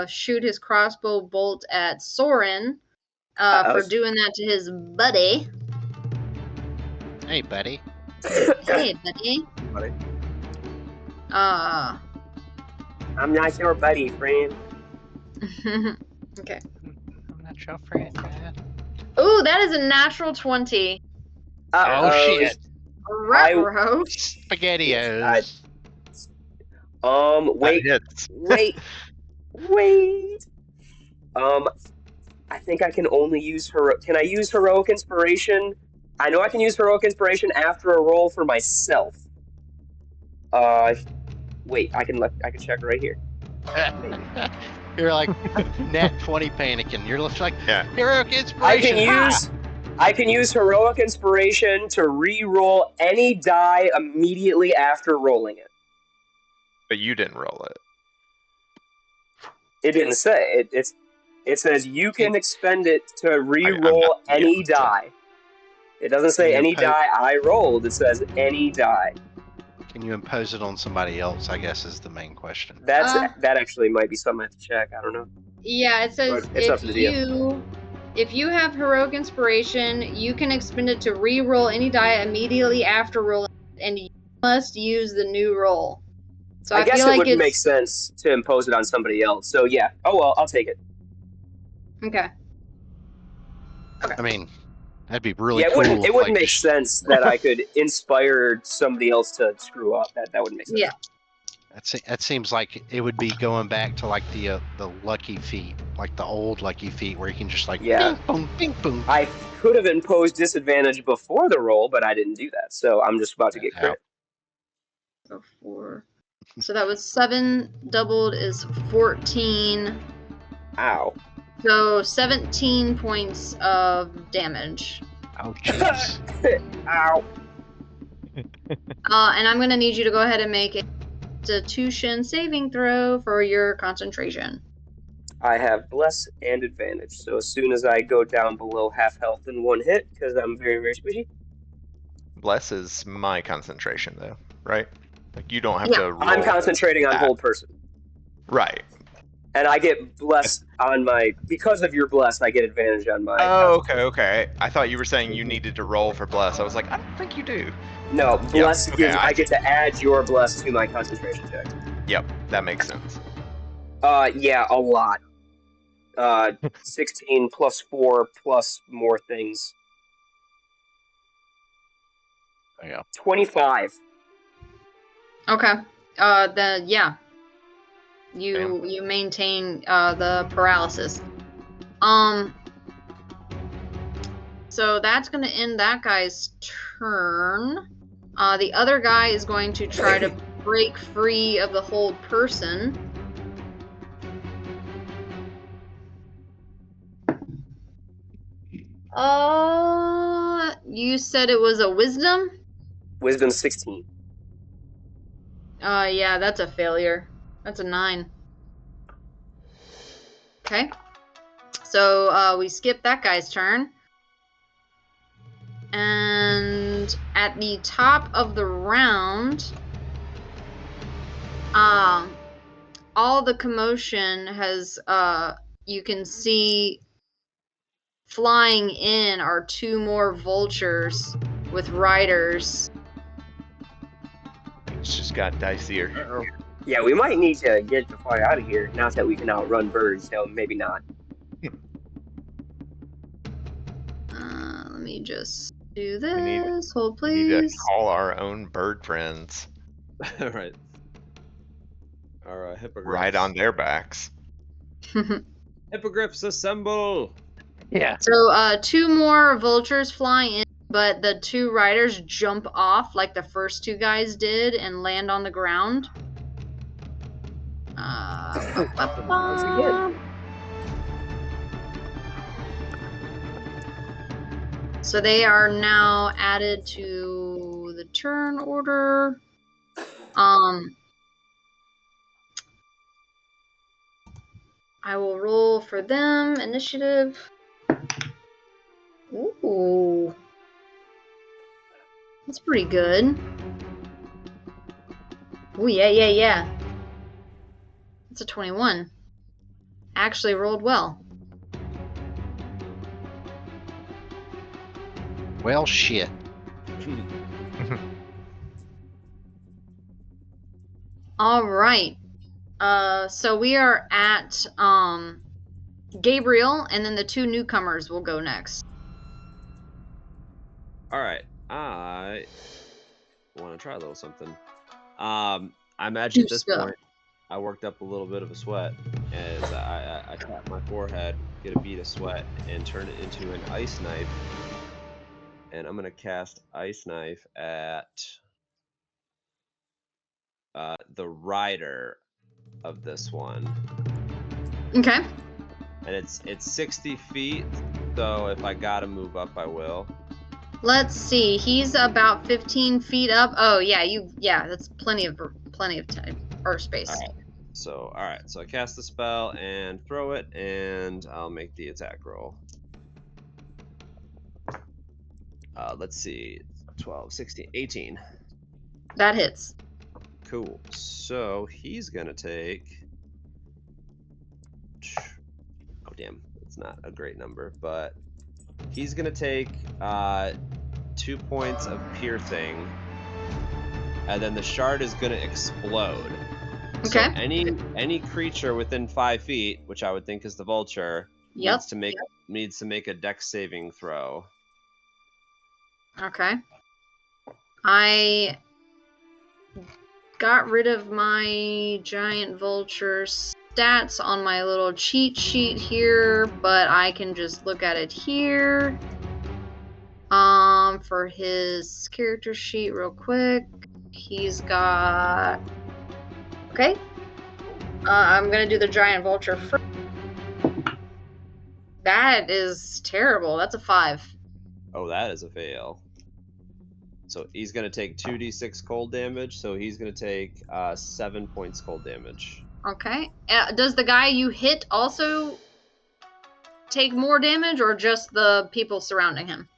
shoot his crossbow bolt at Soren for doing that to his buddy. Hey, buddy. Hey, buddy. Buddy. I'm not your buddy, friend. Okay. I'm not your friend, man. Ooh, that is a natural 20. Oh, shit. Ruh-roh. SpaghettiOs. Wait. I think I can only use Can I use Heroic Inspiration? I know I can use Heroic Inspiration after a roll for myself. Wait, I can check right here. You're like nat 20 panicking. You're just like, Heroic Inspiration. I can use Heroic Inspiration to re-roll any die immediately after rolling it. But you didn't roll it. It didn't say. It says you can expend it to re-roll any die. It doesn't say any die I rolled. It says any die. Can you impose it on somebody else, I guess, is the main question. That actually might be something I have to check. I don't know. Yeah, it says if you have Heroic Inspiration, you can expend it to re-roll any die immediately after rolling, and you must use the new roll. So I guess feel it wouldn't make sense to impose it on somebody else. So yeah. Oh well, I'll take it. Okay. I mean, that'd be really cool. It wouldn't make sense that I could inspire somebody else to screw up. That wouldn't make sense. Yeah. That seems like it would be going back to like the lucky feat, like the old lucky feat, where you can just like ping boom, ping boom. I could have imposed disadvantage before the roll, but I didn't do that, so I'm just about to get crit. So that was 7 doubled is 14. Ow. So 17 points of damage. Oh jeez. Ow. And I'm gonna need you to go ahead and make a Constitution saving throw for your concentration. I have Bless and Advantage. So as soon as I go down below half health in one hit, because I'm very, very squishy. Bless is my concentration, though, right? Like, you don't have Yeah, to roll. I'm concentrating on that. hold person. Right. And I get Bless on my... Because of your Bless, I get advantage on my... Oh, okay. I thought you were saying you needed to roll for Bless. I was like, I don't think you do. No, Bless okay, gives... I get to add your Bless to my concentration check. Yep, that makes sense. Yeah, a lot. 16 plus 4 plus more things. Yeah. 25. Okay. You maintain the paralysis. So that's gonna end that guy's turn. The other guy is going to try to break free of the hold person. You said it was a wisdom? Wisdom 16. Yeah, that's a failure. That's a 9. Okay. So, we skip that guy's turn. And at the top of the round, all the commotion has, you can see flying in are 2 more vultures with riders. It's just got dicier. Yeah, we might need to get the fuck out of here. Not that we can outrun birds, so maybe not. Let me just do this. Hold, We need to please. call our own bird friends. Right. Our hippogriffs. Ride on their backs. Hippogriffs assemble! Yeah. So, 2 more vultures fly in, but the 2 riders jump off like the first 2 guys did and land on the ground. Once again. So they are now added to the turn order. I will roll for them. Initiative. Ooh. That's pretty good. Ooh, yeah. It's a 21. Actually rolled well. Well, shit. All right. So we are at Gabriel, and then the 2 newcomers will go next. All right. I want to try a little something. I imagine at this point, I worked up a little bit of a sweat as I tap my forehead, get a bead of sweat, and turn it into an ice knife. And I'm gonna cast Ice Knife at the rider of this one. Okay. And it's 60 feet, so if I gotta move up, I will. Let's see. He's about 15 feet up. Oh yeah, that's plenty of time or space. All right. So I cast the spell and throw it, and I'll make the attack roll. Let's see. 12, 16, 18. That hits. Cool. So he's gonna take. Oh damn, it's not a great number, but he's gonna take 2 points of piercing, and then the shard is gonna explode. Okay. So any creature within 5 feet, which I would think is the vulture, needs to make a dex saving throw. Okay. I got rid of my giant vulture stats on my little cheat sheet here, but I can just look at it here. For his character sheet real quick. He's got... Okay. I'm gonna do the giant vulture first. That is terrible. That's a 5. Oh, that is a fail. So he's going to take 2d6 cold damage, so he's going to take 7 points cold damage. Okay. Does the guy you hit also take more damage, or just the people surrounding him?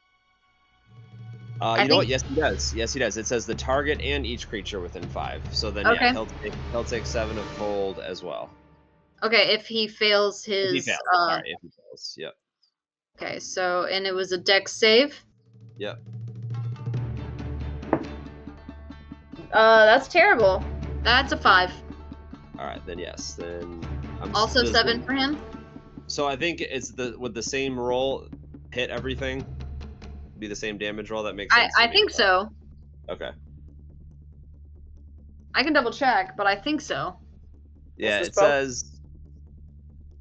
You know what? Yes, he does. Yes, he does. It says the target and each creature within 5. So then, Okay. yeah, he'll take 7 of cold as well. Okay, if he fails his. If he fails. Sorry, if he fails. Yep. Okay, so and it was a dex save. Yep. That's terrible. That's a 5. All right, then yes, then. Also 7 for him. So I think it's with the same roll, hit everything. Be the same damage roll. That makes sense. I think so. Okay. I can double check, but I think so. Yeah, it says.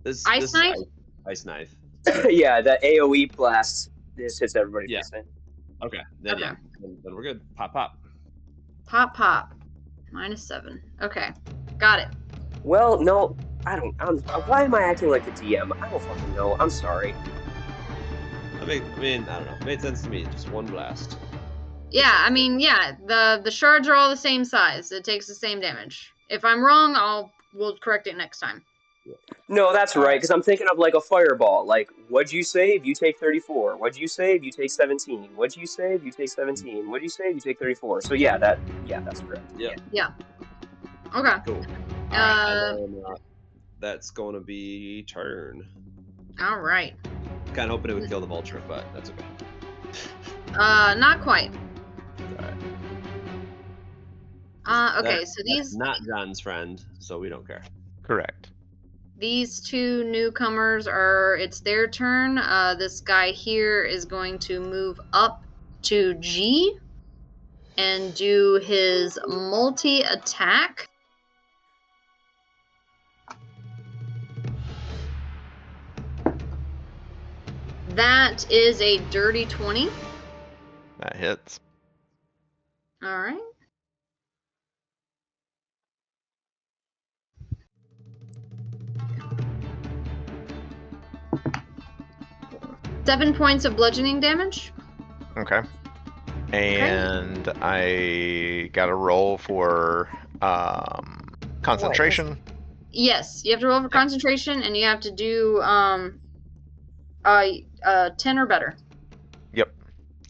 Ice knife. Ice knife. Yeah, the AOE blast. This hits everybody. Yeah. Okay. Then Okay. yeah. Then we're good. Pop, pop. Pop, pop. -7. Okay, got it. Well, no, I don't. Why am I acting like the DM? I don't fucking know. I'm sorry. I mean, I don't know. It made sense to me. Just one blast. Yeah, I mean, yeah. The shards are all the same size. It takes the same damage. If I'm wrong, we'll correct it next time. No, that's right, because I'm thinking of like a fireball. Like, what'd you save? You take 34. What'd you save? You take 17. What'd you save? You take 17. What'd you save? You take 34. So yeah, that's correct. Yeah. Okay. Cool. Alright, and then, that's going to be turn. All right. Kind of hoping it would kill the vulture, but that's okay. Not quite. Alright. Okay, so these. That's not John's friend, so we don't care. Correct. These two newcomers it's their turn. This guy here is going to move up to G and do his multi-attack. That is a dirty 20. That hits. All right. Seven points of bludgeoning damage. Okay. And I got a roll for concentration. Yes, you have to roll for concentration, and you have to do 10 or better. Yep.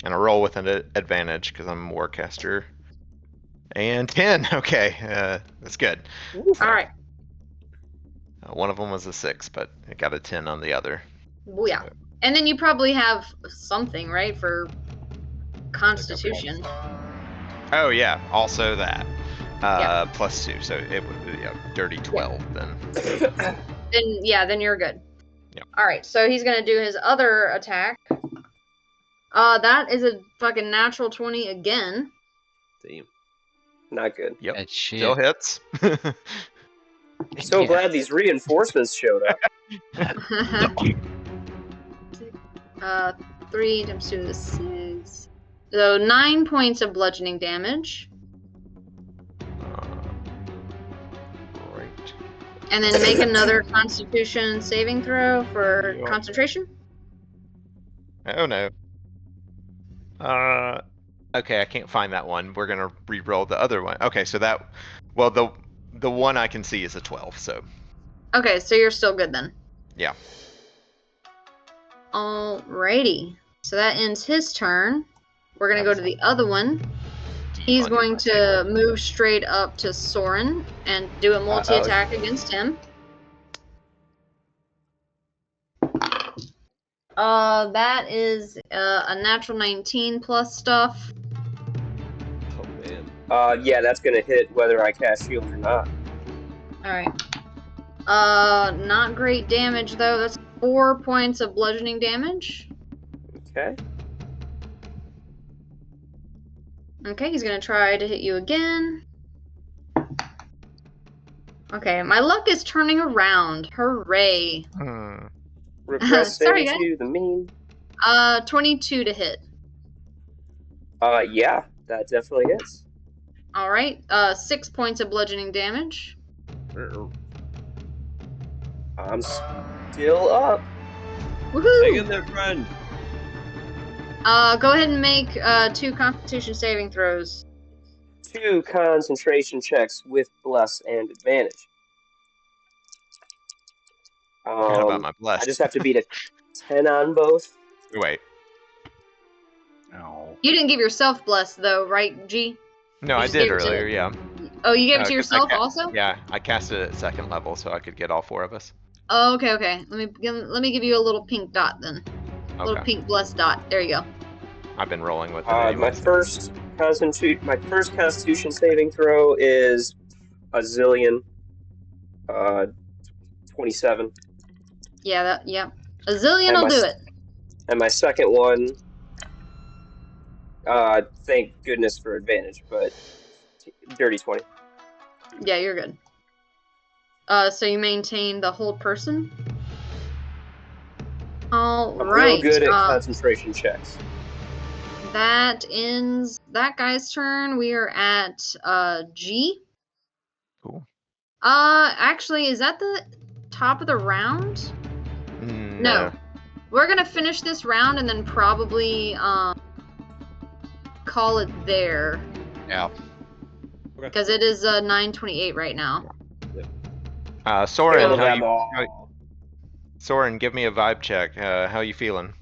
And a roll with an advantage because I'm a warcaster. And 10. Okay, that's good. All right. One of them was a 6, but it got a 10 on the other. Well, yeah. And then you probably have something, right, for Constitution. Oh, yeah. Also that. +2. So it would be a dirty 12 then. Then you're good. Yep. All right. So he's going to do his other attack. That is a fucking natural 20 again. Damn. Not good. Yep. Still hits. So glad these reinforcements showed up. 3 times 2 is 6. So 9 points of bludgeoning damage. Right. And then make another Constitution saving throw for concentration. Oh no. Okay, I can't find that one. We're gonna re-roll the other one. Okay, so the one I can see is a 12. So. Okay, so you're still good then. Yeah. Alrighty. So that ends his turn. We're gonna go to the other one. He's going to move straight up to Soren and do a multi-attack against him. That is a natural 19 plus stuff. Oh man. Yeah, that's gonna hit whether I cast shield or not. Alright. Not great damage though. That's 4 points of bludgeoning damage. Okay. Okay, he's gonna try to hit you again. Okay, my luck is turning around. Hooray. Regress Sorry, to the mean. 22 to hit. Yeah, that definitely is. Alright, 6 points of bludgeoning damage. I'm still up. Woohoo! Hang in there, friend. Go ahead and make 2 Constitution saving throws. 2 concentration checks with bless and advantage. Forgot about my bless. I just have to beat a 10 on both. Wait. Oh. You didn't give yourself bless though, right, G? No, You I just did gave it to- earlier, yeah. Oh, you gave it to 'cause I yourself also? Yeah, I cast it at 2nd level so I could get all 4 of us. Oh, okay, okay. Let me give you a little pink dot then. A little Okay. pink blessed dot. There you go. I've been rolling with it My anyways. first Constitution saving throw is a zillion. 27. Yeah, a zillion And will my do it. And my second one, thank goodness for advantage, but dirty 20. Yeah, you're good. So you maintain the whole person? All I'm right. real good at concentration checks. That ends that guy's turn. We are at G. Cool. Actually, is that the top of the round? No. We're gonna finish this round and then probably call it there. Yeah. Because it is 9:28 right now. Soren, Soren, give me a vibe check. How you feeling?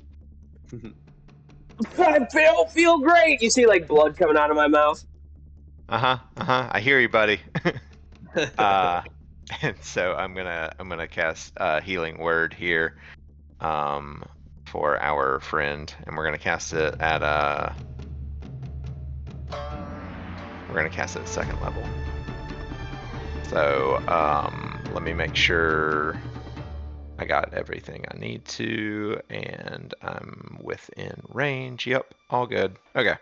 I feel great. You see like blood coming out of my mouth. I hear you, buddy. And so I'm gonna cast Healing Word here, for our friend, and we're gonna cast it at 2nd level. So let me make sure I got everything I need to, and I'm within range. Yep, all good. Okay.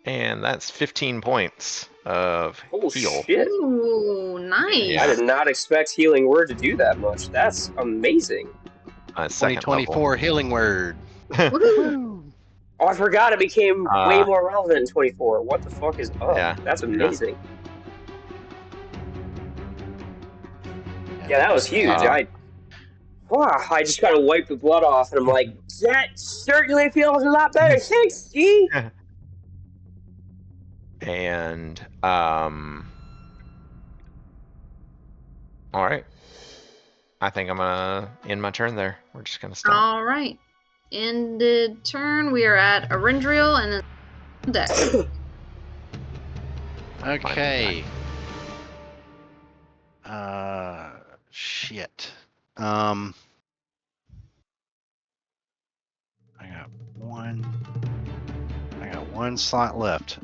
And that's 15 points of heal. Shit. Ooh, nice. Yeah. I did not expect Healing Word to do that much. That's amazing. 2024 Healing Word. Woohoo. Oh, I forgot it became way more relevant in 24. What the fuck is up? Yeah. That's amazing. Yeah, that was huge. I just gotta wipe the blood off, and I'm like, that certainly feels a lot better. Thanks, G. And all right. I think I'm gonna end my turn there. We're just gonna stop. All right. Ended turn. We are at Arendriel and then Dex. Okay. Shit. I got one slot left.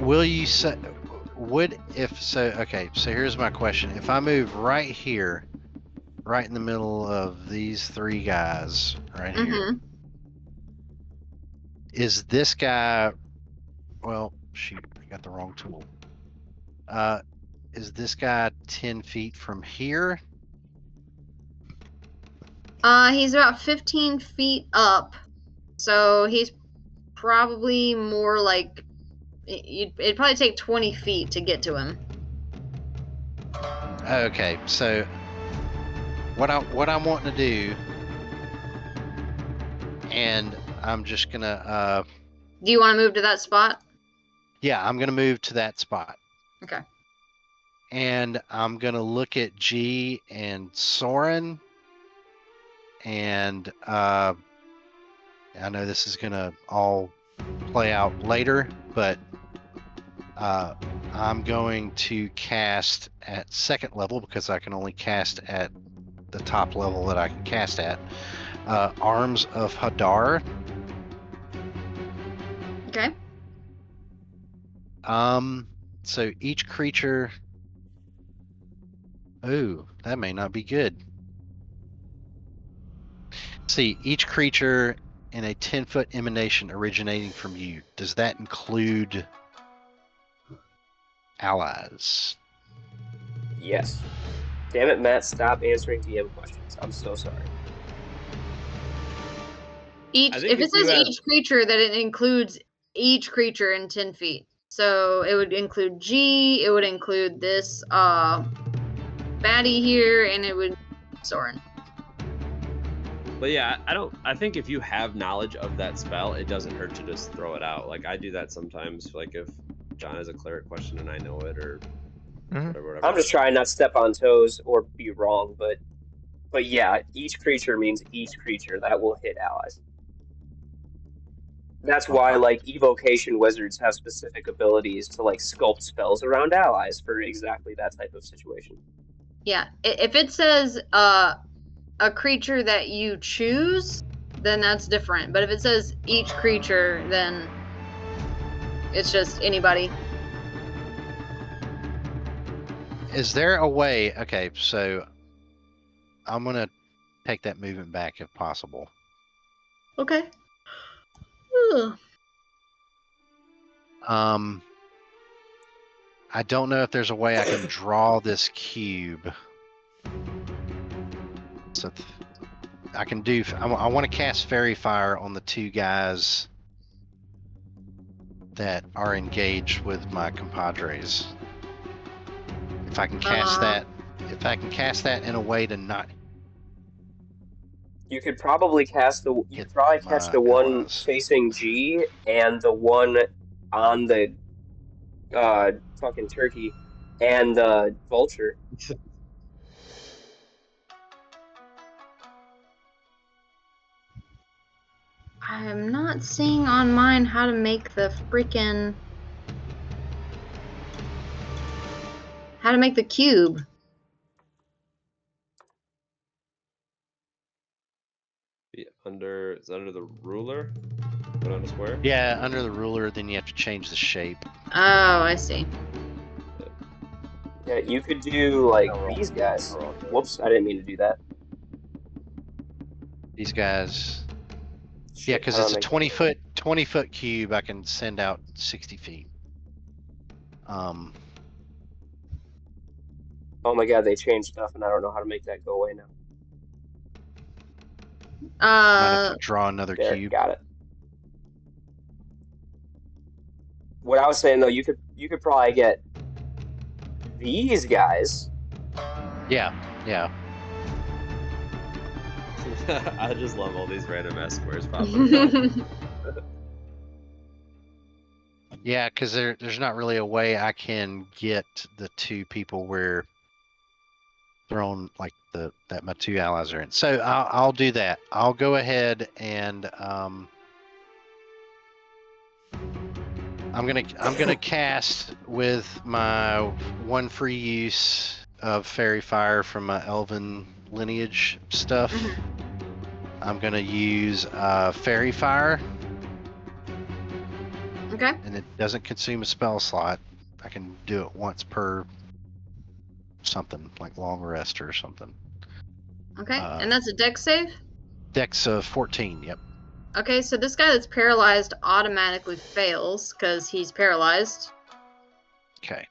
Will you say? Okay, so here's my question. If I move right here, right in the middle of these 3 guys, right here, is this guy? Well, shoot, I got the wrong tool. Is this guy 10 feet from here? He's about 15 feet up, so he's probably more like it'd probably take 20 feet to get to him. Okay, so what I'm wanting to do, and I'm just gonna Do you want to move to that spot? yeah, I'm gonna move to that spot. Okay. And I'm gonna look at G and Soren, and I know this is gonna all play out later, but I'm going to cast at 2nd level because I can only cast at the top level that I can cast at. Arms of Hadar. Okay. So each creature. Ooh, that may not be good. See, each creature in a 10-foot emanation originating from you. Does that include allies? Yes. Damn it, Matt, stop answering DM questions. I'm so sorry. If it says each creature, that it includes each creature in 10 feet. So it would include G, it would include this baddie here, and it would Soren. But yeah, I think if you have knowledge of that spell, it doesn't hurt to just throw it out. Like I do that sometimes, like if John has a cleric question and I know it, or Whatever. I'm just trying not to step on toes or be wrong, but yeah, each creature means each creature that will hit allies. That's why like evocation wizards have specific abilities to like sculpt spells around allies for exactly that type of situation. Yeah, if it says a creature that you choose, then that's different. But if it says each creature, then it's just anybody. Is there a way? Okay, so I'm gonna take that movement back if possible. Okay. Ugh. I don't know if there's a way I can draw this cube. So I can do. I want to cast Fairy Fire on the two guys that are engaged with my compadres. If I can cast that, in a way to not. You could probably cast the one facing G and the one on the fucking turkey and the vulture. I'm not seeing on mine how to make the freaking cube. It's under the ruler. Put on a square. Yeah, under the ruler. Then you have to change the shape. Oh, I see. Yeah, you could do like these guys. Whoops, I didn't mean to do that. These guys. Yeah, because it's a 20 foot cube. I can send out 60 feet. Oh my god, they changed stuff, and I don't know how to make that go away now. Might have to draw another cube. Got it. What I was saying though, you could probably get these guys. Yeah. I just love all these random ass squares popping up. Yeah, because there's not really a way I can get the two people where they're on like that my two allies are in. So I'll do that. I'll go ahead and I'm gonna cast with my one free use of Fairy Fire from my Elven lineage stuff. I'm gonna use Fairy Fire. Okay. And it doesn't consume a spell slot. I can do it once per something, like long rest or something. Okay, and that's a dex save? Dex of 14, yep. Okay, so this guy that's paralyzed automatically fails, because he's paralyzed. Okay.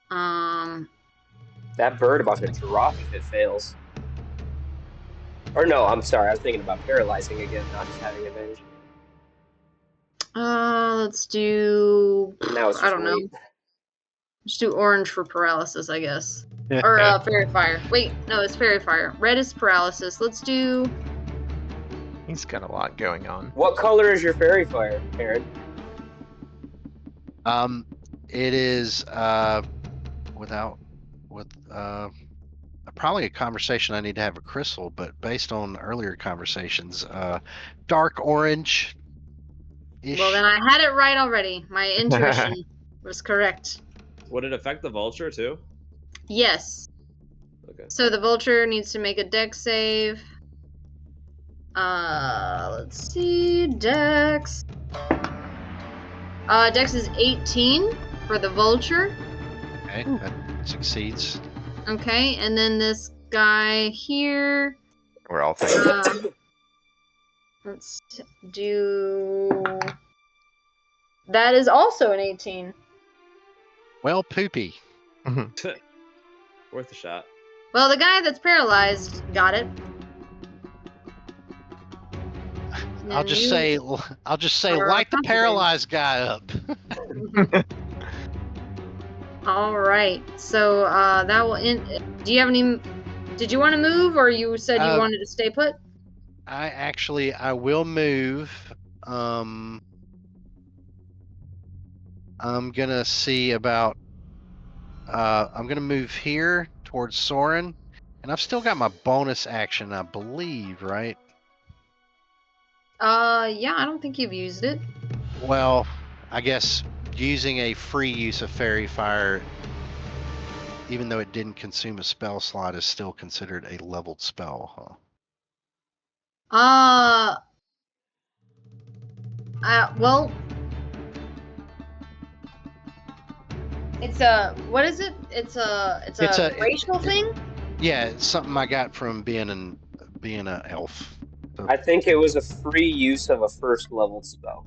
That bird about to drop if it fails. Or no, I'm sorry, I was thinking about paralyzing again, not just having advantage. Let's do... Now it's just I don't know. Just do orange for paralysis, I guess. Or Fairy Fire. Wait, no, it's Fairy Fire. Red is paralysis. Let's do... He's got a lot going on. What color is your Fairy Fire, Aaron? It is probably a conversation I need to have with Crystal, but based on earlier conversations, dark orange. Well, then I had it right already. My intuition was correct. Would it affect the vulture too? Yes. Okay. So the vulture needs to make a dex save. Let's see, dex. Dex is 18 for the vulture. Okay, that succeeds. Okay, and then this guy here. We're all thinking. Let's do. That is also an 18. Well, poopy. Worth a shot. Well, the guy that's paralyzed got it. I'll just say, light the paralyzed guy up. All right. So that will end. Do you have any? Did you want to move, or you said you wanted to stay put? I will move. I'm gonna see about I'm gonna move here towards Soren, and I've still got my bonus action, I believe, right? Yeah, I don't think you've used it. Well, I guess using a free use of Fairy Fire, even though it didn't consume a spell slot, is still considered a leveled spell, huh? Well, it's a, what is it? It's a racial thing? Yeah, it's something I got from being an elf. So, I think it was a free use of a first level spell.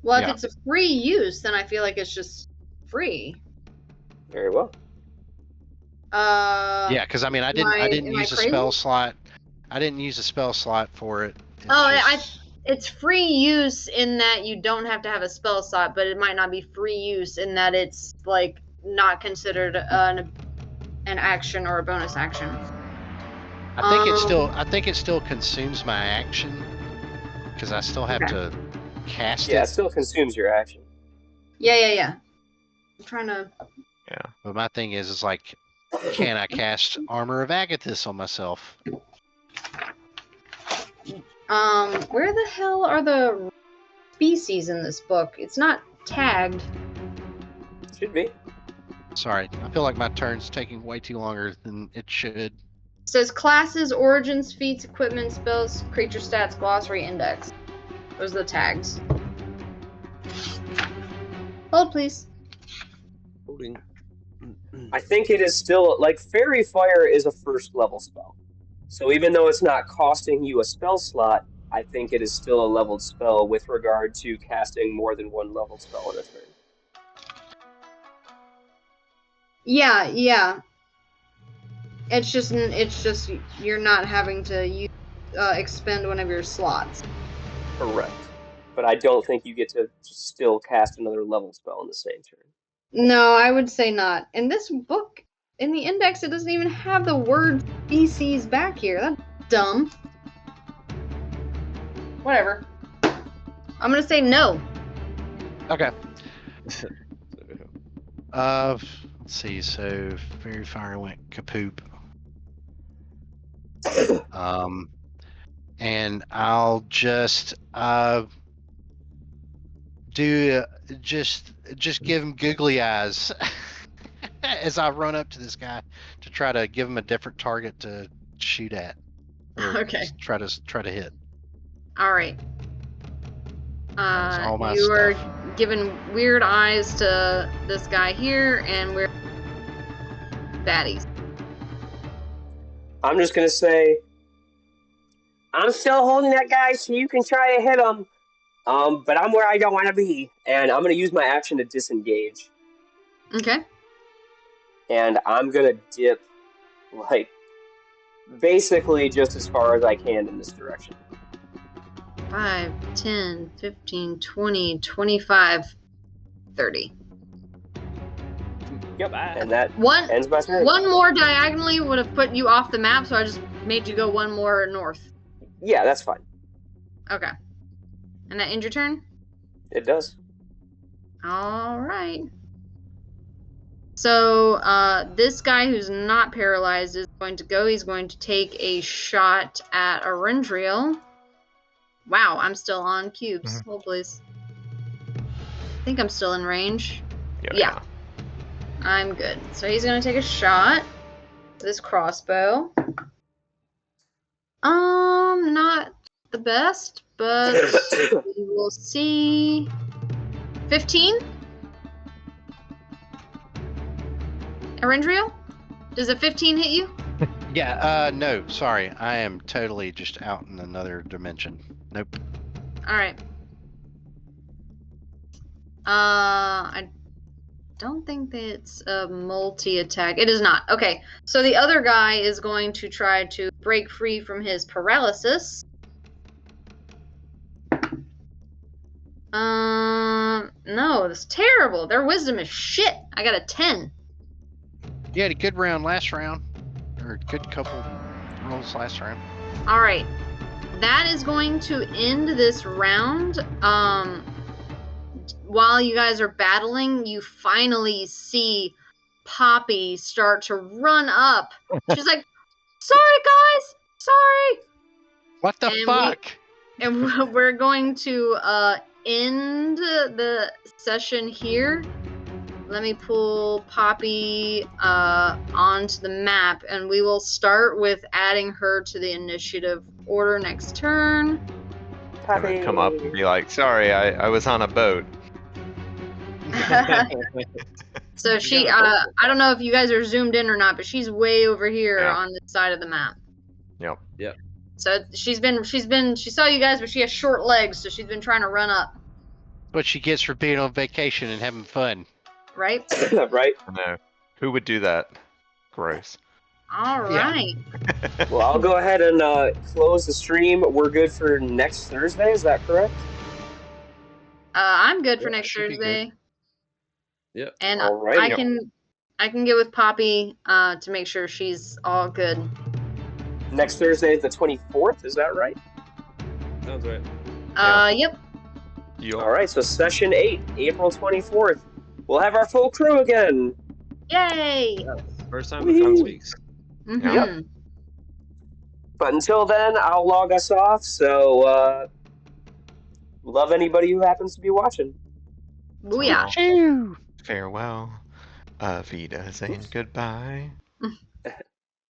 Well, Yeah. if it's a free use, then I feel like it's just free. Very well. yeah, because I mean, I didn't am I use a crazy? spell slot. I didn't use a spell slot for it. It's It's free use in that you don't have to have a spell slot, but it might not be free use in that it's like not considered an action or a bonus action. I think it still consumes my action because I still have to cast Yeah, it it. still consumes your action. Yeah. I'm trying to. But my thing is like, can I cast Armor of Agathis on myself? Where the hell are the species in this book? It's not tagged. Should be. Sorry, I feel like my turn's taking way too longer than it should. It says classes, origins, feats, equipment, spells, creature stats, glossary, index. Those are the tags. Hold, please. Holding. I think it is still, like, Fairy Fire is a first level spell. So even though it's not costing you a spell slot, I think it is still a leveled spell with regard to casting more than one level spell in a turn. Yeah. It's just you're not having to expend one of your slots. Correct. But I don't think you get to still cast another level spell in the same turn. No, I would say not. In this book, in the index, it doesn't even have the word species back here. That's dumb. Whatever. I'm gonna say no. Okay. Let's see. So Fairy Fire went kapoop. And I'll just do just give him googly eyes as I run up to this guy to try to give him a different target to shoot at. Okay. Try to hit. All right. All my you are stuff. giving weird eyes to this guy here, and we're baddies. I'm just going to say, I'm still holding that guy so you can try to hit him. But I'm where I don't want to be. And I'm going to use my action to disengage. Okay. And I'm going to dip, like, basically just as far as I can in this direction. 5, 10, 15, 20, 25, 30. Yep, and that One ends my turn. One more diagonally would have put you off the map, so I just made you go one more north. Yeah, that's fine. Okay. And that ends your turn? It does. All right. So this guy who's not paralyzed is going to go. He's going to take a shot at Arendriel. Wow, I'm still on cubes. Mm-hmm. Hold, please. I think I'm still in range. Yeah. I'm good. So he's going to take a shot with his crossbow. Not the best, but we will see. 15? Arendriel? Does a 15 hit you? Yeah. No. Sorry. I am totally just out in another dimension. Nope. All right. I don't think that it's a multi-attack. It is not. Okay, so the other guy is going to try to break free from his paralysis. No, that's terrible. Their wisdom is shit. I got a 10. You had a good round last round, or a good couple rolls last round. All right, that is going to end this round. While you guys are battling, you finally see Poppy start to run up. She's like, "Sorry, guys, sorry." What the And fuck? And we're going to end the session here. Let me pull Poppy onto the map, and we will start with adding her to the initiative order next turn. Gonna come up and be like, sorry, I was on a boat. So she, I don't know if you guys are zoomed in or not, but she's way over here Yeah. on this side of the map. Yep. So she saw you guys, but she has short legs, so she's been trying to run up. What she gets for being on vacation and having fun. Right? Right. I know. Who would do that? Gross. All right. Well, I'll go ahead and close the stream. We're good for next Thursday. Is that correct? I'm good for Yeah, next should be good. Thursday. Yep. And Alrighty. I can get with Poppy to make sure she's all good. Next Thursday is the 24th. Is that right? Sounds right. Yep. All right. So session 8, April 24th. We'll have our full crew again. Yay! First time in 5 weeks. Mm-hmm. Yep. But until then, I'll log us off. So love anybody who happens to be watching. Booyah. Farewell. Vida saying goodbye.